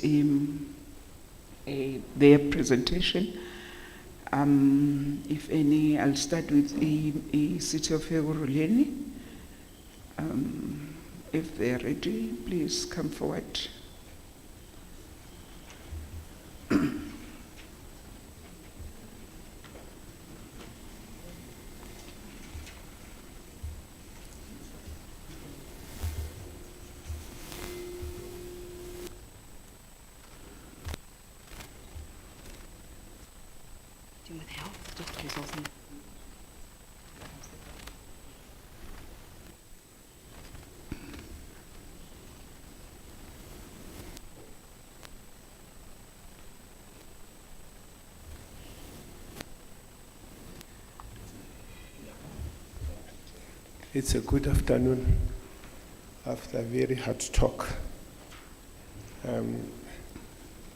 their presentation. If any, I'll start with the City of Ekurhuleni. If they are ready, please come forward. It's a good afternoon after a very hard talk.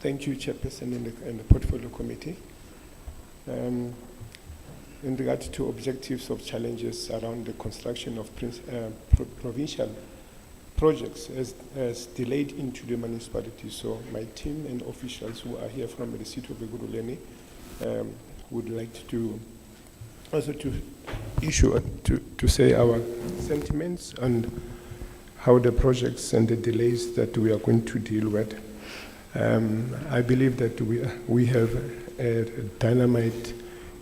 Thank you, Chairperson and the Portfolio Committee. In regard to objectives of challenges around the construction of provincial projects as delayed into the municipality. So my team and officials who are here from the City of Ekurhuleni would like to also to issue, to say our sentiments and how the projects and the delays that we are going to deal with. I believe that we have a dynamite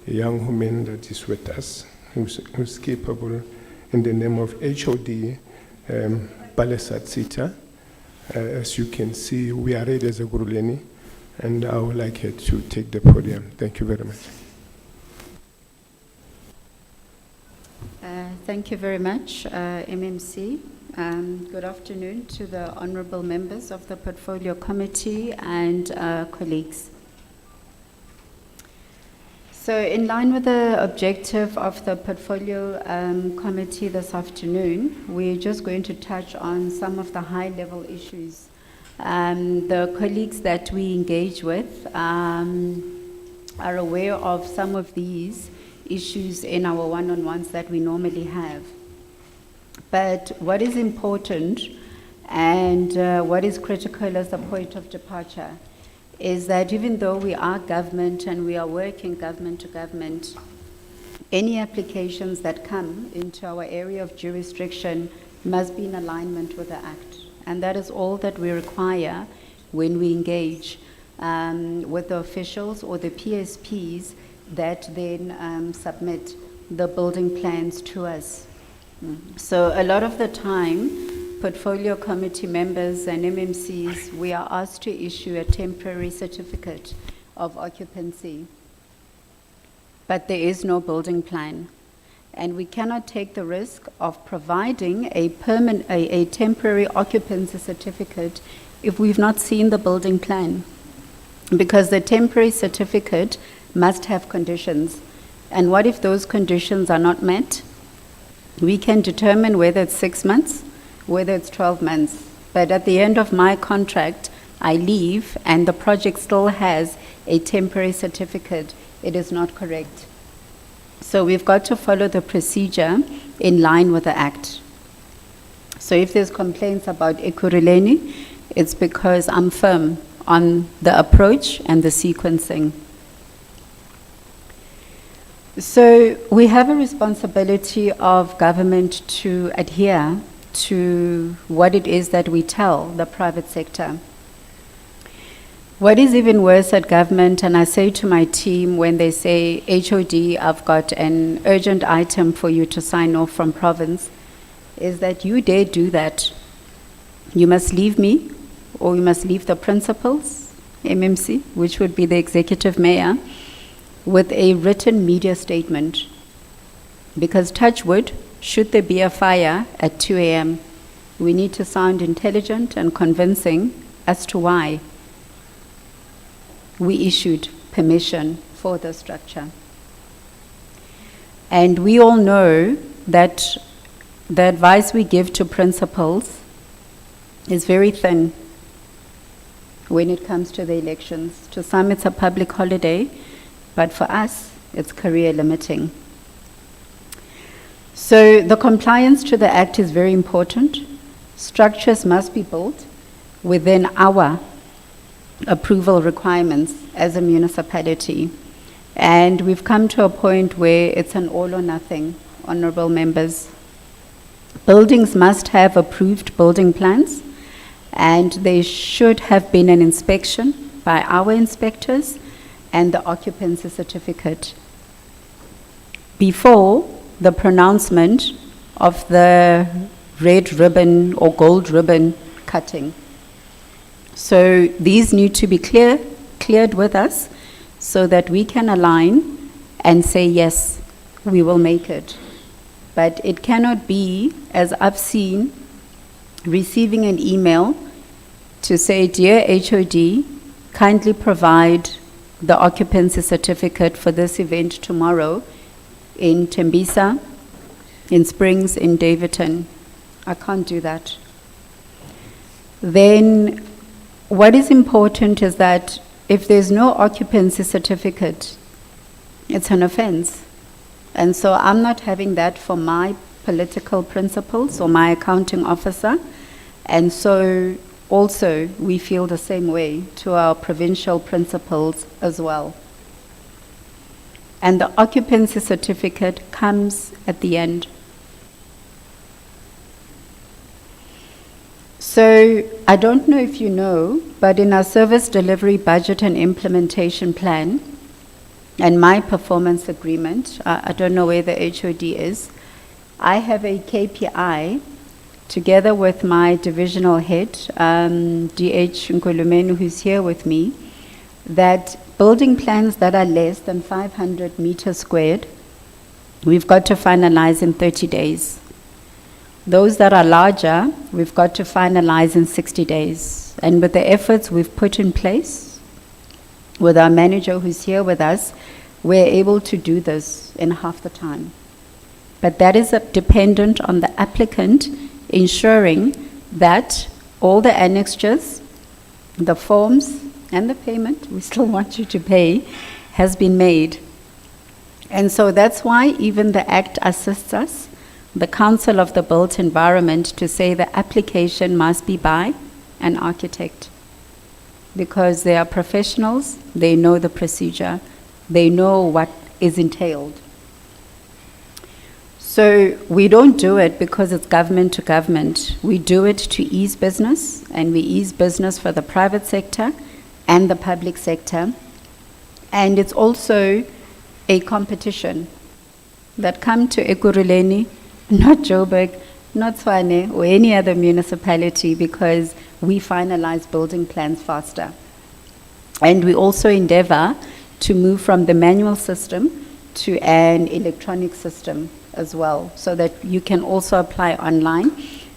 young woman that is with us, who's capable, in the name of HOD Palesa Tsita. As you can see, we are ready as a Ekurhuleni, and I would like her to take the podium. Thank you very much. Thank you very much, MMC. Good afternoon to the honorable members of the Portfolio Committee and colleagues. So in line with the objective of the Portfolio Committee this afternoon, we're just going to touch on some of the high-level issues. The colleagues that we engage with are aware of some of these issues in our one-on-ones that we normally have. But what is important and what is critical as a point of departure is that even though we are government and we are working government to government, any applications that come into our area of jurisdiction must be in alignment with the Act. And that is all that we require when we engage with the officials or the PSPs that then submit the building plans to us. So a lot of the time, Portfolio Committee members and MMCs, we are asked to issue a temporary certificate of occupancy, but there is no building plan. And we cannot take the risk of providing a temporary occupancy certificate if we've not seen the building plan, because the temporary certificate must have conditions. And what if those conditions are not met? We can determine whether it's 6 months, whether it's 12 months. But at the end of my contract, I leave and the project still has a temporary certificate. It is not correct. So we've got to follow the procedure in line with the Act. So if there's complaints about Ekurhuleni, it's because I'm firm on the approach and the sequencing. So we have a responsibility of government to adhere to what it is that we tell the private sector. What is even worse at government, and I say to my team when they say, HOD, I've got an urgent item for you to sign off from province, is that you dare do that. You must leave me, or you must leave the principals, MMC, which would be the executive mayor, with a written media statement. Because touch wood, should there be a fire at 2 a.m., we need to sound intelligent and convincing as to why we issued permission for the structure. And we all know that the advice we give to principals is very thin when it comes to the elections. To some, it's a public holiday, but for us, it's career limiting. So the compliance to the Act is very important. Structures must be built within our approval requirements as a municipality. And we've come to a point where it's an all or nothing, honorable members. Buildings must have approved building plans, and there should have been an inspection by our inspectors and the occupancy certificate before the pronouncement of the red ribbon or gold ribbon cutting. So these need to be cleared with us so that we can align and say, yes, we will make it. But it cannot be, as I've seen, receiving an email to say, dear HOD, kindly provide the occupancy certificate for this event tomorrow in Tembisa, in Springs, in Davidton. I can't do that. Then what is important is that if there's no occupancy certificate, it's an offense. And so I'm not having that for my political principals or my accounting officer. And so also we feel the same way to our provincial principals as well. And the occupancy certificate comes at the end. So I don't know if you know, but in our service delivery budget and implementation plan and my performance agreement, I don't know where the HOD is, I have a KPI together with my divisional head, DH Nkulumenu, who's here with me, that building plans that are less than 500 meters squared, we've got to finalize in 30 days. Those that are larger, we've got to finalize in 60 days. And with the efforts we've put in place, with our manager who's here with us, we're able to do this in half the time. But that is dependent on the applicant ensuring that all the annexures, the forms, and the payment, we still want you to pay, has been made. And so that's why even the Act assists us, the Council of the Built Environment, to say the application must be by an architect. Because they are professionals, they know the procedure, they know what is entailed. So we don't do it because it's government to government. We do it to ease business, and we ease business for the private sector and the public sector. And it's also a competition that come to Ekurhuleni, not Joburg, not Tshwane, or any other municipality, because we finalize building plans faster. And we also endeavor to move from the manual system to an electronic system as well, so that you can also apply online.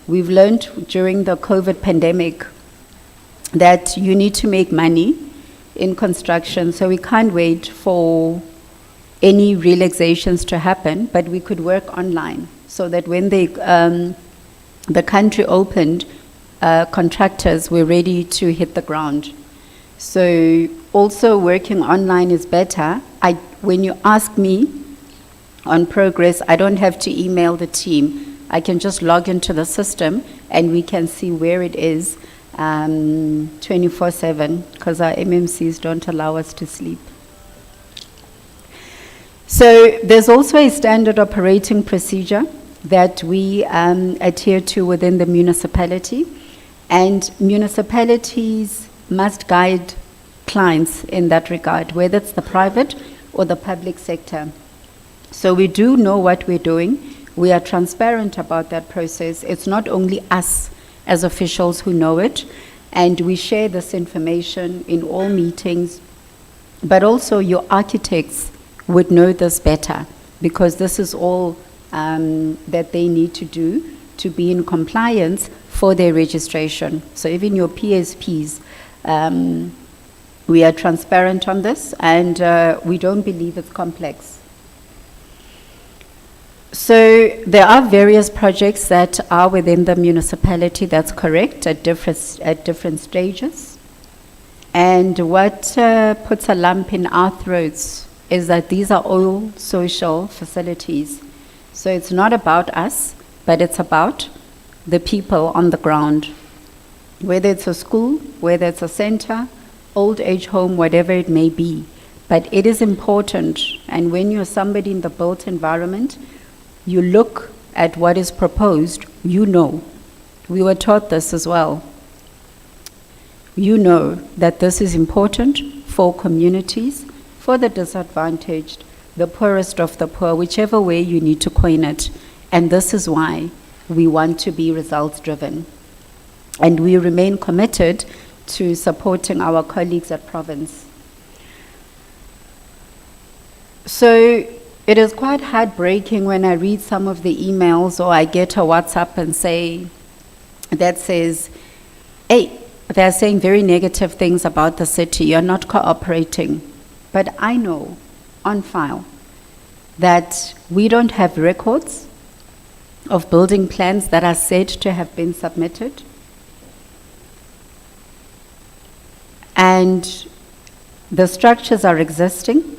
We've learned during the COVID pandemic that you need to make money in construction, so we can't wait for any relaxations to happen, but we could work online so that when the country opened, contractors were ready to hit the ground. So also working online is better. When you ask me on progress, I don't have to email the team. I can just log into the system and we can see where it is 24/7, because our MMCs don't allow us to sleep. So there's also a standard operating procedure that we adhere to within the municipality, and municipalities must guide clients in that regard, whether it's the private or the public sector. So we do know what we're doing. We are transparent about that process. It's not only us as officials who know it, and we share this information in all meetings, but also your architects would know this better, because this is all that they need to do to be in compliance for their registration. So even your PSPs, we are transparent on this, and we don't believe it's complex. So there are various projects that are within the municipality, that's correct, at different stages. And what puts a lump in our throats is that these are all social facilities. So it's not about us, but it's about the people on the ground. Whether it's a school, whether it's a center, old age home, whatever it may be. But it is important, and when you're somebody in the built environment, you look at what is proposed, you know. We were taught this as well. You know that this is important for communities, for the disadvantaged, the poorest of the poor, whichever way you need to coin it. And this is why we want to be results driven. And we remain committed to supporting our colleagues at province. So it is quite heartbreaking when I read some of the emails, or I get a WhatsApp and that says, hey, they're saying very negative things about the city, you're not cooperating. But I know on file that we don't have records of building plans that are said to have been submitted. And the structures are existing.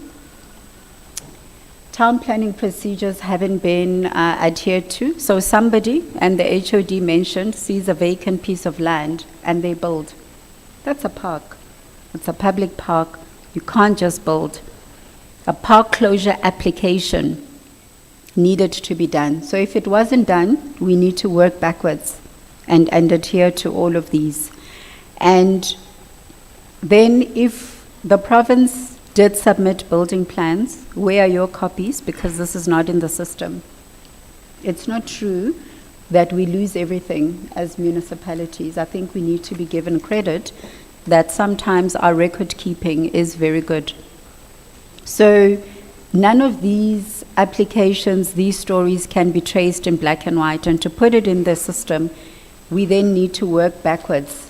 Town planning procedures haven't been adhered to. So somebody, and the HOD mentioned, sees a vacant piece of land and they build. That's a park. It's a public park. You can't just build. A park closure application needed to be done. So if it wasn't done, we need to work backwards and adhere to all of these. And then if the province did submit building plans, where are your copies? Because this is not in the system. It's not true that we lose everything as municipalities. I think we need to be given credit that sometimes our record keeping is very good. So none of these applications, these stories can be traced in black and white, and to put it in the system, we then need to work backwards.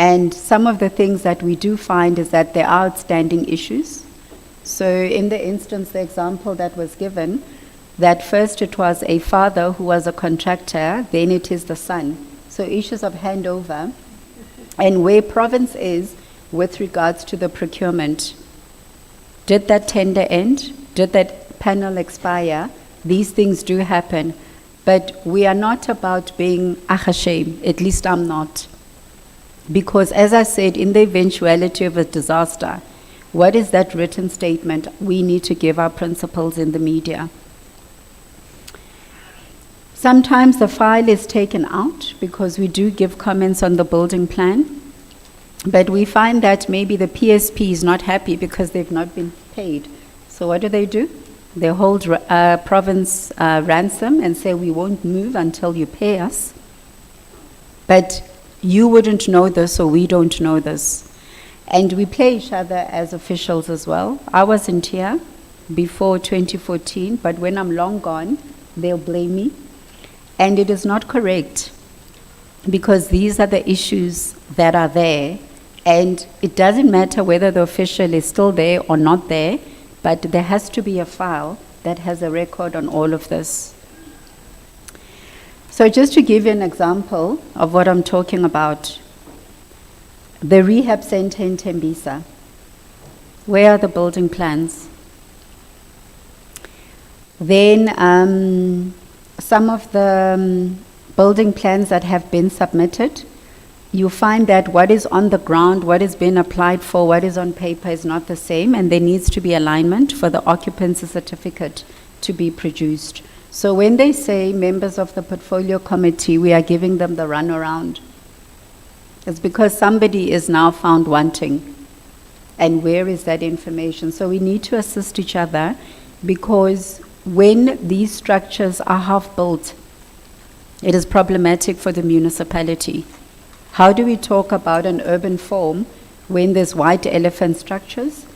And some of the things that we do find is that there are outstanding issues. So in the instance, the example that was given, that first it was a father who was a contractor, then it is the son. So issues of handover, and where province is with regards to the procurement. Did that tender end? Did that panel expire? These things do happen. But we are not about being ashamed, at least I'm not. Because as I said, in the eventuality of a disaster, what is that written statement? We need to give our principles in the media. Sometimes the file is taken out because we do give comments on the building plan, but we find that maybe the PSP is not happy because they've not been paid. So what do? They hold province ransom and say, we won't move until you pay us. But you wouldn't know this, or we don't know this. And we play each other as officials as well. I wasn't here before 2014, but when I'm long gone, they'll blame me. And it is not correct, because these are the issues that are there, and it doesn't matter whether the official is still there or not there, but there has to be a file that has a record on all of this. So just to give you an example of what I'm talking about, the rehab center in Tembisa, where are the building plans? Then some of the building plans that have been submitted, you find that what is on the ground, what has been applied for, what is on paper is not the same, and there needs to be alignment for the occupancy certificate to be produced. So when they say members of the portfolio committee, we are giving them the runaround. It's because somebody is now found wanting. And where is that information? So we need to assist each other, because when these structures are half built, it is problematic for the municipality. How do we talk about an urban form when there's white elephant structures,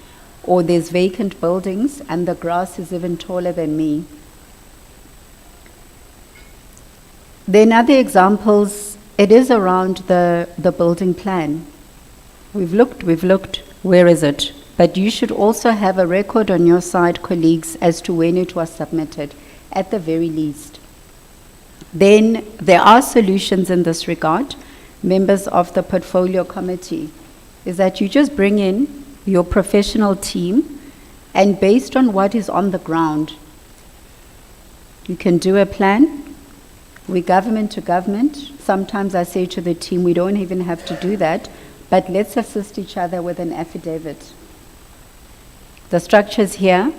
or there's vacant buildings and the grass is even taller than me? Then other examples, it is around the building plan. We've looked, where is it? But you should also have a record on your side, colleagues, as to when it was submitted, at the very least. Then there are solutions in this regard. Members of the portfolio committee, is that you just bring in your professional team, and based on what is on the ground, you can do a plan. We government to government. Sometimes I say to the team, we don't even have to do that, but let's assist each other with an affidavit. The structure's here,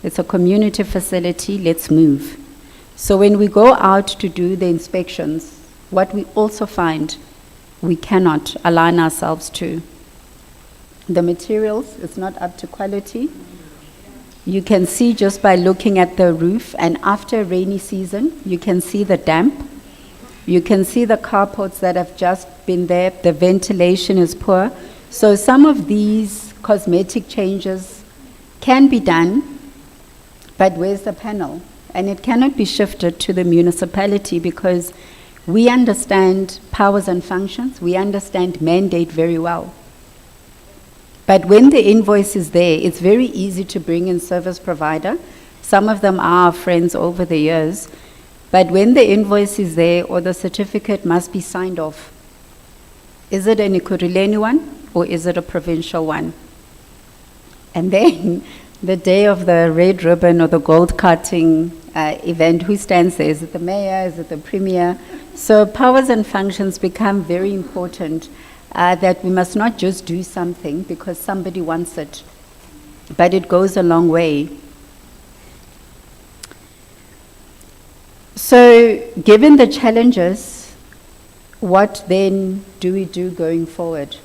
it's a community facility, let's move. So when we go out to do the inspections, what we also find, we cannot align ourselves to. The materials, it's not up to quality. You can see just by looking at the roof, and after rainy season, you can see the damp. You can see the carports that have just been there. The ventilation is poor. So some of these cosmetic changes can be done, but where's the panel? And it cannot be shifted to the municipality, because we understand powers and functions. We understand mandate very well. But when the invoice is there, it's very easy to bring in service provider. Some of them are our friends over the years. But when the invoice is there, or the certificate must be signed off, is it an Ekurhuleni one, or is it a provincial one? And then the day of the red ribbon or the gold cutting event, who stands there? Is it the mayor? Is it the premier? So powers and functions become very important. That we must not just do something because somebody wants it, but it goes a long way. So given the challenges, what then do we do going forward?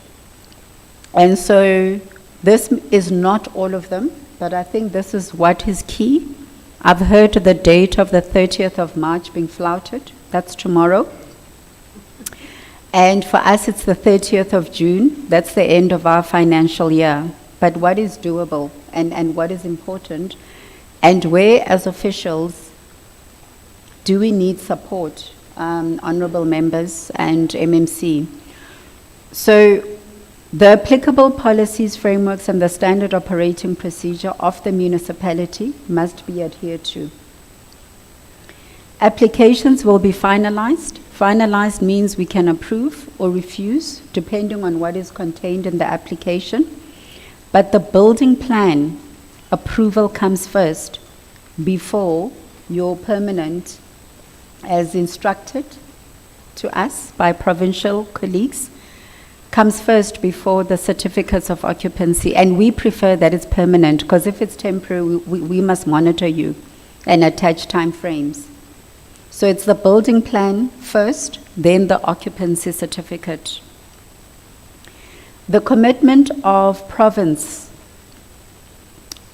And so this is not all of them, but I think this is what is key. I've heard the date of the 30th of March being flouted. That's tomorrow. And for us, it's the 30th of June. That's the end of our financial year. But what is doable and what is important, and where as officials do we need support, honorable members and MMC? So the applicable policies, frameworks, and the standard operating procedure of the municipality must be adhered to. Applications will be finalized. Finalized means we can approve or refuse, depending on what is contained in the application. But the building plan approval comes first, before your permanent, as instructed to us by provincial colleagues, comes first before the certificates of occupancy. And we prefer that it's permanent, because if it's temporary, we must monitor you and attach time frames. So it's the building plan first, then the occupancy certificate. The commitment of province,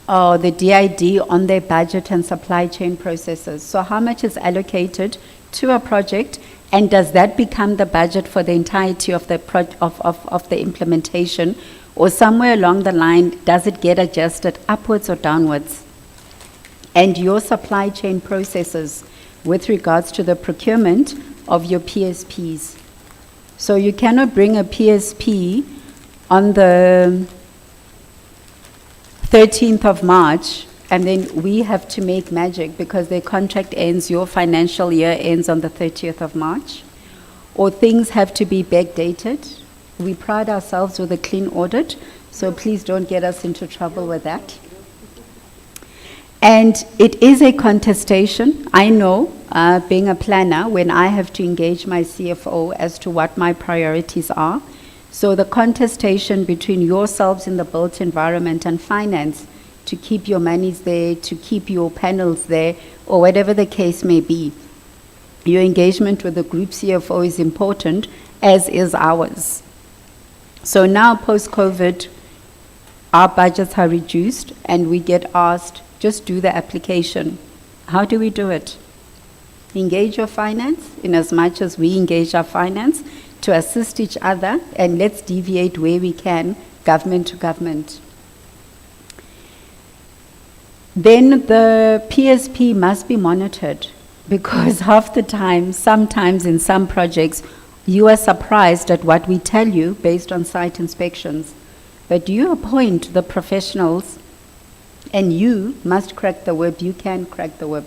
or the DID, on their budget and supply chain processes. So how much is allocated to a project, and does that become the budget for the entirety of the of the implementation, or somewhere along the line, does it get adjusted upwards or downwards? And your supply chain processes with regards to the procurement of your PSPs. So you cannot bring a PSP on the 13th of March and then we have to make magic because their contract ends, your financial year ends on the 30th of March, or things have to be backdated. We pride ourselves with a clean audit, so please don't get us into trouble with that. And it is a contestation. I know, being a planner, when I have to engage my CFO as to what my priorities are. So the contestation between yourselves in the built environment and finance to keep your monies there, to keep your panels there, or whatever the case may be. Your engagement with the group CFO is important, as is ours. So now, post-COVID, our budgets are reduced and we get asked, just do the application. How do we do it? Engage your finance in as much as we engage our finance to assist each other, and let's deviate where we can, government to government. Then the PSP must be monitored, because half the time, sometimes in some projects, you are surprised at what we tell you based on site inspections. But you appoint the professionals and you must crack the whip. You can crack the whip.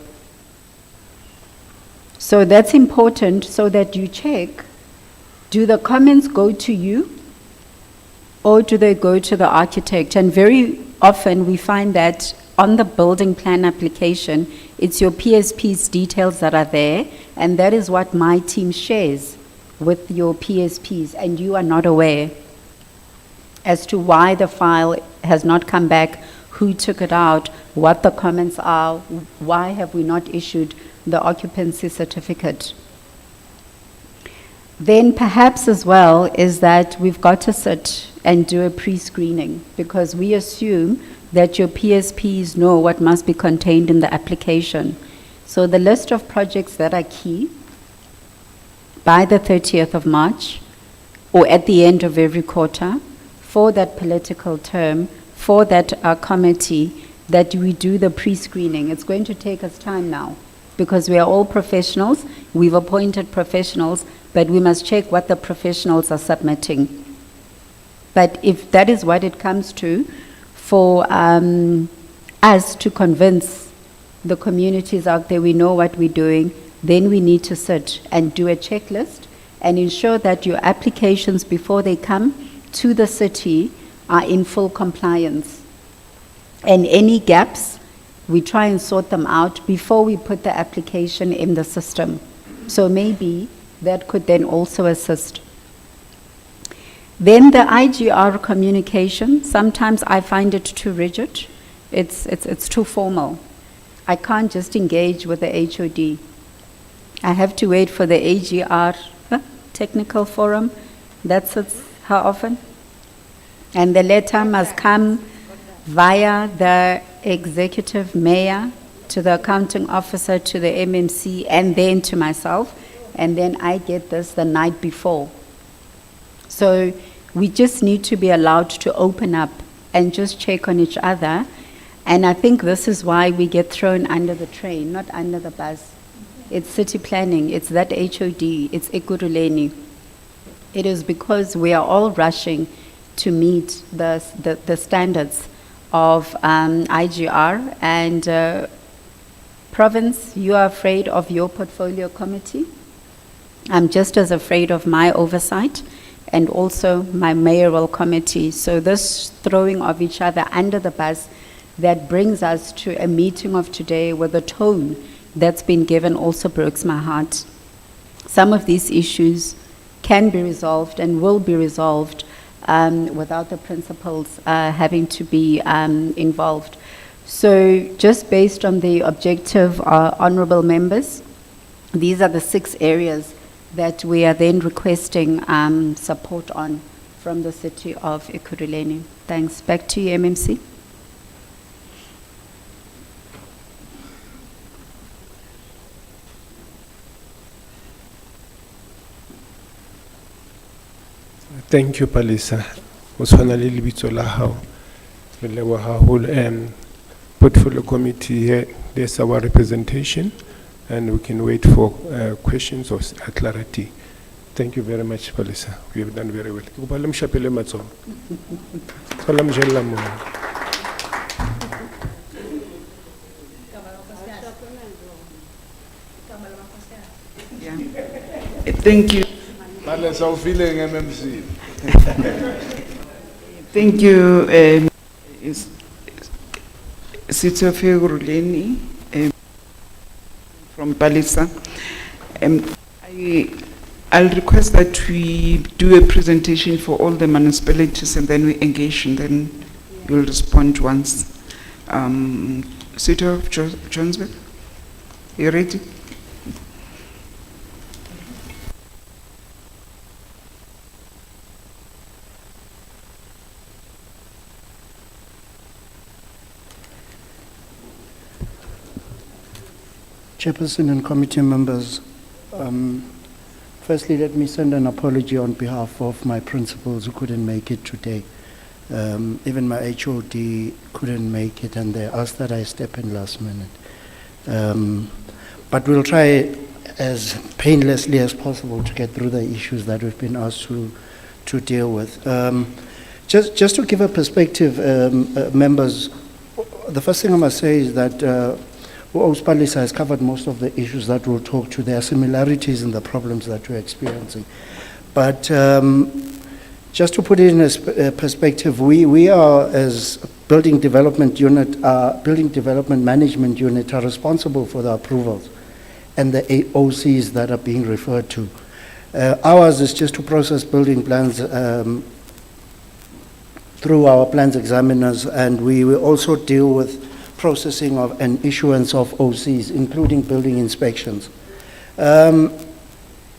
So that's important, so that you check, do the comments go to you or do they go to the architect? And very often we find that on the building plan application, it's your PSP's details that are there, and that is what my team shares with your PSPs, and you are not aware as to why the file has not come back, who took it out, what the comments are, why have we not issued the occupancy certificate. Then perhaps as well is that we've got to sit and do a pre-screening, because we assume that your PSPs know what must be contained in the application. So the list of projects that are key by the 30th of March, or at the end of every quarter, for that political term, for that committee, that we do the pre-screening. It's going to take us time now, because we are all professionals, we've appointed professionals, but we must check what the professionals are submitting. But if that is what it comes to, for us to convince the communities out there we know what we're doing, then we need to sit and do a checklist and ensure that your applications before they come to the city are in full compliance. And any gaps, we try and sort them out before we put the application in the system. So maybe that could then also assist. Then the IGR communication, sometimes I find it too rigid. It's too formal. I can't just engage with the HOD. I have to wait for the AGR technical forum. That's how often? And the letter must come via the executive mayor to the accounting officer, to the MMC, and then to myself. And then I get this the night before. So we just need to be allowed to open up and just check on each other. And I think this is why we get thrown under the train, not under the bus. It's city planning, it's that HOD, it's Ekurhuleni. It is because we are all rushing to meet the standards of IGR, and province, you are afraid of your portfolio committee. I'm just as afraid of my oversight and also my mayoral committee. So this throwing of each other under the bus, that brings us to a meeting of today with a tone that's been given also breaks my heart. Some of these issues can be resolved and will be resolved without the principals having to be involved. So just based on the objective, honorable members, these are the 6 areas that we are then requesting support on from the city of Ekurhuleni. Thanks. Back to you, MMC. Thank you, Palisa. O tshwana le lebitso la hao. Re leboha haholo. Portfolio committee here, there's our representation, and we can wait for questions or clarity. Thank you very much, Palisa. We have done very well. Ke kopa le mshapele matsoho. Thola mojella moo. Thank you. MMC. Thank you, City of Ekurhuleni, from Palisa. I'll request that we do a presentation for all the municipalities and then we engage, and then you'll respond once. City of Johannesburg, you ready? Chairperson and committee members, firstly, let me send an apology on behalf of my principals who couldn't make it today. Even my HOD couldn't make it, and they asked that I step in last minute. But we'll try as painlessly as possible to get through the issues that we've been asked to deal with. Just to give a perspective, members, the first thing I must say is that Municipalities has covered most of the issues that we'll talk to. There are similarities in the problems that we're experiencing. But just to put it in a perspective, we are, as building development unit, building development management unit, are responsible for the approvals and the OCs that are being referred to. Ours is just to process building plans through our plans examiners, and we will also deal with processing of and issuance of OCs, including building inspections.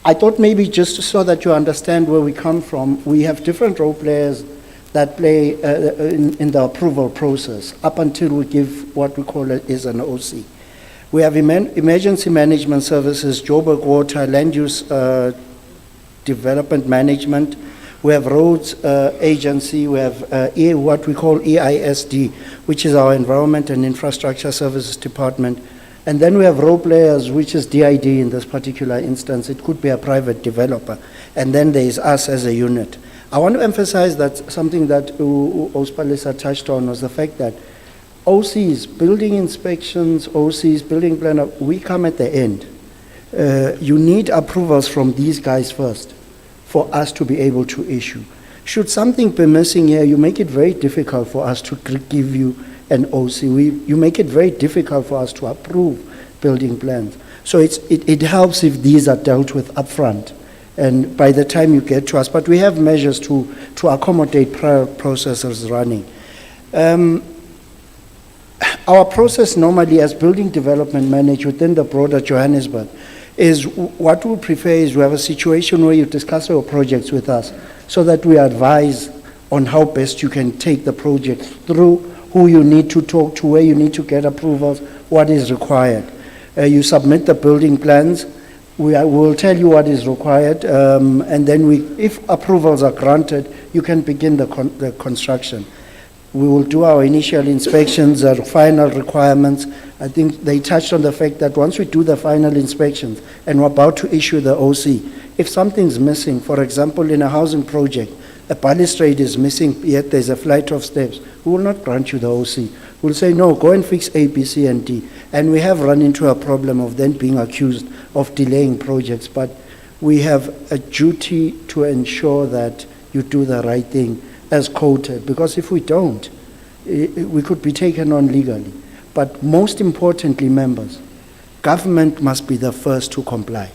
I thought maybe just so that you understand where we come from, we have different role players that play in the approval process up until we give what we call it is an OC. We have emergency management services, Joburg Water, land use development management. We have roads agency, we have what we call EISD, which is our Environment and Infrastructure Services Department. And then we have role players, which is DID in this particular instance. It could be a private developer. And then there is us as a unit. I want to emphasize that something that Ospalisa touched on was the fact that OCs, building inspections, OCs, building planner, we come at the end. You need approvals from these guys first for us to be able to issue. Should something be missing here, you make it very difficult for us to give you an OC. You make it very difficult for us to approve building plans. So it helps if these are dealt with upfront and by the time you get to us. But we have measures to accommodate prior processes running. Our process normally as building development manager within the broader Johannesburg is what we prefer is we have a situation where you discuss your projects with us so that we advise on how best you can take the project through, who you need to talk to, where you need to get approvals, what is required. You submit the building plans, we will tell you what is required, and then if approvals are granted, you can begin the construction. We will do our initial inspections, our final requirements. I think they touched on the fact that once we do the final inspections and we're about to issue the OC, if something's missing, for example, in a housing project, a balustrade is missing, yet there's a flight of steps, we will not grant you the OC. We'll say, no, go and fix A, B, C, and D. And we have run into a problem of then being accused of delaying projects, but we have a duty to ensure that you do the right thing as quoted, because if we don't, we could be taken on legally. But most importantly, members, government must be the first to comply.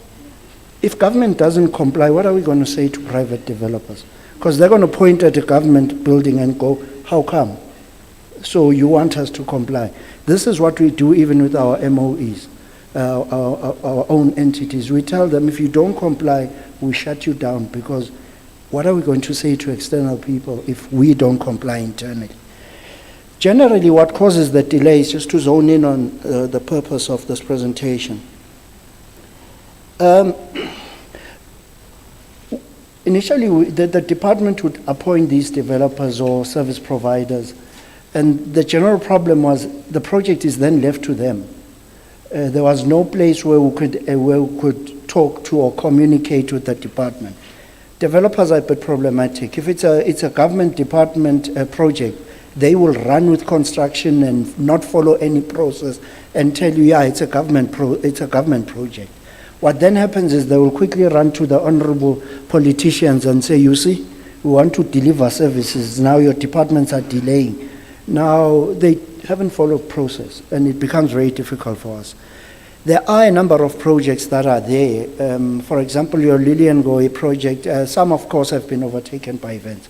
If government doesn't comply, what are we going to say to private developers? Because they're going to point at a government building and go, how come? So you want us to comply. This is what we do even with our MOEs, our own entities. We tell them, if you don't comply, we shut you down, because what are we going to say to external people if we don't comply internally? Generally, what causes the delays, just to zone in on the purpose of this presentation. Initially, the department would appoint these developers or service providers, and the general problem was the project is then left to them. There was no place where we could talk to or communicate with the department. Developers are a bit problematic. If it's a government department project, they will run with construction and not follow any process and tell you, yeah, it's a government project. What then happens is they will quickly run to the honorable politicians and say, you see, we want to deliver services. Now your departments are delaying. Now they haven't followed process, and it becomes very difficult for us. There are a number of projects that are there. For example, your Lilian project, some of course have been overtaken by events.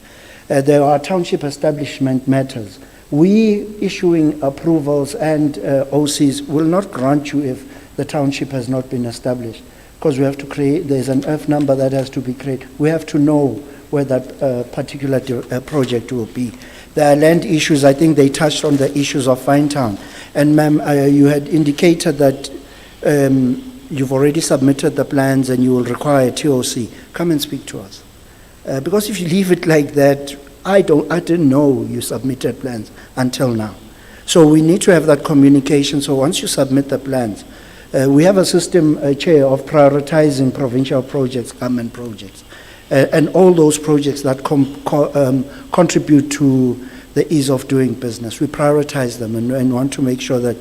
There are township establishment matters We issuing approvals and OCs will not grant you if the township has not been established, because we have to create, there's an F number that has to be created. We have to know where that particular project will be. There are land issues. I think they touched on the issues of Finetown. And ma'am, you had indicated that you've already submitted the plans and you will require a TOC. Come and speak to us. Because if you leave it like that, I didn't know you submitted plans until now. So we need to have that communication. So once you submit the plans, we have a system, Chair, of prioritizing provincial projects, government projects, and all those projects that contribute to the ease of doing business. We prioritize them and want to make sure that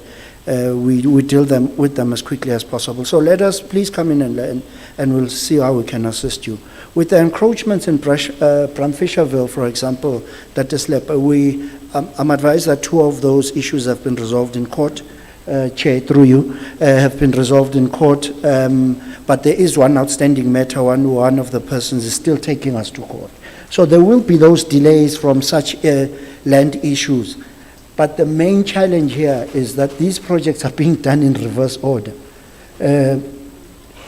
we deal with them as quickly as possible. So let us please come in and we'll see how we can assist you. With the encroachments in Brandfisherville, for example, that is I'm advised that 2 of those issues have been resolved in court. Chair, through you, have been resolved in court, but there is one outstanding matter. One of the persons is still taking us to court. So there will be those delays from such land issues. But the main challenge here is that these projects are being done in reverse order.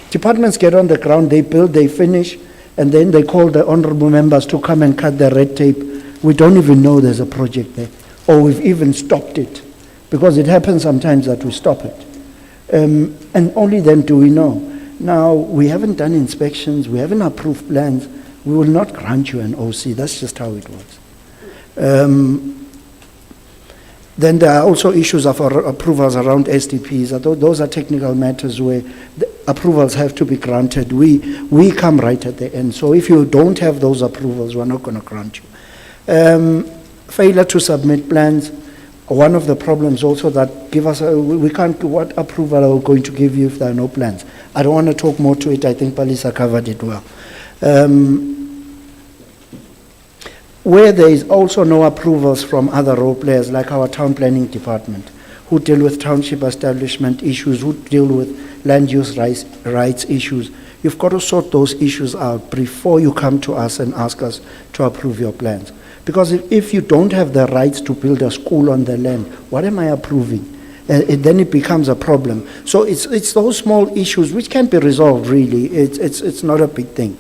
Departments get on the ground, they build, they finish, and then they call the honorable members to come and cut the red tape. We don't even know there's a project there, or we've even stopped it. Because it happens sometimes that we stop it. And only then do we know. Now, we haven't done inspections, we haven't approved plans, we will not grant you an OC. That's just how it works. Then there are also issues of approvals around SDPs. Those are technical matters where the approvals have to be granted. We come right at the end. So if you don't have those approvals, we're not going to grant you. Failure to submit plans. One of the problems also that give us, we can't, what approval are we going to give you if there are no plans? I don't want to talk more to it. I think Palisa covered it well. Where there is also no approvals from other role players like our town planning department, who deal with township establishment issues, who deal with land use rights issues, you've got to sort those issues out before you come to us and ask us to approve your plans. Because if you don't have the rights to build a school on the land, what am I approving? Then it becomes a problem. So it's those small issues which can be resolved, really. It's not a big thing.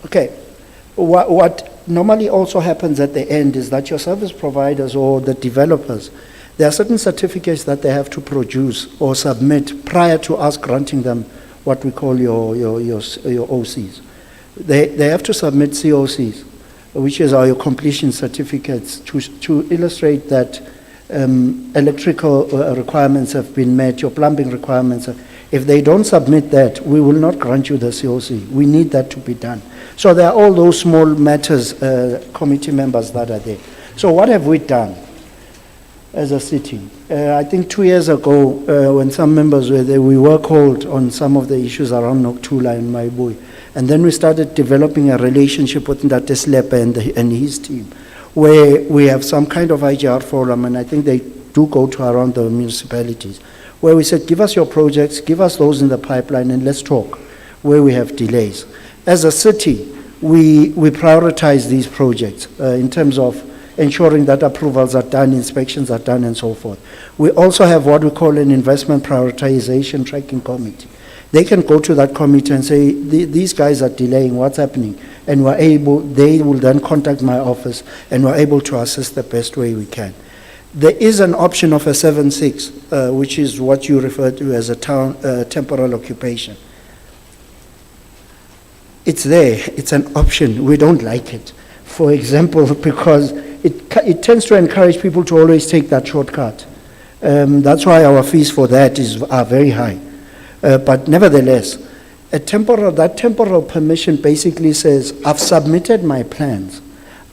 Okay. What normally also happens at the end is that your service providers or the developers, there are certain certificates that they have to produce or submit prior to us granting them what we call your OCs. They have to submit COCs, which is your completion certificates, to illustrate that electrical requirements have been met, your plumbing requirements. If they don't submit that, we will not grant you the COC. We need that to be done. So there are all those small matters, committee members that are there. So what have we done as a city? I think 2 years ago, when some members were there, we were called on some of the issues around Noktula and Maibui. And then we started developing a relationship with Ndate Slepe and his team, where we have some kind of IGR forum, and I think they do go to around the municipalities, where we said, give us your projects, give us those in the pipeline, and let's talk where we have delays. As a city, we prioritize these projects in terms of ensuring that approvals are done, inspections are done, and so forth. We also have what we call an investment prioritization tracking committee. They can go to that committee and say, these guys are delaying, what's happening? And they will then contact my office, and we're able to assist the best way we can. There is an option of a 7-6, which is what you refer to as a temporal occupation. It's there, it's an option. We don't like it. For example, because it tends to encourage people to always take that shortcut. That's why our fees for that are very high. But nevertheless, that temporal permission basically says, I've submitted my plans.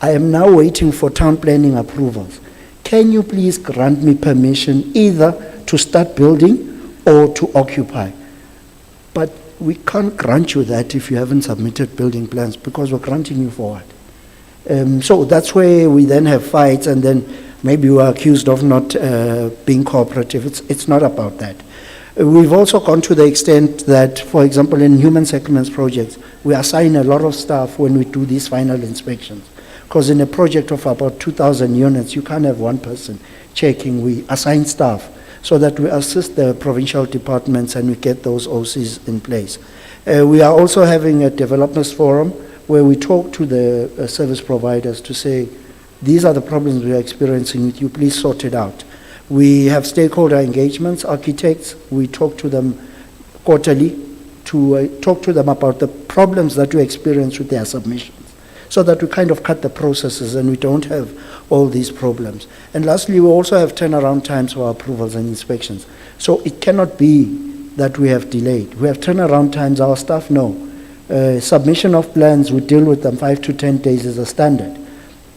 I am now waiting for town planning approvals. Can you please grant me permission either to start building or to occupy? But we can't grant you that if you haven't submitted building plans, because we're granting you for what? So that's where we then have fights, and then maybe we're accused of not being cooperative. It's not about that. We've also gone to the extent that, for example, in human settlements projects, we assign a lot of staff when we do these final inspections. Because in a project of about 2,000 units, you can't have one person checking. We assign staff so that we assist the provincial departments and we get those OCs in place. We are also having a developers forum where we talk to the service providers to say, these are the problems we are experiencing with you, please sort it out. We have stakeholder engagements, architects, we talk to them quarterly to talk to them about the problems that we experience with their submissions, so that we kind of cut the processes and we don't have all these problems. And lastly, we also have turnaround times for approvals and inspections. So it cannot be that we have delayed. We have turnaround times, our staff know. Submission of plans, we deal with them 5 to 10 days is a standard.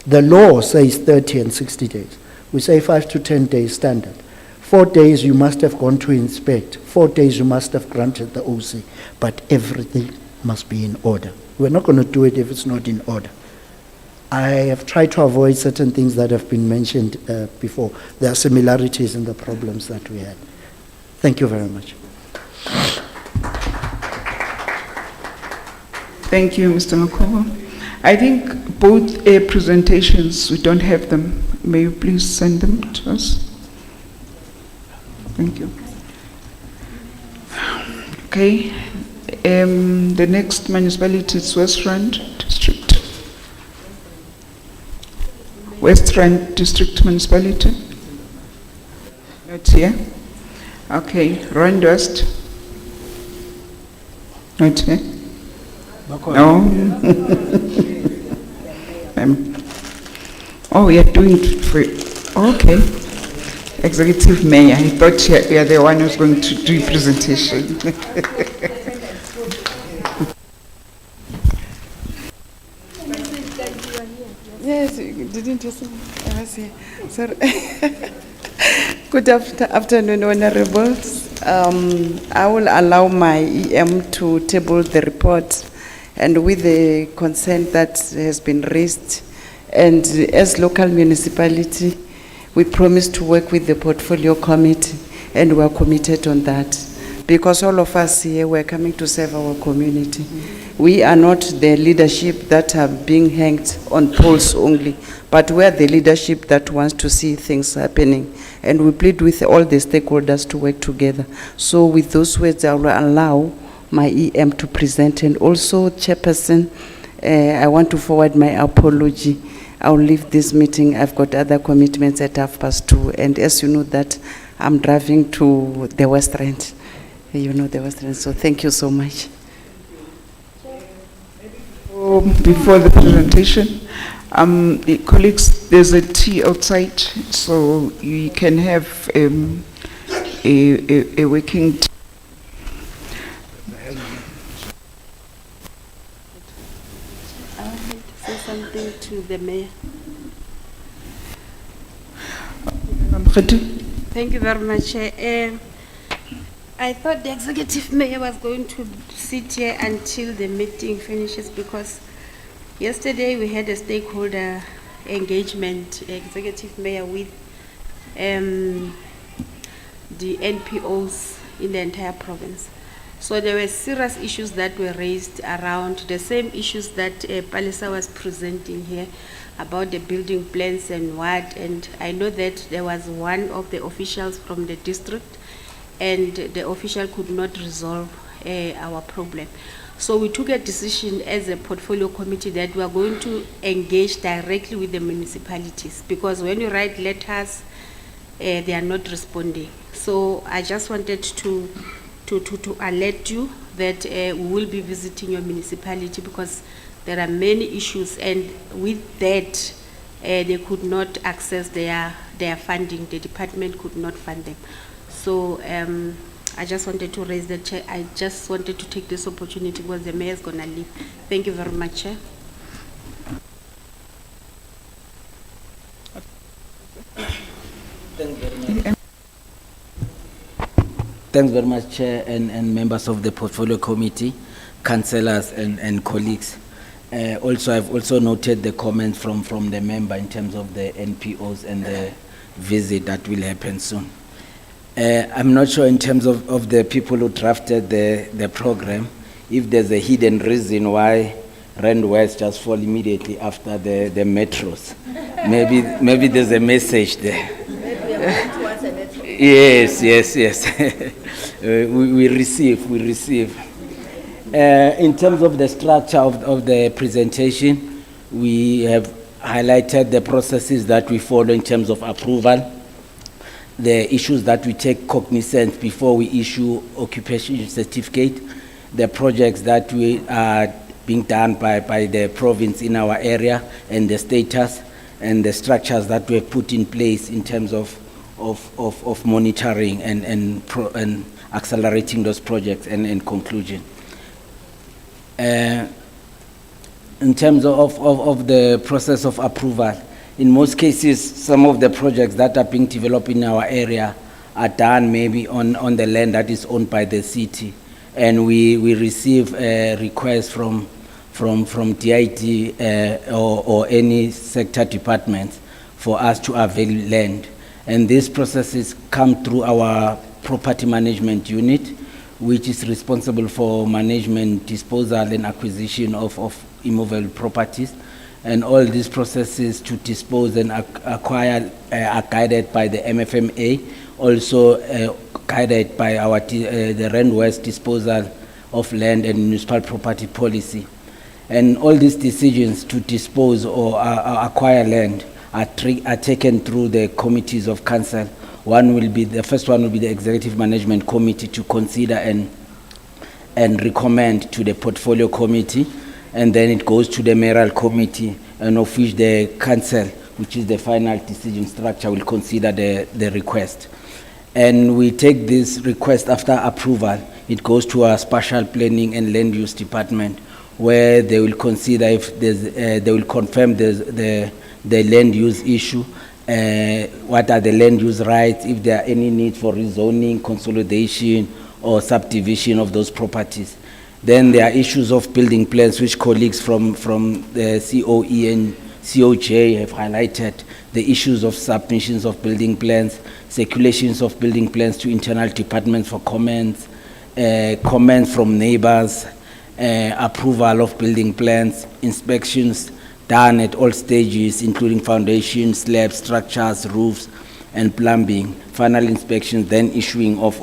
The law says 30 and 60 days. We say 5 to 10 days standard. 4 days you must have gone to inspect. 4 days you must have granted the OC. But everything must be in order. We're not going to do it if it's not in order. I have tried to avoid certain things that have been mentioned before. There are similarities in the problems that we had. Thank you very much. Thank you, Mr. Makobo. I think both presentations, we don't have them. May you please send them to us? Thank you. Okay. The next municipality is West Rand District. West Rand District Municipality. Not here. Okay. Rand West. Not here. No. Oh, you're doing it for, okay. Executive Mayor, I thought you are the one who's going to do presentation. Yes, didn't you say? I was here. Sorry. Good afternoon, honorables. I will allow my EM to table the report, and with the consent that has been raised, and as local municipality, we promise to work with the portfolio committee, and we are committed on that. Because all of us here, we're coming to serve our community. We are not the leadership that are being hanged on poles only, but we're the leadership that wants to see things happening. And we plead with all the stakeholders to work together. So with those words, I will allow my EM to present. And also, Chairperson, I want to forward my apology. I'll leave this meeting. I've got other commitments at 2:30. And as you know that, I'm driving to the West Rand. You know the West Rand. So thank you so much. Before the presentation, the colleagues, there's a tea outside, so you can have a working tea. I wanted to say something to the mayor. Thank you very much. I thought the executive mayor was going to sit here until the meeting finishes, because yesterday we had a stakeholder engagement, executive mayor, with the NPOs in the entire province. So there were serious issues that were raised around the same issues that Palisa was presenting here about the building plans and what, and I know that there was one of the officials from the district, and the official could not resolve our problem. So we took a decision as a portfolio committee that we are going to engage directly with the municipalities, because when you write letters, they are not responding. So I just wanted to alert you that we will be visiting your municipality, because there are many issues, and with that, they could not access their funding. The department could not fund them. So I just wanted to raise the chair. I just wanted to take this opportunity because the mayor is going to leave. Thank you very much, Chair. Thanks very much, Chair, and members of the Portfolio Committee, councillors and colleagues. Also, I've also noted the comments from the member in terms of the NPOs and the visit that will happen soon. I'm not sure in terms of the people who drafted the program, if there's a hidden reason why Rand West just fall immediately after the metros. Maybe there's a message there. Yes. We receive. In terms of the structure of the presentation, we have highlighted the processes that we follow in terms of approval, the issues that we take cognizance before we issue occupation certificate, the projects that we are being done by the province in our area, and the status and the structures that we have put in place in terms of monitoring and accelerating those projects and conclusion. In terms of the process of approval, in most cases, some of the projects that are being developed in our area are done maybe on the land that is owned by the city, and we receive requests from DID or any sector departments for us to avail land. And these processes come through our property management unit, which is responsible for management, disposal, and acquisition of immovable properties. And all these processes to dispose and acquire are guided by the MFMA, also guided by the Rand West disposal of land and municipal property policy. And all these decisions to dispose or acquire land are taken through the committees of council. The first one will be the Executive Management Committee to consider and recommend to the Portfolio Committee, and then it goes to the Mayoral Committee, and of which the council, which is the final decision structure, will consider the request. And we take this request after approval. It goes to our Spatial Planning and Land Use Department, where they will consider if they will confirm the land use issue, what are the land use rights, if there are any need for rezoning, consolidation, or subdivision of those properties. Then there are issues of building plans, which colleagues from the COE and COJ have highlighted, the issues of submissions of building plans, circulations of building plans to internal departments for comments, comments from neighbors, approval of building plans, inspections done at all stages, including foundations, slabs, structures, roofs, and plumbing, final inspections, then issuing of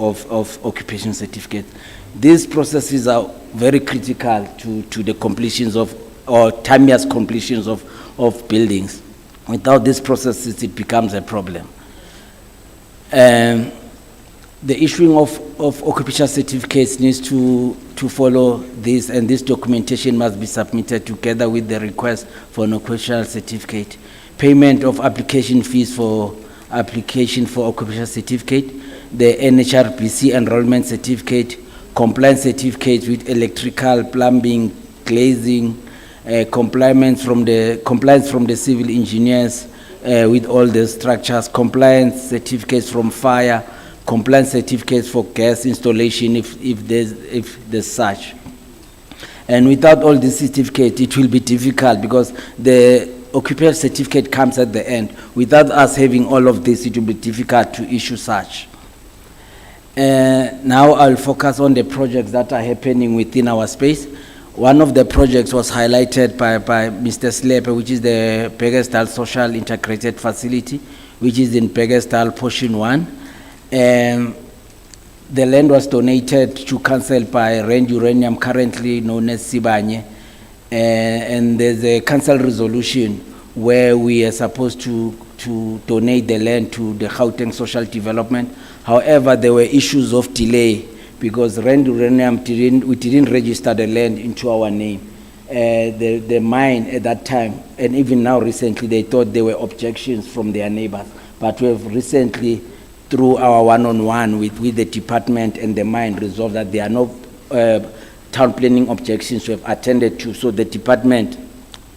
occupation certificates. These processes are very critical to the completions or timeous completions of buildings. Without these processes, it becomes a problem. The issuing of occupation certificates needs to follow this, and this documentation must be submitted together with the request for an occupational certificate. Payment of application fees for application for occupation certificate, the NHRPC enrollment certificate, compliance certificate with electrical, plumbing, glazing, compliance from the civil engineers with all the structures, compliance certificates from fire, compliance certificates for gas installation if there's such. And without all these certificates, it will be difficult because the occupational certificate comes at the end. Without us having all of this, it will be difficult to issue such. Now I'll focus on the projects that are happening within our space. One of the projects was highlighted by Mr. Slepe, which is the Pegastal Social Integrated Facility, which is in Pegastal Portion 1. The land was donated to council by Rand Uranium, currently known as Sibanye, and there's a council resolution where we are supposed to donate the land to the Gauteng Social Development. However, there were issues of delay because Rand Uranium we didn't register the land into our name. The mine at that time, and even now recently, they thought there were objections from their neighbors, but we have recently, through our one-on-one with the department and the mine, resolved that there are no town planning objections we have attended to. So the department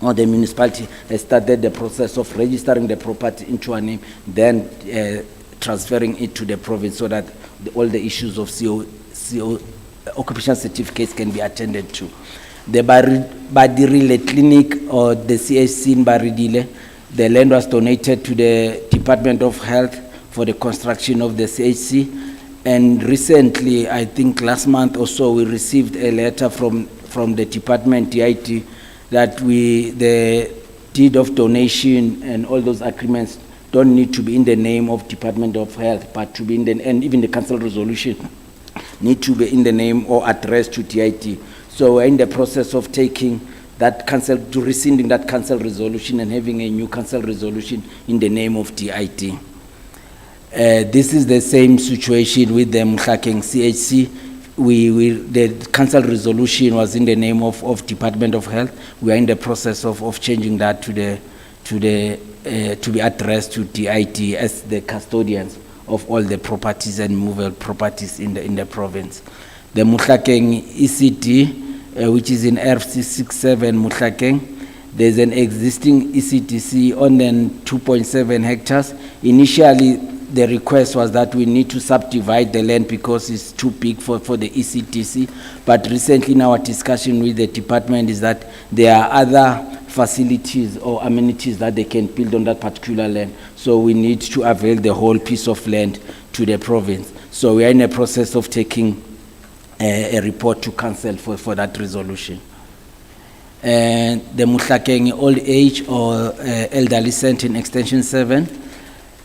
or the municipality has started the process of registering the property into our name, then transferring it to the province so that all the issues of occupational certificates can be attended to. The Badirile Clinic or the CHC in Baridile, the land was donated to the Department of Health, for the construction of the CHC. And recently, I think last month or so, we received a letter from the department, DIT, that the deed of donation and all those agreements don't need to be in the name of Department of Health, but to be in the, and even the council resolution need to be in the name or addressed to DIT. So we're in the process of taking that council, to rescinding that council resolution and having a new council resolution in the name of DIT. This is the same situation with the Gauteng CHC. The council resolution was in the name of Department of Health. We are in the process of changing that to be addressed to DIT as the custodians of all the properties and movable properties in the province. The Gauteng ECD, which is in RFC 67 Gauteng, there's an existing ECDC on 2.7 hectares. Initially, the request was that we need to subdivide the land because it's too big for the ECTC. But recently in our discussion with the department is that there are other facilities or amenities that they can build on that particular land. So we need to avail the whole piece of land to the province. So we are in the process of taking a report to council for that resolution. And the Gauteng Old Age or Elderly Center in Extension 7,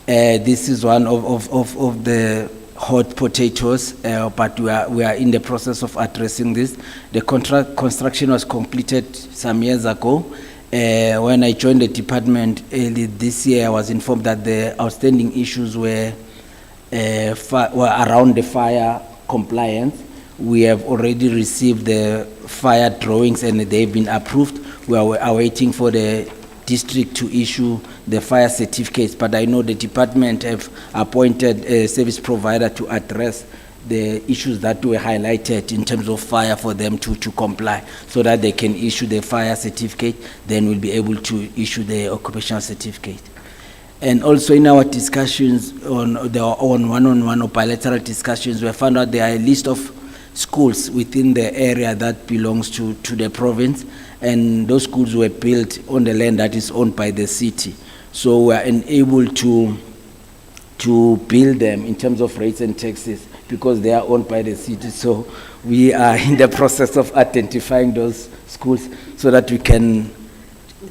this is one of the hot potatoes, but we are in the process of addressing this. The construction was completed some years ago. When I joined the department early this year, I was informed that the outstanding issues were around the fire compliance. We have already received the fire drawings and they've been approved. We are awaiting for the district to issue the fire certificates, but I know the department have appointed a service provider to address the issues that were highlighted in terms of fire for them to comply, so that they can issue the fire certificate, then we'll be able to issue the occupational certificate. And also in our discussions on one-on-one or bilateral discussions, we found out there are a list of schools within the area that belongs to the province, and those schools were built on the land that is owned by the city. So we are unable to build them in terms of rates and taxes because they are owned by the city. So we are in the process of identifying those schools so that we can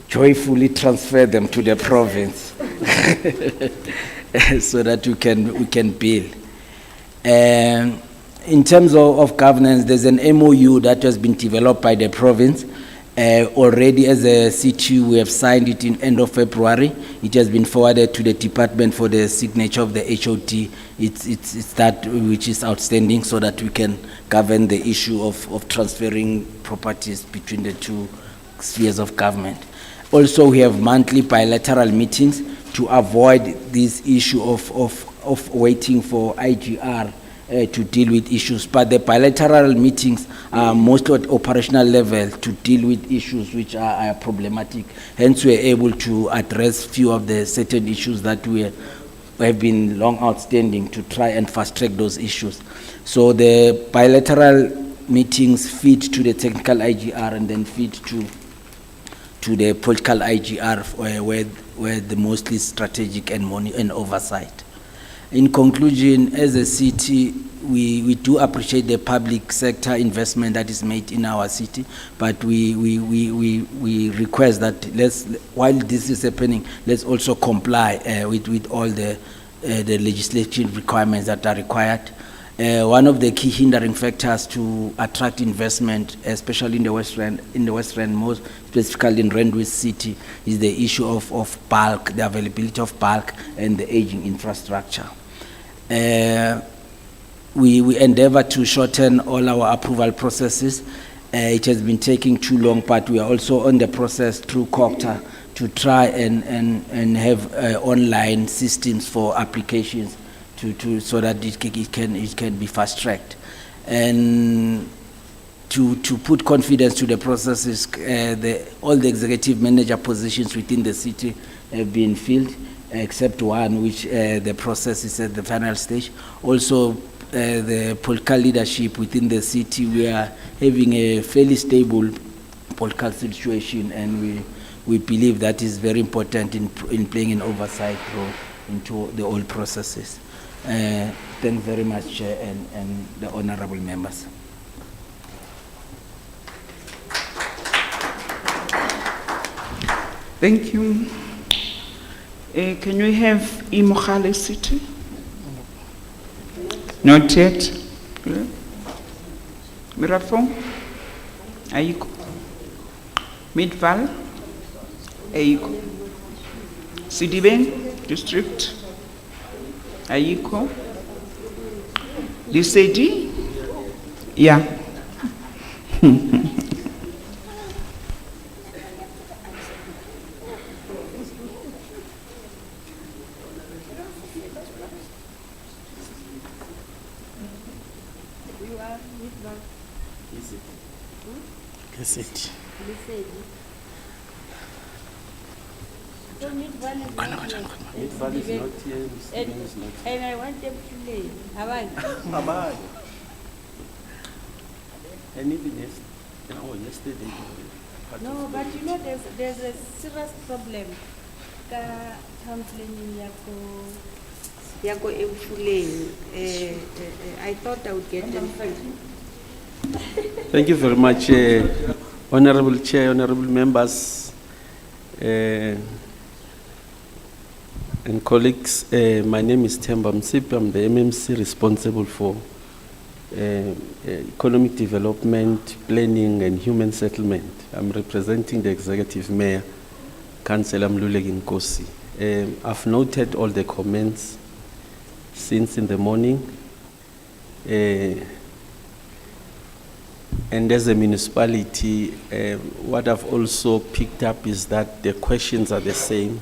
joyfully transfer them to the province so that we can build. In terms of governance, there's an MOU that has been developed by the province. Already as a city, we have signed it in end of February. It has been forwarded to the department for the signature of the HOT. It's that which is outstanding so that we can govern the issue of transferring properties between the two spheres of government. Also, we have monthly bilateral meetings to avoid this issue of waiting for IGR to deal with issues, but the bilateral meetings are mostly at operational level to deal with issues which are problematic. Hence, we are able to address few of the certain issues that we have been long outstanding to try and fast track those issues. So the bilateral meetings feed to the technical IGR and then feed to the political IGR where the mostly strategic and oversight. In conclusion, as a city, we do appreciate the public sector investment that is made in our city, but we request that while this is happening, let's also comply with all the legislative requirements that are required. One of the key hindering factors to attract investment, especially in the Western, most specifically in Randwick City, is the issue of bulk, the availability of bulk, and the aging infrastructure. We endeavor to shorten all our approval processes. It has been taking too long, but we are also on the process through COCTA to try and have online systems for applications so that it can be fast tracked. And to put confidence to the processes, all the executive manager positions within the city have been filled, except one, which the process is at the final stage. Also, the political leadership within the city, we are having a fairly stable political situation, and we believe that is very important in playing an oversight role into the old processes. Thank you very much, Chair, and the honorable members. Thank you. Can we have Imogale City? Not yet. Mirafong? Ayiko? Midval? Ayiko? Sidibeng District? Ayiko? Lisedi? Yeah. And I want them to leave. Hawaii. And even yesterday. No, but you know, there's a serious problem. Ka town planning yako Emfuleni. I thought I would get them. Thank you very much, Honorable Chair, honorable members, and colleagues. My name is Themba Msipi. I'm the MMC responsible for economic development, planning, and human settlement. I'm representing the Executive Mayor, Councillor Mluleki Nkosi. I've noted all the comments since in the morning. And as a municipality, what I've also picked up is that the questions are the same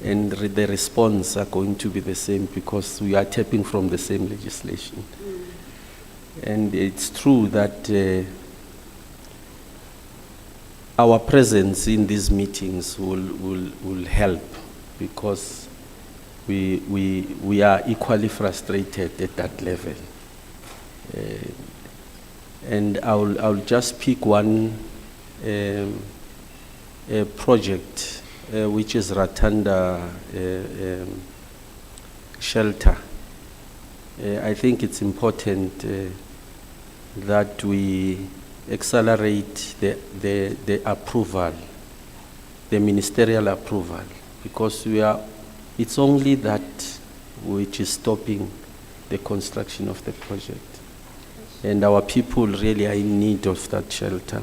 and the response are going to be the same because we are tapping from the same legislation. And it's true that our presence in these meetings will help because we are equally frustrated at that level. And I'll just pick one project, which is Ratanda shelter. I think it's important that we accelerate the approval, the ministerial approval, because it's only that which is stopping the construction of the project. And our people really are in need of that shelter.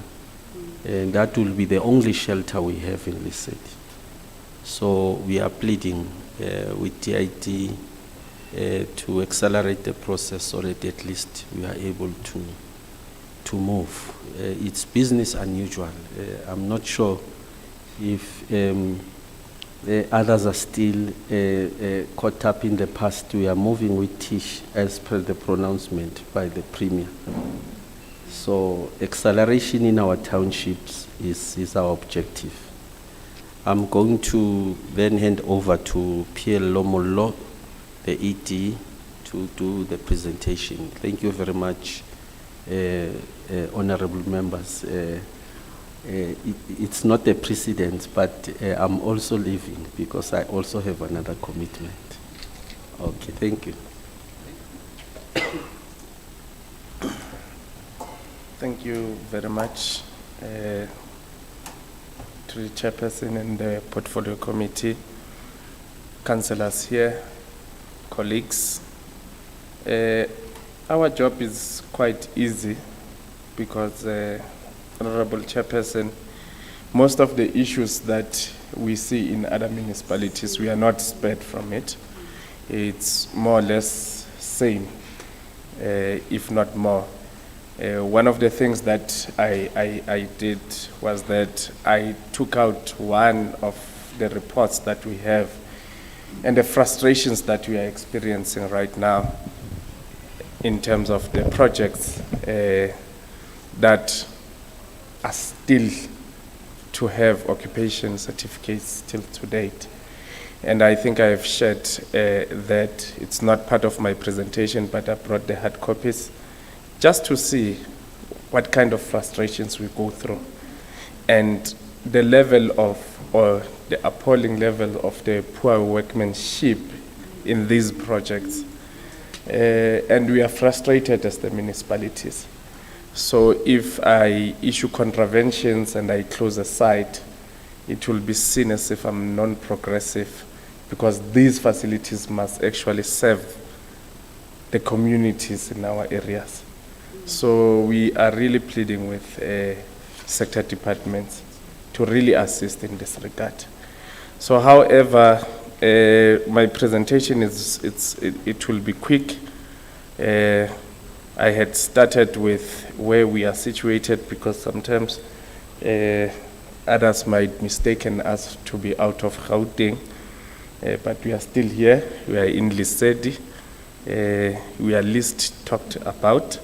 And that will be the only shelter we have in this city. So we are pleading with TIT to accelerate the process so that at least we are able to move. It's business unusual. I'm not sure if the others are still caught up in the past. We are moving with Tish as per the pronouncement by the Premier. So acceleration in our townships is our objective. I'm going to then hand over to Pierre Lomolo, the ED, to do the presentation. Thank you very much, honorable members. It's not a precedent, but I'm also leaving because I also have another commitment. Okay, thank you. Thank you very much to the chairperson and the portfolio committee, councillors here, colleagues. Our job is quite easy because Honorable Chairperson, most of the issues that we see in other municipalities, we are not spared from it. It's more or less same, if not more. One of the things that I did was that I took out one of the reports that we have and the frustrations that we are experiencing right now in terms of the projects that are still to have occupation certificates till to date. And I think I have shared that it's not part of my presentation, but I brought the hard copies just to see what kind of frustrations we go through and the level of, or the appalling level of the poor workmanship in these projects. And we are frustrated as the municipalities. So if I issue contraventions and I close a site, it will be seen as if I'm non-progressive, because these facilities must actually serve the communities in our areas. So we are really pleading with sector departments to really assist in this regard. So however, my presentation it will be quick. I had started with where we are situated, because sometimes others might mistaken us to be out of Gauteng, but we are still here. We are in Lisedi. We are least talked about.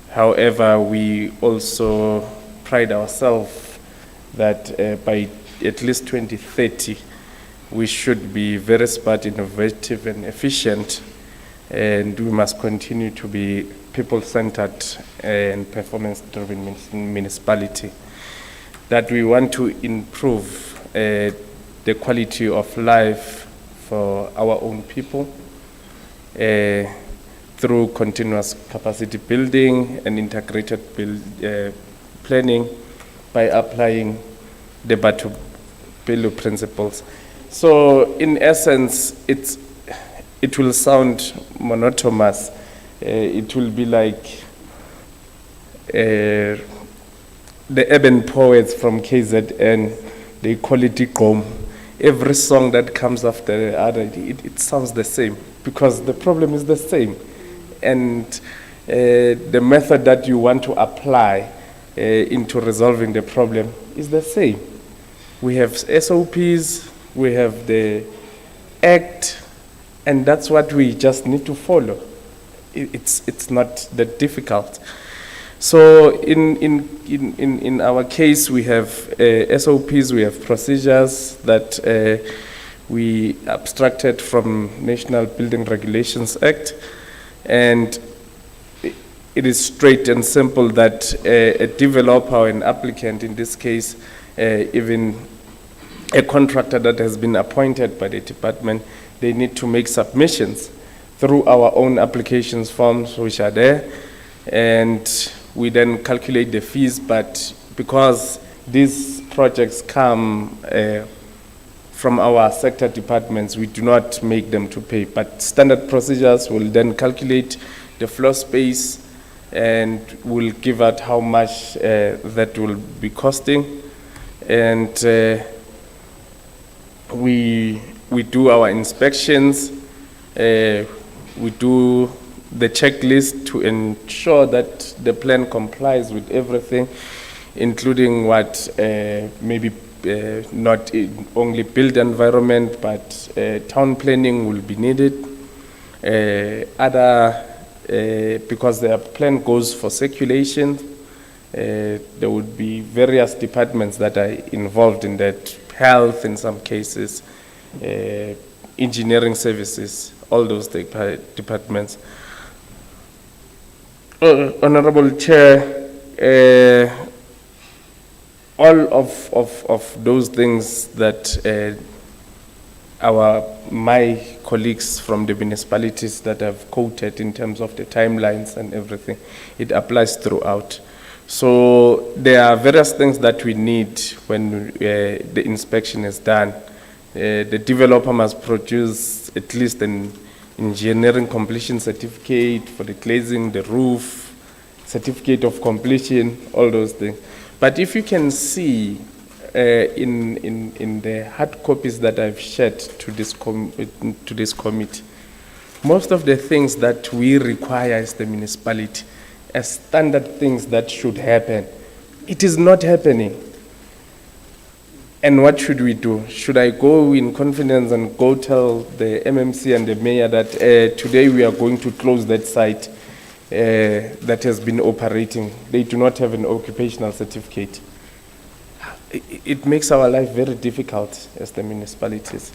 However, we also pride ourselves that by at least 2030, we should be very smart, innovative, and efficient, and we must continue to be people-centered and performance-driven municipality. That we want to improve the quality of life for our own people through continuous capacity building and integrated planning by applying the Batho-Pele principles. So in essence, it will sound monotonous. It will be like the urban poets from KZN, they call it Iqom. Every song that comes after the other, it sounds the same, because the problem is the same. And the method that you want to apply into resolving the problem is the same. We have SOPs, we have the Act, and that's what we just need to follow. It's not that difficult. So in our case, we have SOPs, we have procedures that we abstracted from National Building Regulations Act, and it is straight and simple that a developer or an applicant, in this case, even a contractor that has been appointed by the department, they need to make submissions through our own applications forms, which are there, and we then calculate the fees. But because these projects come from our sector departments, we do not make them to pay, but standard procedures will then calculate the floor space and will give out how much that will be costing, and we do our inspections, we do the checklist to ensure that the plan complies with everything, including what maybe not only built environment, but town planning will be needed. Because the plan goes for circulation, there would be various departments that are involved in that, health in some cases, engineering services, all those departments. Honorable Chair, all of those things that my colleagues from the municipalities that have quoted in terms of the timelines and everything, it applies throughout. So there are various things that we need when the inspection is done. The developer must produce at least an engineering completion certificate for the glazing, the roof, certificate of completion, all those things. But if you can see in the hard copies that I've shared to this committee, most of the things that we require as the municipality, as standard things that should happen, it is not happening. And what should we do? Should I go in confidence and go tell the MMC and the mayor that today we are going to close that site that has been operating? They do not have an occupational certificate. It makes our life very difficult as the municipalities.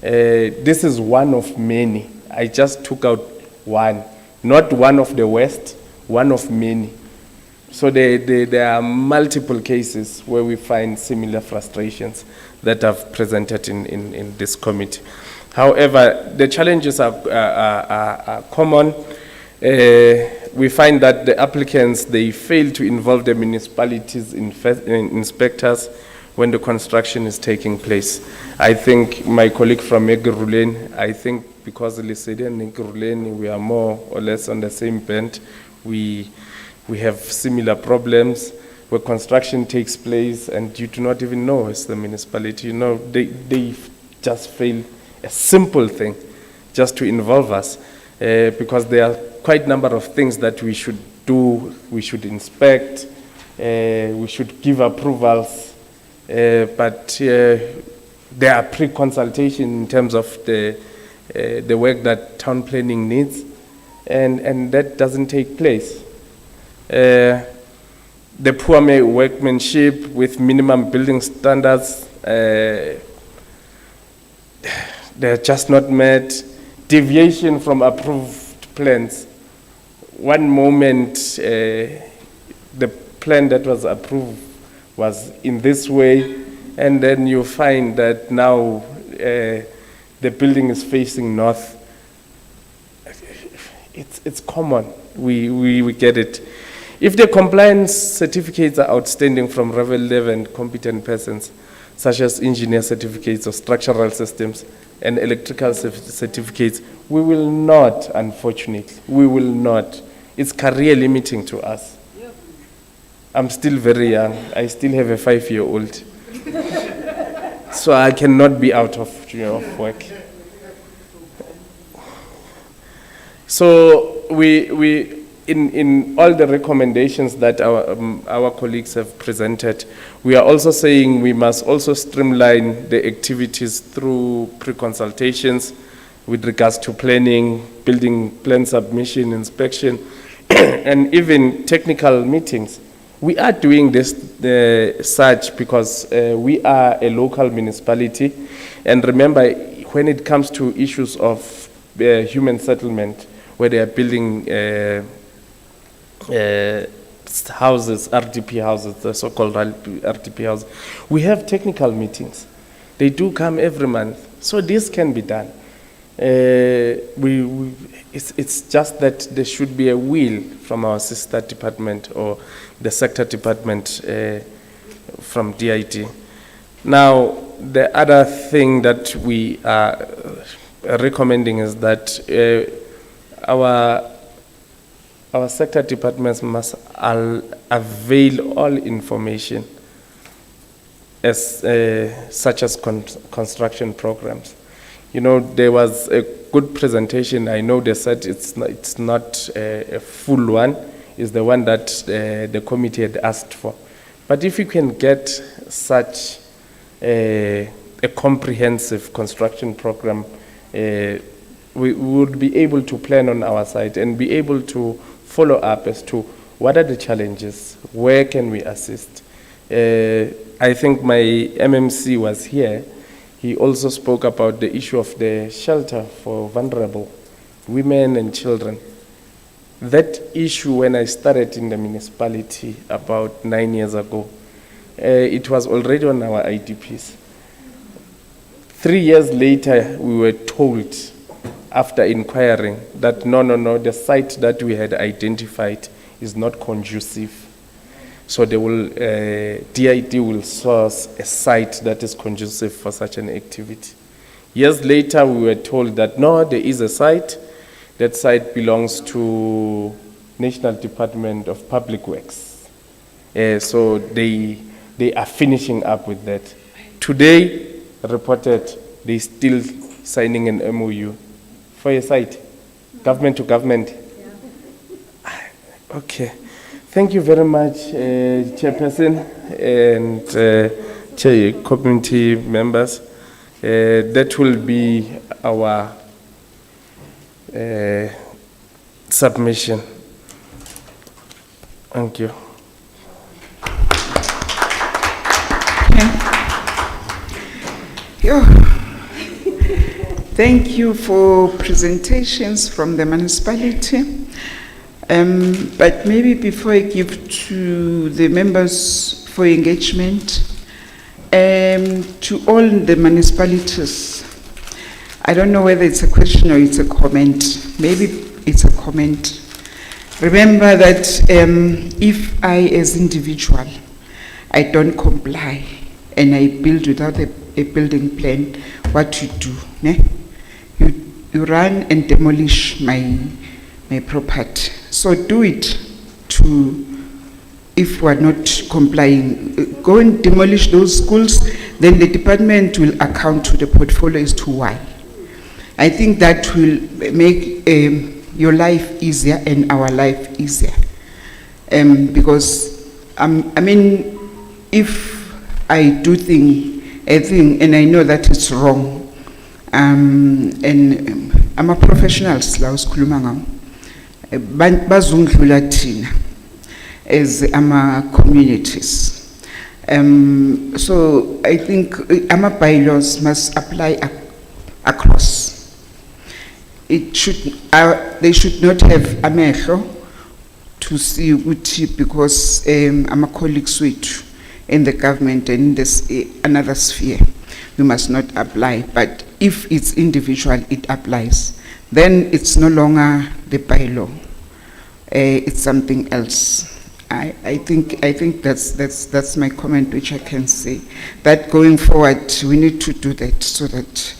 This is one of many. I just took out one, not one of the worst, one of many. So there are multiple cases where we find similar frustrations that I've presented in this committee. However, the challenges are common. We find that the applicants, they fail to involve the municipalities inspectors when the construction is taking place. I think my colleague from Ekurhuleni, I think because Lesedi and Ekurhuleni, we are more or less on the same band. We have similar problems where construction takes place and you do not even know as the municipality. You know, they just fail a simple thing just to involve us because there are quite a number of things that we should do. We should inspect, we should give approvals, but there are pre-consultation in terms of the work that town planning needs, and that doesn't take place. The poor workmanship with minimum building standards, they're just not met. Deviation from approved plans. One moment, the plan that was approved was in this way, and then you find that now the building is facing north. It's common. We get it. If the compliance certificates are outstanding from relevant competent persons, such as engineer certificates or structural systems and electrical certificates, we will not, unfortunately, we will not. It's career limiting to us. I'm still very young. I still have a 5-year-old. So I cannot be out of work. So in all the recommendations that our colleagues have presented, we are also saying we must also streamline the activities through pre-consultations with regards to planning, building plan submission, inspection, and even technical meetings. We are doing this such because we are a local municipality, and remember, when it comes to issues of human settlement, where they are building houses, RDP houses, the so-called RDP houses, we have technical meetings. They do come every month, so this can be done. It's just that there should be a will from our sister department or the sector department from DIT. Now, the other thing that we are recommending is that our sector departments must avail all information as such as construction programs. You know, there was a good presentation. I know they said it's not a full one. It's the one that the committee had asked for. But if you can get such a comprehensive construction program, we would be able to plan on our side and be able to follow up as to what are the challenges, where can we assist. I think my MMC was here. He also spoke about the issue of the shelter for vulnerable women and children. That issue, when I started in the municipality about 9 years ago, it was already on our IDPs. 3 years later, we were told, after inquiring, that no, the site that we had identified is not conducive. So they will, DIT will source a site that is conducive for such an activity. Years later, we were told that no, there is a site. That site belongs to National Department of Public Works. So they are finishing up with that. Today, reported, they're still signing an MOU for a site, government to government. Yeah. Okay. Thank you very much, Chairperson and community members. That will be our submission. Thank you. Thank you for presentations from the municipality. But maybe before I give to the members for engagement, to all the municipalities, I don't know whether it's a question or it's a comment. Maybe it's a comment. Remember that if I, as individual, I don't comply and I build without a building plan, what you do? Ne? You run and demolish my property. So do it to, if we're not complying, go and demolish those schools, then the department will account to the portfolio as to why. I think that will make your life easier and our life easier. Because, I mean, if I do a thing and I know that it's wrong, and I'm a professional, as I'm communities. So I think AMA bylaws must apply across. It should, they should not have amehlo to see ukuthi because I'm a colleague suite in the government and in this another sphere. We must not apply. But if it's individual, it applies. Then it's no longer the bylaw. It's something else. I think that's my comment, which I can say. That going forward, we need to do that so that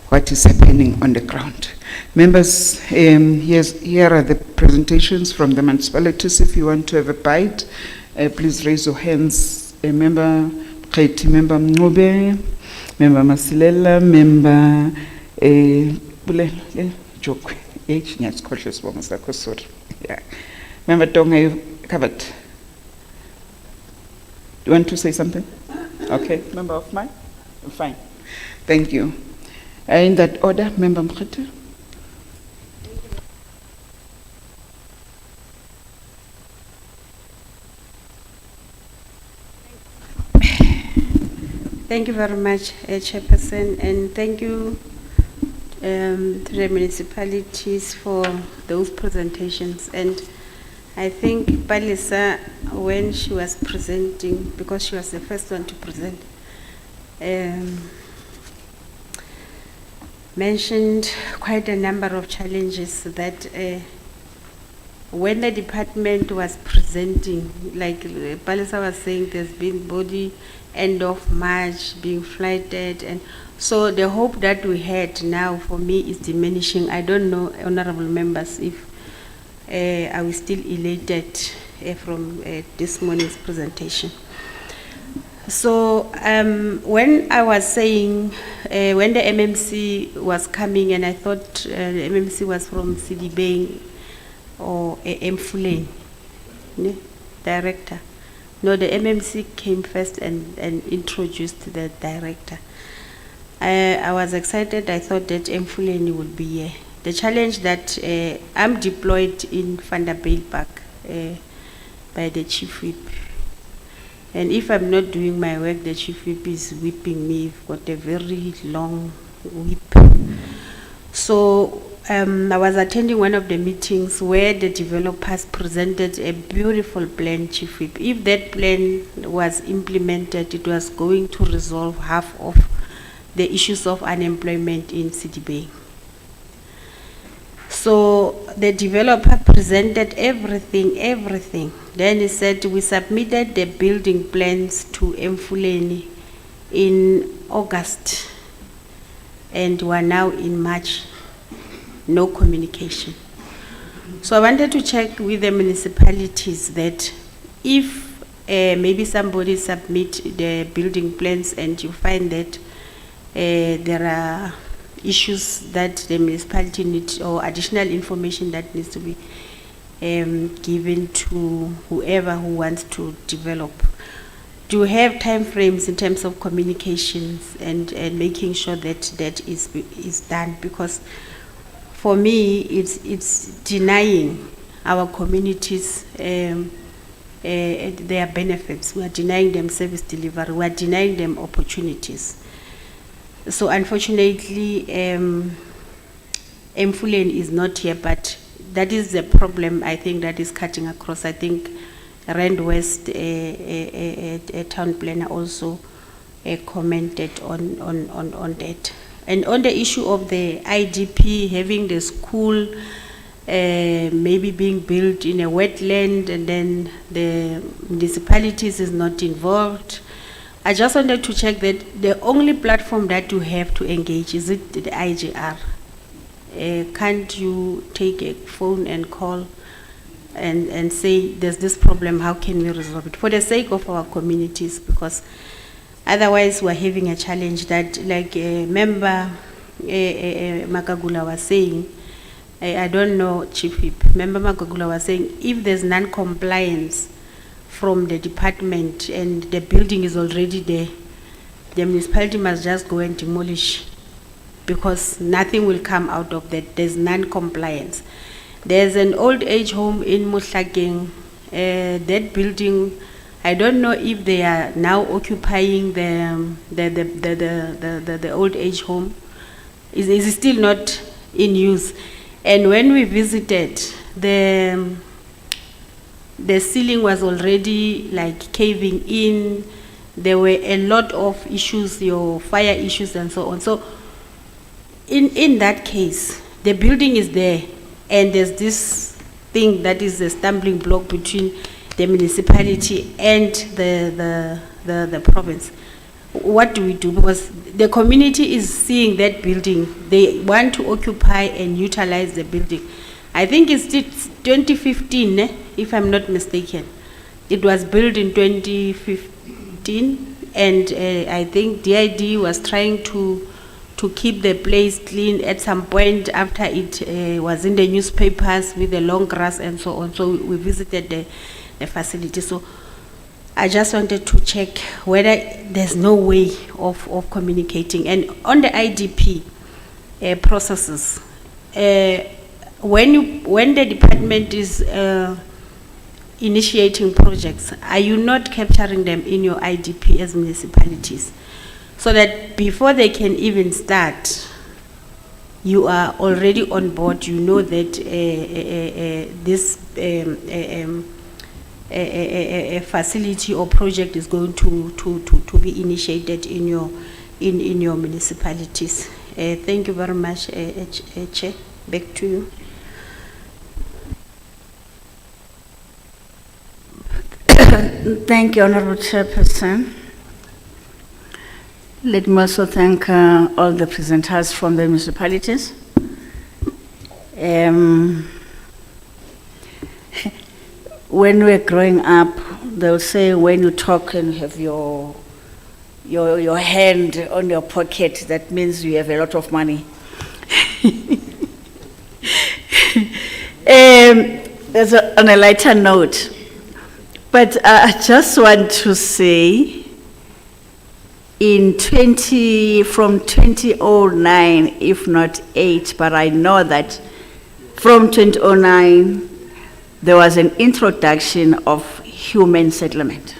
what is happening on the ground. Members, here are the presentations from the municipalities. If you want to have a bite, please raise your hands. Member Khaiti, Member Mngobe, Member Masilela, Member Joke. Sorry. Yeah. Member Tonga, you covered. Do you want to say something? Okay. Member of mine? Fine. Thank you. In that order, Member Mkhete. Thank you very much, Chairperson, and thank you to the municipalities for those presentations. And I think Palisa, when she was presenting, because she was the first one to present, mentioned quite a number of challenges that when the department was presenting, like Palisa was saying, there's been body end of March being flooded, and so the hope that we had now for me is diminishing. I don't know, honorable members, if are we still elated from this morning's presentation. So when I was saying, when the MMC was coming, and I thought the MMC was from CDB or Mfuleni, director. No, the MMC came first and introduced the director. I was excited. I thought that Mfuleni would be here. The challenge that I'm deployed in Vanderbilt by the chief whip. And if I'm not doing my work, the chief whip is whipping me. I've got a very long whip. So I was attending one of the meetings where the developers presented a beautiful plan, Chief Whip. If that plan was implemented, it was going to resolve half of the issues of unemployment in CDB. So the developer presented everything. Then he said, we submitted the building plans to Mfuleni in August, and we are now in March. No communication. So I wanted to check with the municipalities that if maybe somebody submit the building plans and you find that there are issues that the municipality needs or additional information that needs to be given to whoever who wants to develop, do you have time frames in terms of communications and making sure that that is done? Because for me, it's denying our communities their benefits. We are denying them service delivery. We are denying them opportunities. So unfortunately, Mfuleni is not here, but that is the problem I think that is cutting across. I think Rand West town planner also commented on that. And on the issue of the IDP having the school maybe being built in a wetland and then the municipalities is not involved, I just wanted to check that the only platform that you have to engage, is it the IGR? Can't you take a phone and call and say there's this problem, how can we resolve it? For the sake of our communities, because otherwise we're having a challenge that, like member Makagula was saying, I don't know, Chief Whip, member Makagula was saying, if there's non-compliance from the department and the building is already there, the municipality must just go and demolish, because nothing will come out of that. There's non-compliance. There's an old age home in Muhlakeng. That building, I don't know if they are now occupying the old age home. Is still not in use. And when we visited, the ceiling was already like caving in. There were a lot of issues, your fire issues and so on. So in that case, the building is there, and there's this thing that is a stumbling block between the municipality and the province. What do we do? Because the community is seeing that building. They want to occupy and utilize the building. I think it's 2015, if I'm not mistaken. It was built in 2015, and I think DID was trying to keep the place clean at some point after it was in the newspapers with the long grass and so on. So we visited the facility. So I just wanted to check whether there's no way of communicating. And on the IDP processes, when the department is initiating projects, are you not capturing them in your IDP as municipalities? So that before they can even start, you are already on board, you know that this facility or project is going to be initiated in your municipalities. Thank you very much, Chair. Back to you. Thank you, Honorable Chairperson. Let me also thank all the presenters from the municipalities. When we were growing up, they'll say when you talk and have your hand on your pocket, that means you have a lot of money. There's on a lighter note, but I just want to say, from 2009, if not 8, but I know that from 2009, there was an introduction of human settlement,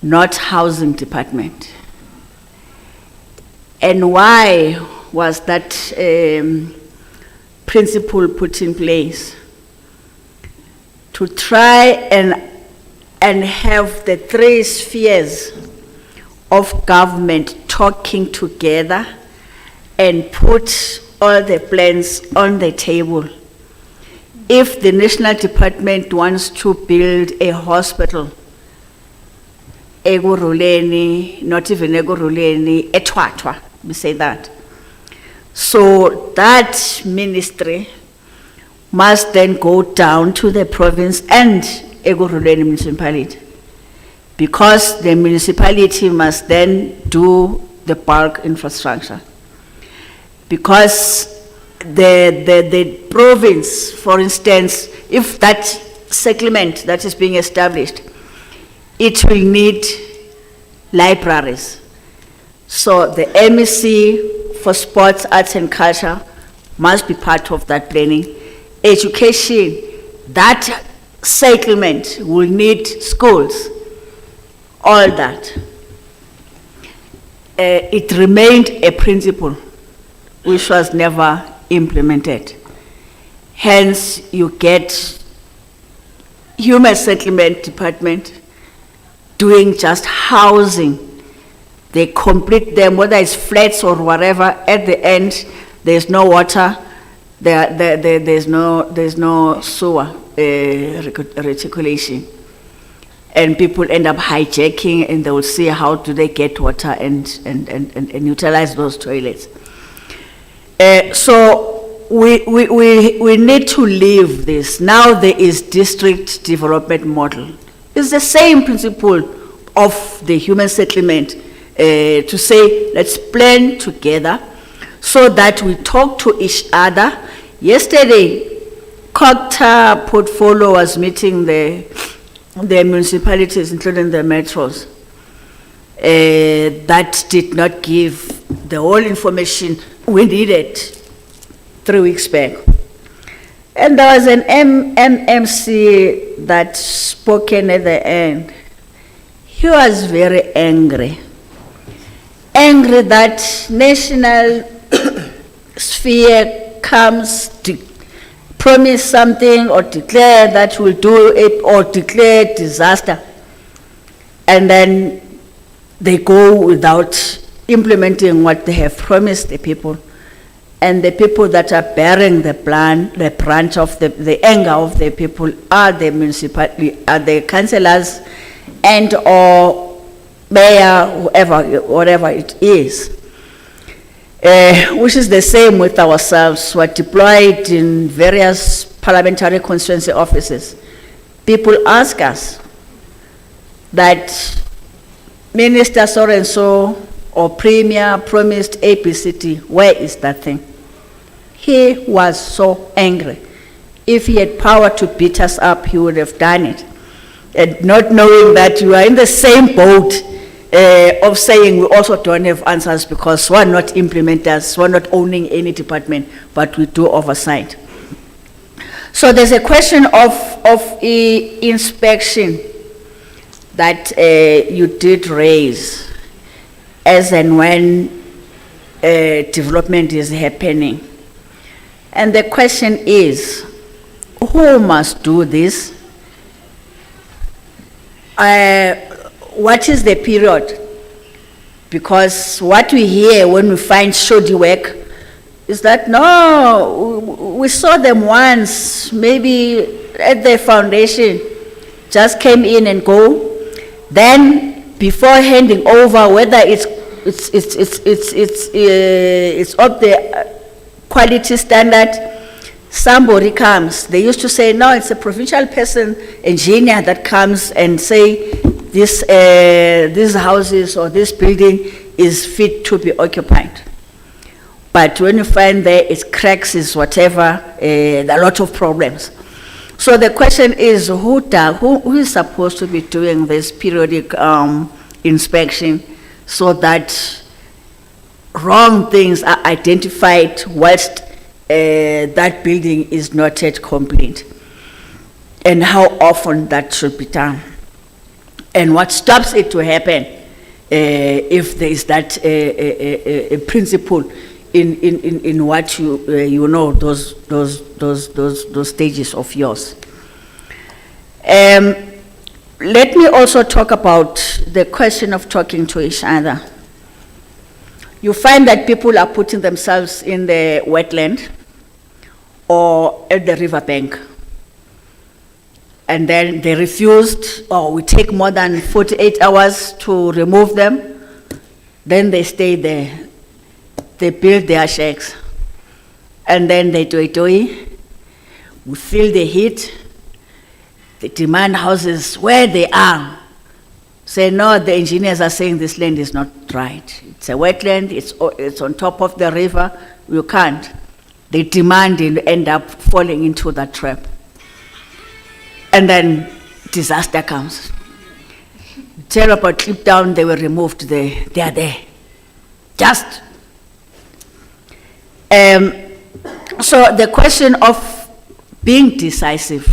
not housing department. And why was that principle put in place? To try and have the three spheres of government talking together and put all the plans on the table. If the national department wants to build a hospital, Egoruleni, not even Egoruleni, Etwatwa, we say that. So that ministry must then go down to the province and Egoruleni municipality, because the municipality must then do the bulk infrastructure. Because the province, for instance, if that settlement that is being established, it will need libraries. So the MEC for sports, arts and culture must be part of that planning. Education, that settlement will need schools, all that. It remained a principle which was never implemented. Hence, you get Human Settlement Department doing just housing. They complete them, whether it's flats or whatever. At the end, there's no water, there's no sewer reticulation. And people end up hijacking, and they will see how do they get water and utilize those toilets. So we need to leave this. Now there is district development model. It's the same principle of the human settlement, to say, let's plan together so that we talk to each other. Yesterday, COGTA portfolio was meeting the municipalities, including the metros, that did not give the whole information we needed 3 weeks back. And there was an MMC that spoken at the end. He was very angry. Angry that national sphere comes to promise something or declare that we'll do it or declare disaster, and then they go without implementing what they have promised the people. And the people that are bearing the brunt of the anger of the people are the municipality, are the councillors and or mayor, whatever it is. Which is the same with ourselves. We're deployed in various parliamentary constituency offices. People ask us that Minister so-and-so or Premier promised ABCD, where is that thing? He was so angry. If he had power to beat us up, he would have done it. And not knowing that you are in the same boat of saying we also don't have answers because we're not implementers, we're not owning any department, but we do oversight. So there's a question of inspection that you did raise as and when development is happening. And the question is, who must do this? What is the period? Because what we hear when we find shoddy work is that, no, we saw them once, maybe at the foundation, just came in and go. Then, before handing over, whether it's of the quality standard, somebody comes. They used to say, no, it's a provincial person, engineer that comes and say, these houses or this building is fit to be occupied. But when you find there it's cracks, is whatever, there are a lot of problems. So the question is, who is supposed to be doing this periodic inspection so that wrong things are identified whilst that building is not yet complete? And how often that should be done? And what stops it to happen if there is that a principle in what you know those stages of yours. Let me also talk about the question of talking to each other. You find that people are putting themselves in the wetland or at the riverbank, and then they refused, or we take more than 48 hours to remove them. Then they stay there. They build their shacks. And then they we feel the heat. They demand houses where they are. Say, no, the engineers are saying this land is not right. It's a wetland, it's on top of the river, you can't. They demand and end up falling into that trap. And then disaster comes. Tell about Clip Down, they were removed, they are there. Just. So the question of being decisive,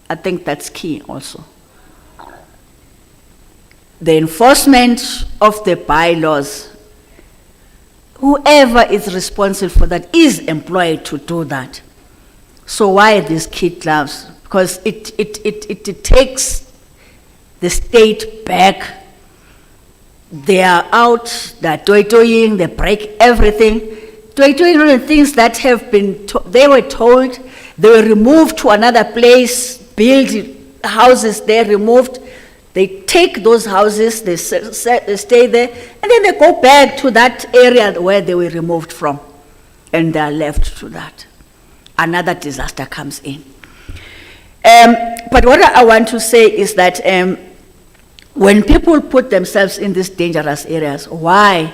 I think that's key also. The enforcement of the bylaws, whoever is responsible for that is employed to do that. So why these kid gloves? Because it takes the state back. They are out, they're toy-toying, they break everything. Toy-toying things that have been, they were told, they were removed to another place, build houses there, removed. They take those houses, they stay there, and then they go back to that area where they were removed from. And they are left to that. Another disaster comes in. But what I want to say is that when people put themselves in these dangerous areas, why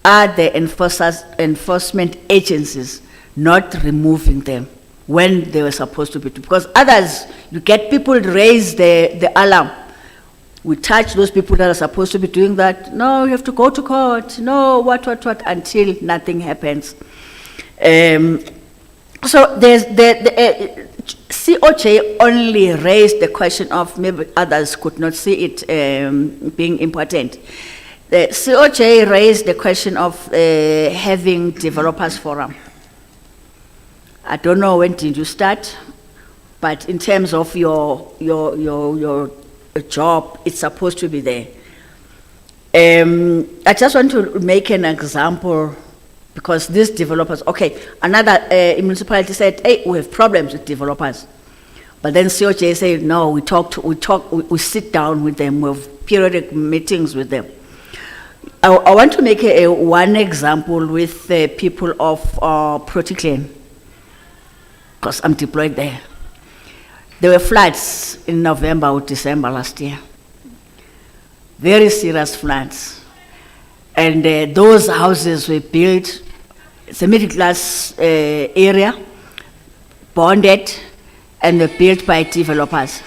are the enforcement agencies not removing them when they were supposed to be? Because others, you get people raise the alarm. We touch those people that are supposed to be doing that. No, you have to go to court. No, what, until nothing happens. So there's the COJ only raised the question of, maybe others could not see it being important. The COJ raised the question of having developers forum. I don't know when did you start, but in terms of your job, it's supposed to be there. I just want to make an example, because these developers, okay, another municipality said, hey, we have problems with developers. But then COJ said, no, we sit down with them, we have periodic meetings with them. I want to make one example with people of Proticlane, because I'm deployed there. There were floods in November or December last year. Very serious floods. And those houses were built, it's a middle-class area, bonded, and were built by developers.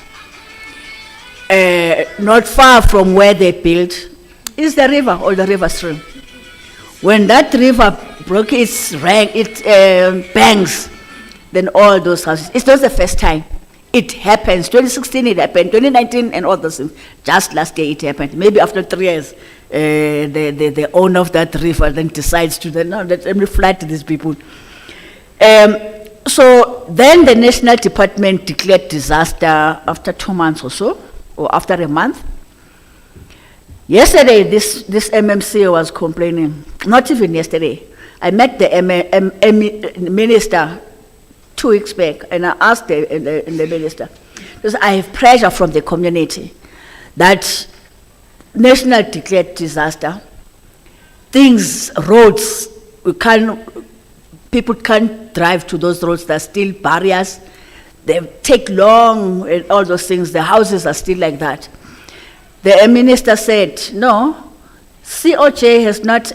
Not far from where they built is the river, or the river stream. When that river broke its banks, then all those houses, it's not the first time. It happens. 2016 it happened, 2019 and all those things. Just last year it happened. Maybe after 3 years, the owner of that river then decides to, let me flood these people. So then the National Department declared disaster after 2 months or so, or after a month. Yesterday, this MMC was complaining, not even yesterday. I met the minister 2 weeks back, and I asked the minister, because I have pressure from the community that national declared disaster, roads, people can't drive to those roads, there's still barriers, they take long, and all those things, the houses are still like that. The minister said, no, COJ has not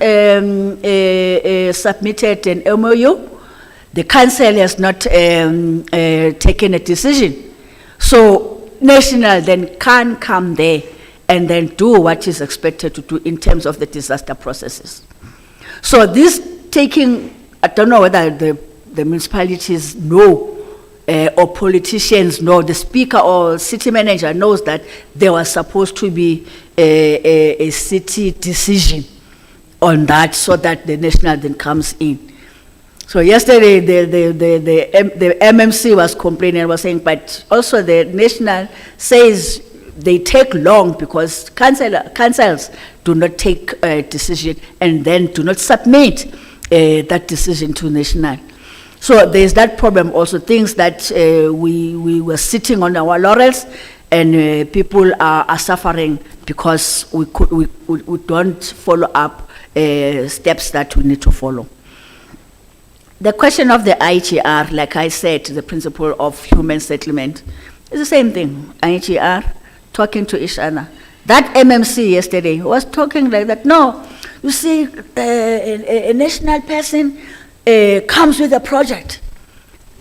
submitted an MOU. The council has not taken a decision. So national then can come there and then do what is expected to do in terms of the disaster processes. So this taking, I don't know whether the municipalities know or politicians know, the speaker or city manager knows that there was supposed to be a city decision on that, so that the national then comes in. So yesterday, the MMC was complaining, was saying, but also the national says they take long because councils do not take a decision and then do not submit that decision to national. So there's that problem also, things that we were sitting on our laurels, and people are suffering because we don't follow up steps that we need to follow. The question of the IGR, like I said, the principle of human settlement, is the same thing. IGR, talking to each other. That MMC yesterday was talking like that. No, you see, a national person comes with a project,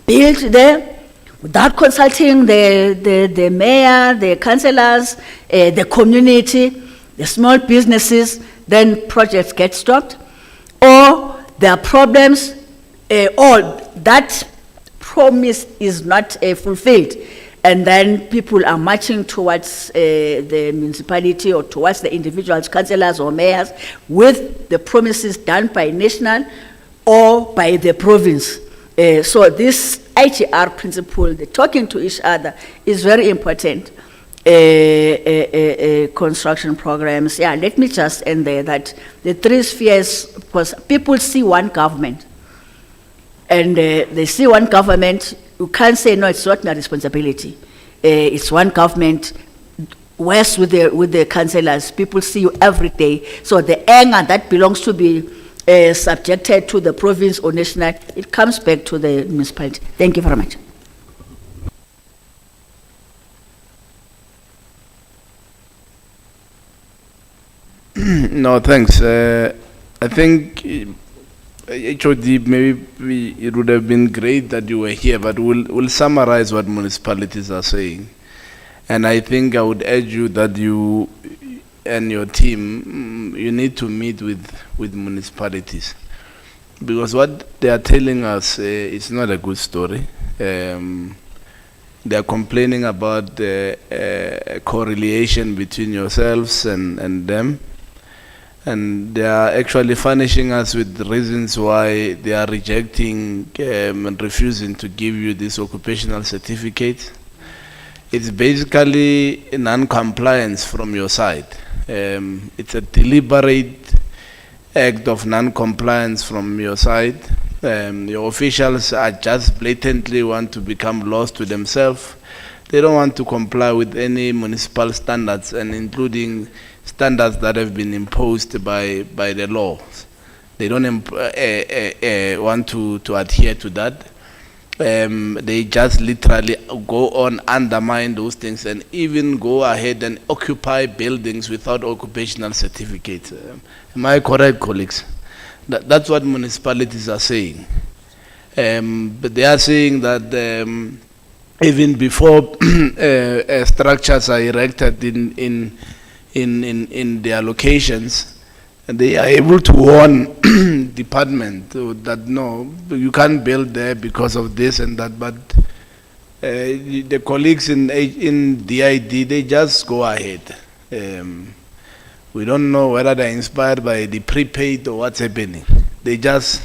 built there, without consulting the mayor, the councillors, the community, the small businesses, then projects get stopped. Or there are problems, or that promise is not fulfilled, and then people are marching towards the municipality or towards the individuals, councillors or mayors, with the promises done by national or by the province. So this IGR principle, the talking to each other, is very important. Construction programs, yeah, let me just end there that the three spheres, because people see one government, and they see one government, you can't say, no, it's not my responsibility. It's one government, worse with the councillors, people see you every day. So the anger that belongs to be subjected to the province or national, it comes back to the municipality. Thank you very much. No, thanks. I think HOD, maybe it would have been great that you were here, but we'll summarize what municipalities are saying. And I think I would urge you that you and your team, you need to meet with municipalities. Because what they are telling us is not a good story. They are complaining about the correlation between yourselves and them. And they are actually furnishing us with reasons why they are rejecting and refusing to give you this occupational certificate. It's basically non-compliance from your side. It's a deliberate act of non-compliance from your side. Your officials are just blatantly want to become laws to themselves. They don't want to comply with any municipal standards, and including standards that have been imposed by the law. They don't want to adhere to that. They just literally go on, undermine those things, and even go ahead and occupy buildings without occupational certificates. Am I correct, colleagues? That's what municipalities are saying. But they are saying that even before structures are erected in their locations, they are able to warn department that no, you can't build there because of this and that. But the colleagues in DID, they just go ahead. We don't know whether they're inspired by the prepaid or what's happening. They just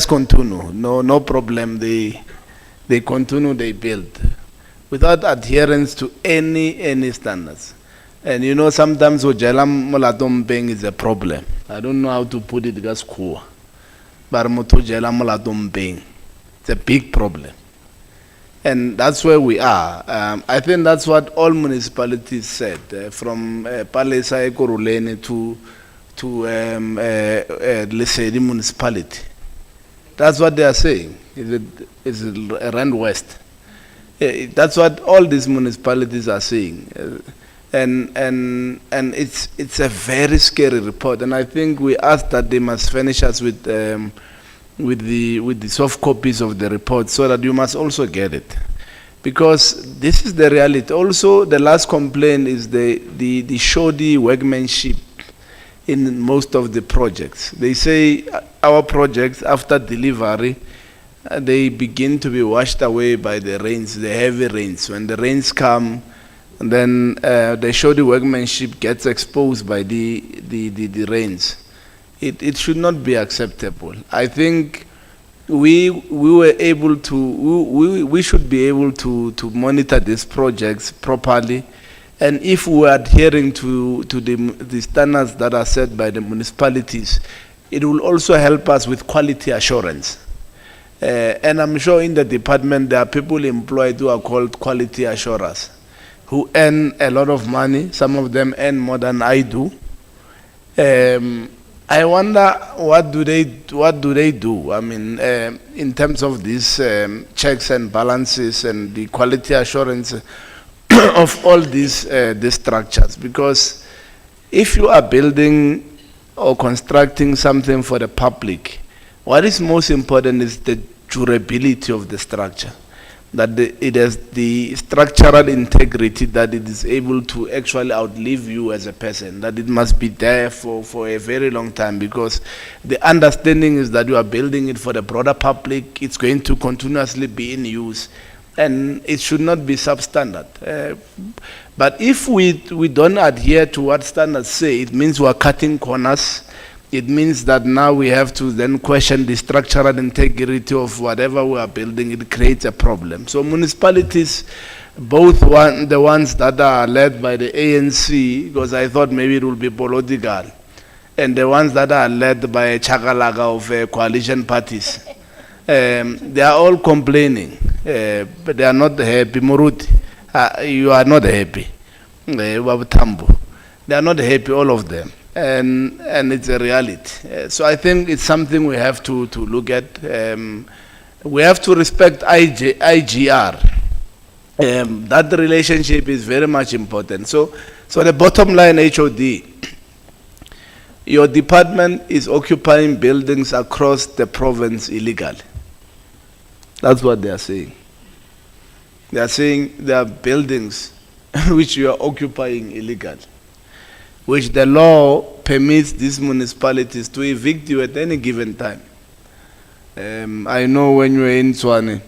continue. No problem. They continue. They build without adherence to any standards. And you know, sometimes Ojelam Molatompeng is a problem. I don't know how to put it as cool. But Motojelam Molatompeng, it's a big problem. And that's where we are. I think that's what all municipalities said, from Palesai Koruleni to let's say the municipality. That's what they are saying. Is it Rand West? That's what all these municipalities are saying. And it's a very scary report, and I think we asked that they must furnish us with the soft copies of the report so that you must also get it, because this is the reality. Also, the last complaint is the shoddy workmanship in most of the projects. They say our projects after delivery, they begin to be washed away by the rains, the heavy rains. When the rains come, and then the shoddy workmanship gets exposed by the rains. It should not be acceptable. I think we were able to, we should be able to monitor these projects properly, and if we are adhering to the standards that are set by the municipalities, it will also help us with quality assurance. And I'm sure in the department there are people employed who are called quality assurers, who earn a lot of money. Some of them earn more than I do. I wonder what do they do? I mean, in terms of these checks and balances and the quality assurance of all these structures. Because if you are building or constructing something for the public, what is most important is the durability of the structure. That it has the structural integrity, that it is able to actually outlive you as a person, that it must be there for a very long time, because the understanding is that you are building it for the broader public, it's going to continuously be in use, and it should not be substandard. But if we don't adhere to what standards say, it means we are cutting corners. It means that now we have to then question the structural integrity of whatever we are building. It creates a problem. So municipalities, both the ones that are led by the ANC, because I thought maybe it will be political, and the ones that are led by a chakalaga of coalition parties, they are all complaining, but they are not happy. Muruti, you are not happy. They are not happy, all of them. And it's a reality. So I think it's something we have to look at. We have to respect IGR. That relationship is very much important. So the bottom line, HOD, your department is occupying buildings across the province illegally. That's what they are saying. They are saying there are buildings which you are occupying illegally, which the law permits these municipalities to evict you at any given time. I know when you were in Tswane,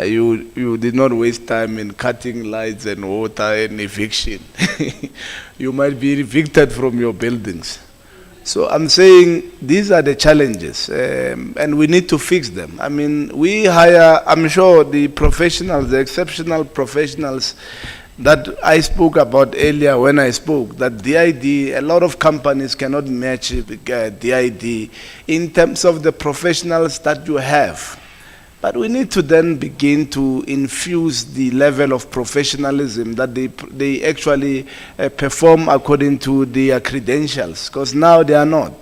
you did not waste time in cutting lights and water and eviction. You might be evicted from your buildings. So I'm saying these are the challenges, and we need to fix them. I mean, we hire, I'm sure the professionals, the exceptional professionals that I spoke about earlier when I spoke, that DID, a lot of companies cannot match DID in terms of the professionals that you have. But we need to then begin to infuse the level of professionalism that they actually perform according to their credentials, because now they are not.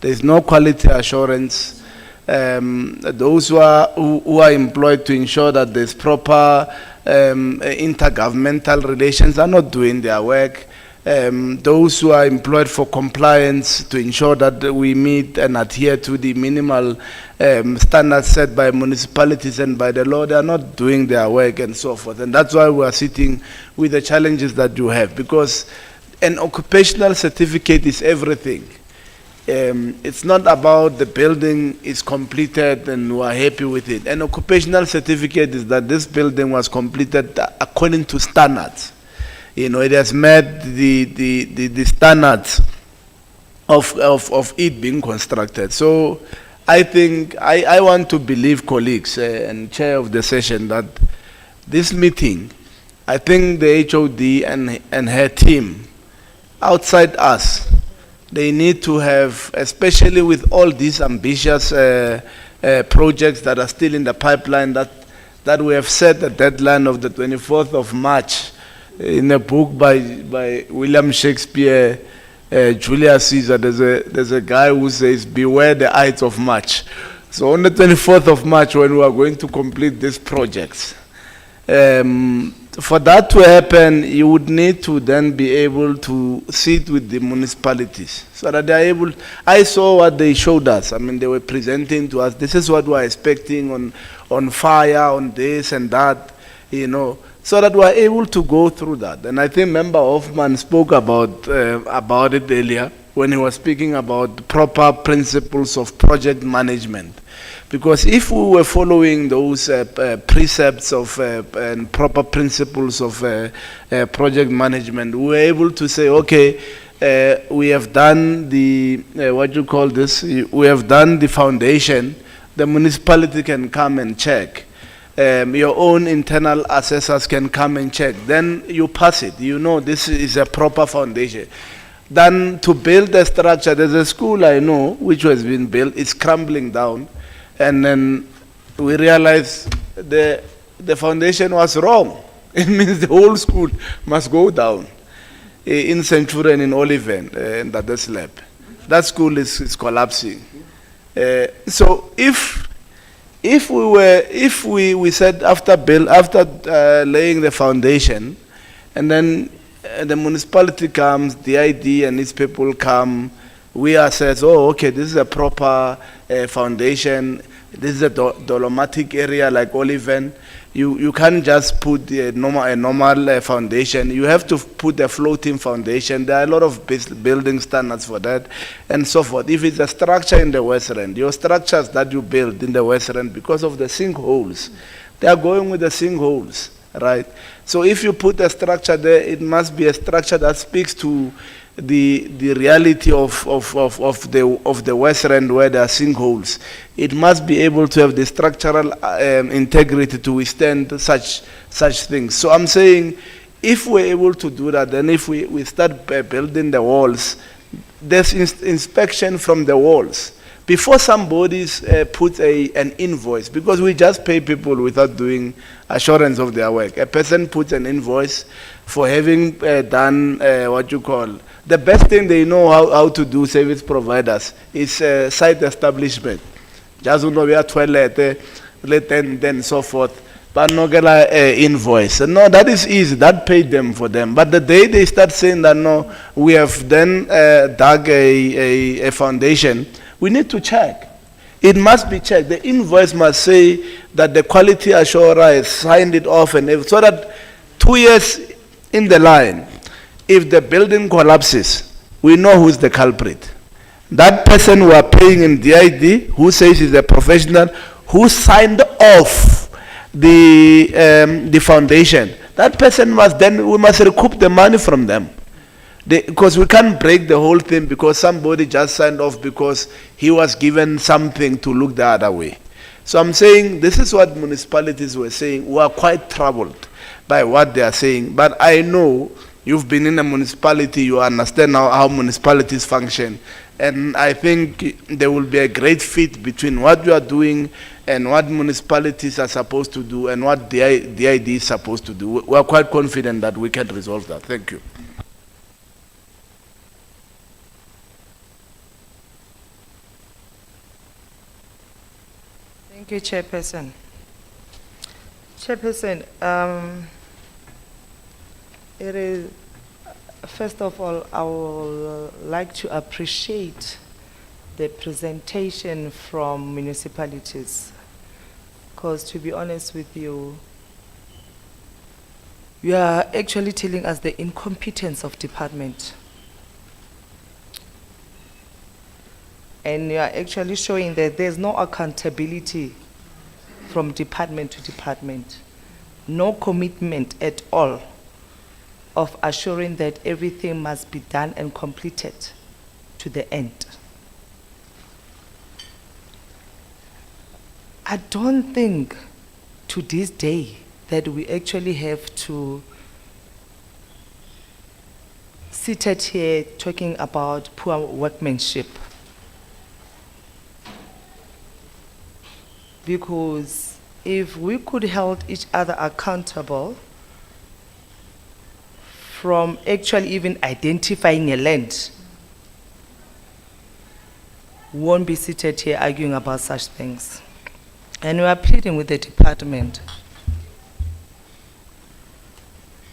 There is no quality assurance. Those who are employed to ensure that there's proper intergovernmental relations are not doing their work. Those who are employed for compliance to ensure that we meet and adhere to the minimal standards set by municipalities and by the law, they are not doing their work and so forth. And that's why we are sitting with the challenges that you have, because an occupational certificate is everything. It's not about the building is completed and we are happy with it. An occupational certificate is that this building was completed according to standards. You know, it has met the standards of it being constructed. So I think I want to believe, colleagues and chair of the session, that this meeting, I think the HOD and her team, outside us, they need to have, especially with all these ambitious projects that are still in the pipeline, that we have set the deadline of the 24th of March in a book by William Shakespeare, Julius Caesar. There's a guy who says, beware the Ides of March. So on the 24th of March, when we are going to complete these projects, for that to happen, you would need to then be able to sit with the municipalities so that they are able. I saw what they showed us. I mean, they were presenting to us, this is what we are expecting on fire, on this and that, you know, so that we are able to go through that. And I think Member Hoffman spoke about it earlier when he was speaking about proper principles of project management. Because if we were following those precepts of and proper principles of project management, we were able to say, okay, we have done the, what you call this, we have done the foundation, the municipality can come and check. Your own internal assessors can come and check. Then you pass it. You know this is a proper foundation. Then to build a structure, there's a school I know which has been built, it's crumbling down. And then we realized the foundation was wrong. It means the whole school must go down. In Centurion, in Oliven, in that slab. That school is collapsing. So if we said after laying the foundation, and then the municipality comes, the ID and its people come, we assess, oh, okay, this is a proper foundation, this is a dolomatic area like Oliven. You can't just put a normal foundation. You have to put a floating foundation. There are a lot of building standards for that, and so forth. If it's a structure in the West End, your structures that you build in the West End, because of the sinkholes, They are going with the sinkholes, right? So if you put a structure there, it must be a structure that speaks to the reality of the West Rand where there are sinkholes. It must be able to have the structural integrity to withstand such things. So I'm saying, if we're able to do that, then if we start building the walls, there's inspection from the walls. Before somebody puts an invoice, because we just pay people without doing assurance of their work. A person puts an invoice for having done what you call, the best thing they know how to do, service providers, is site establishment. Just know we are toilet, then so forth. But no get invoice. No, that is easy. That paid them for them. But the day they start saying that no, we have then dug a foundation, we need to check. It must be checked. The invoice must say that the quality assurer has signed it off, and so that 2 years in the line, if the building collapses, we know who's the culprit. That person we are paying in DID, who says he's a professional, who signed off the foundation, that person we must recoup the money from them. Because we can't break the whole thing because somebody just signed off because he was given something to look the other way. So I'm saying, this is what municipalities were saying. We are quite troubled by what they are saying. But I know you've been in a municipality, you understand how municipalities function. And I think there will be a great fit between what you are doing and what municipalities are supposed to do and what the DID is supposed to do. We are quite confident that we can resolve that. Thank you. Thank you, Chairperson. Chairperson, it is, first of all, I would like to appreciate the presentation from municipalities, because to be honest with you, you are actually telling us the incompetence of department. And you are actually showing that there's no accountability from department to department. No commitment at all of assuring that everything must be done and completed to the end. I don't think to this day that we actually have to sit here talking about poor workmanship. Because if we could hold each other accountable from actually even identifying a land, we won't be seated here arguing about such things. And we are pleading with the department,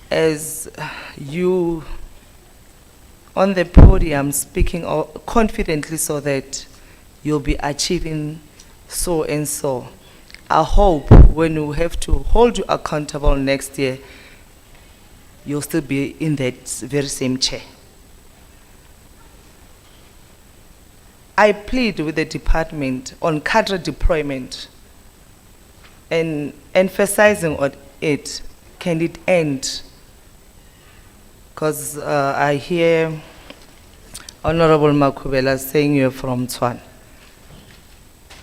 as you on the podium speaking confidently so that you'll be achieving so and so. I hope when we have to hold you accountable next year, you'll still be in that very same chair. I plead with the department on cadre deployment and emphasizing on it. Can it end? Because I hear Honorable Makubela saying you're from Tshwane.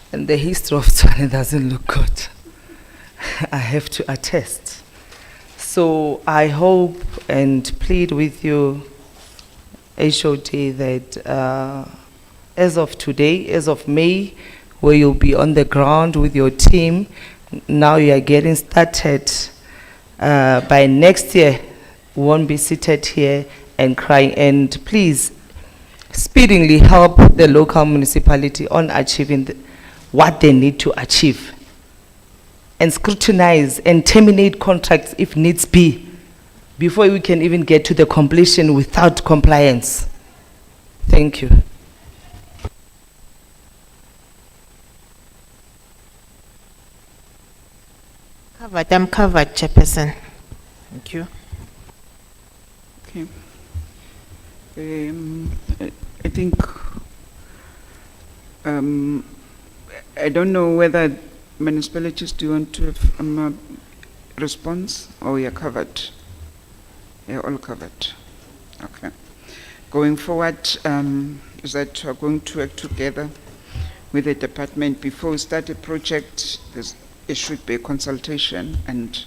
And the history of Tshwane doesn't look good. I have to attest. So I hope and plead with you, HOD, that as of today, as of May, where you'll be on the ground with your team, now you are getting started. By next year, we won't be seated here and crying. And please, speedily help the local municipality on achieving what they need to achieve, and scrutinize and terminate contracts if needs be, before we can even get to the completion without compliance. Thank you. I'm covered, Chairperson. Thank you. Okay. I think I don't know whether Municipalities, do you want to have a response, or you're covered? You're all covered. Okay. Going forward, is that we're going to work together with the department before we start a project. It should be a consultation and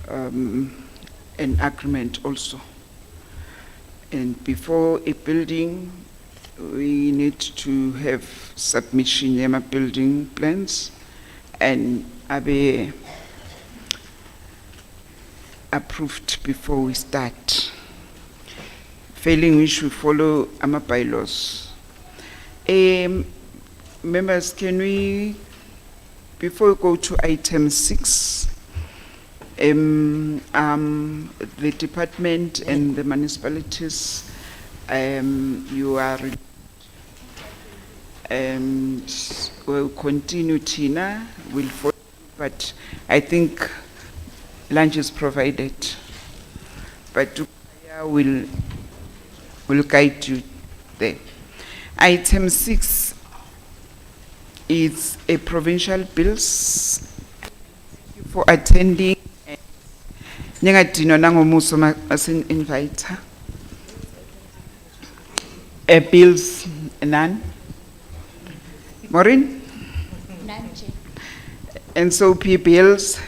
an agreement also. And before a building, we need to have submission of building plans and be approved before we start. Failing which we follow our bylaws. Members, can we, before we go to item 6, the department and the municipalities, you are, will continue, Tina, will follow, but I think lunch is provided. But will guide you there. Item 6 is a provincial bills. Thank you for attending. Nyangadino nangomuso invite. Bills none. Maureen? None. And so bills?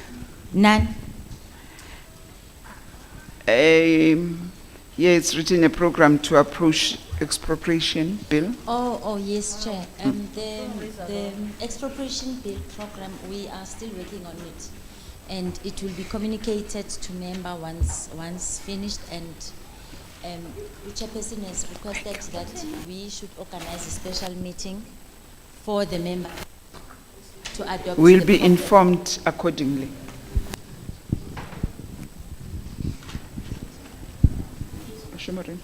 None. Yeah, it's written a program to approach expropriation bill. Oh yes, Chair. The expropriation bill program, we are still working on it, and it will be communicated to member once finished. And the chairperson has requested that we should organize a special meeting for the member to adopt. We'll the be program. informed accordingly. Maureen.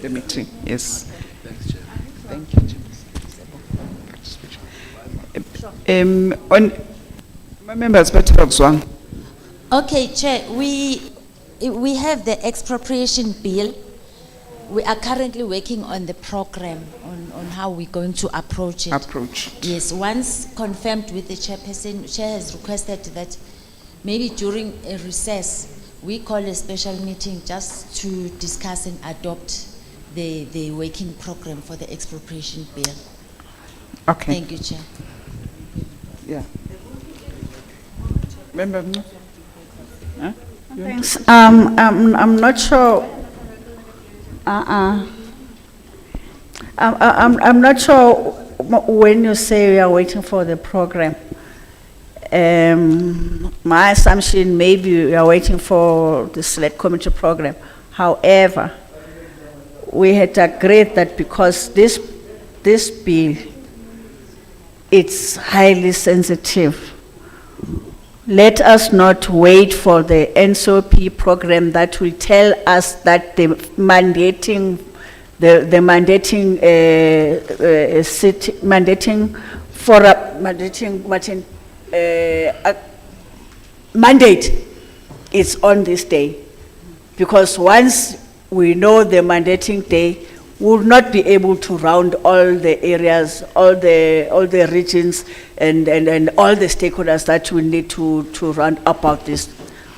The meeting, yes. Thank you. On my members, Okay, Chair, we have the expropriation bill. We are currently working on the program, on how we're going to approach it. Yes, once confirmed with the chairperson, Chair has requested that maybe during a recess, we call a special meeting just to discuss and adopt the working program for the expropriation bill. Okay. Thank you, Chair. Yeah. Member? Huh? Thanks. I'm not sure. I'm not sure when you say we are waiting for the program. My assumption maybe we are waiting for the select committee program. However, we had agreed that because this bill, it's highly sensitive. Let us not wait for the NSOP program that will tell us that the mandating mandate is on this day, because once we know the mandating day, we will not be able to round all the areas, all the regions, and all the stakeholders that we need to round about this.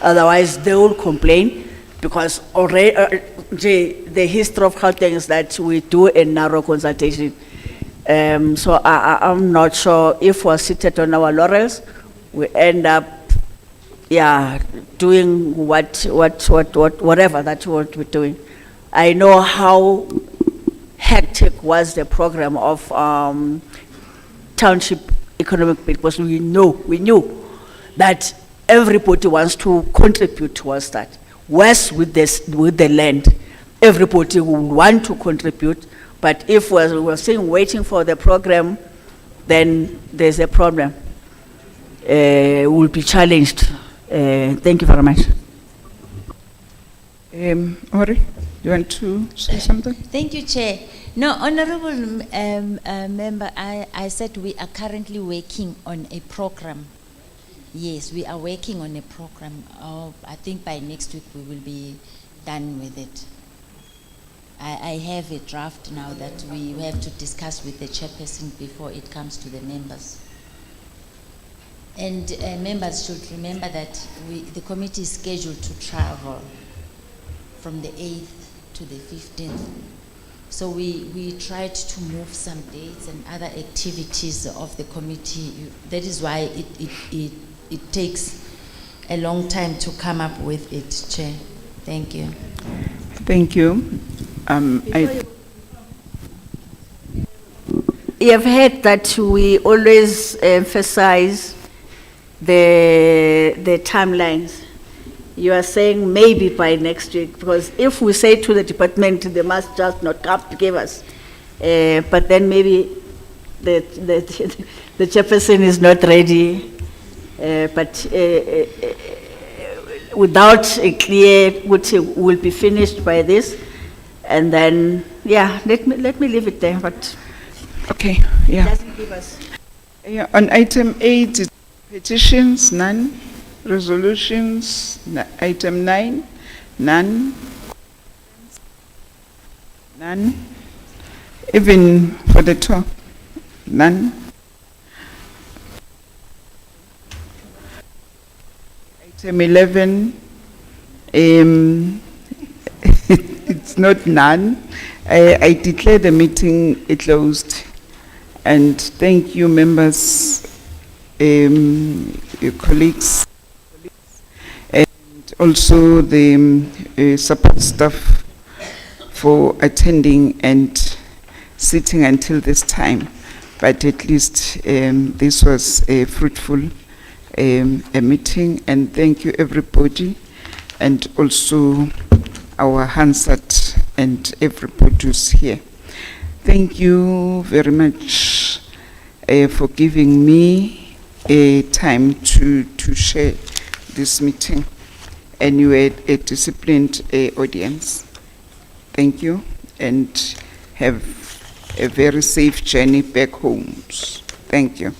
Otherwise, they will complain, because already the history of Gauteng is that we do a narrow consultation. So I'm not sure if we're seated on our laurels, we end up, doing whatever that we're doing. I know how hectic was the program of township economic bill, because we knew that everybody wants to contribute towards that. West with the land, everybody will want to contribute, but if we're saying waiting for the program, then there's a problem. We'll be challenged. Thank you very much. Ori, you want to say something? Thank you, Chair. No, Honorable Member, I said we are currently working on a program. Yes, we are working on a program. I think by next week we will be done with it. I have a draft now that we have to discuss with the chairperson before it comes to the members. And members should remember that the committee is scheduled to travel from the 8th to the 15th. So we tried to move some dates and other activities of the committee. That is why it takes a long time to come up with it, Chair. Thank you. Thank you. You have heard that we always emphasize the timelines. You are saying maybe by next week, because if we say to the department, they must just not come to give us. But then maybe the chairperson is not ready. But without a clear, which will be finished by this, and then, yeah, let me leave it there, but. Okay, yeah. It doesn't give us. Yeah, on item 8, it's petitions, none. Resolutions, item 9, none. None. Even for the top, none. Item 11, it's not none. I declare the meeting closed. And thank you, members, your colleagues, and also the support staff for attending and sitting until this time. But at least this was a fruitful a meeting, and thank you everybody, and also our Hansat and everybody who's here. Thank you very much for giving me a time to share this meeting, and you had a disciplined audience. Thank you, and have a very safe journey back homes. Thank you.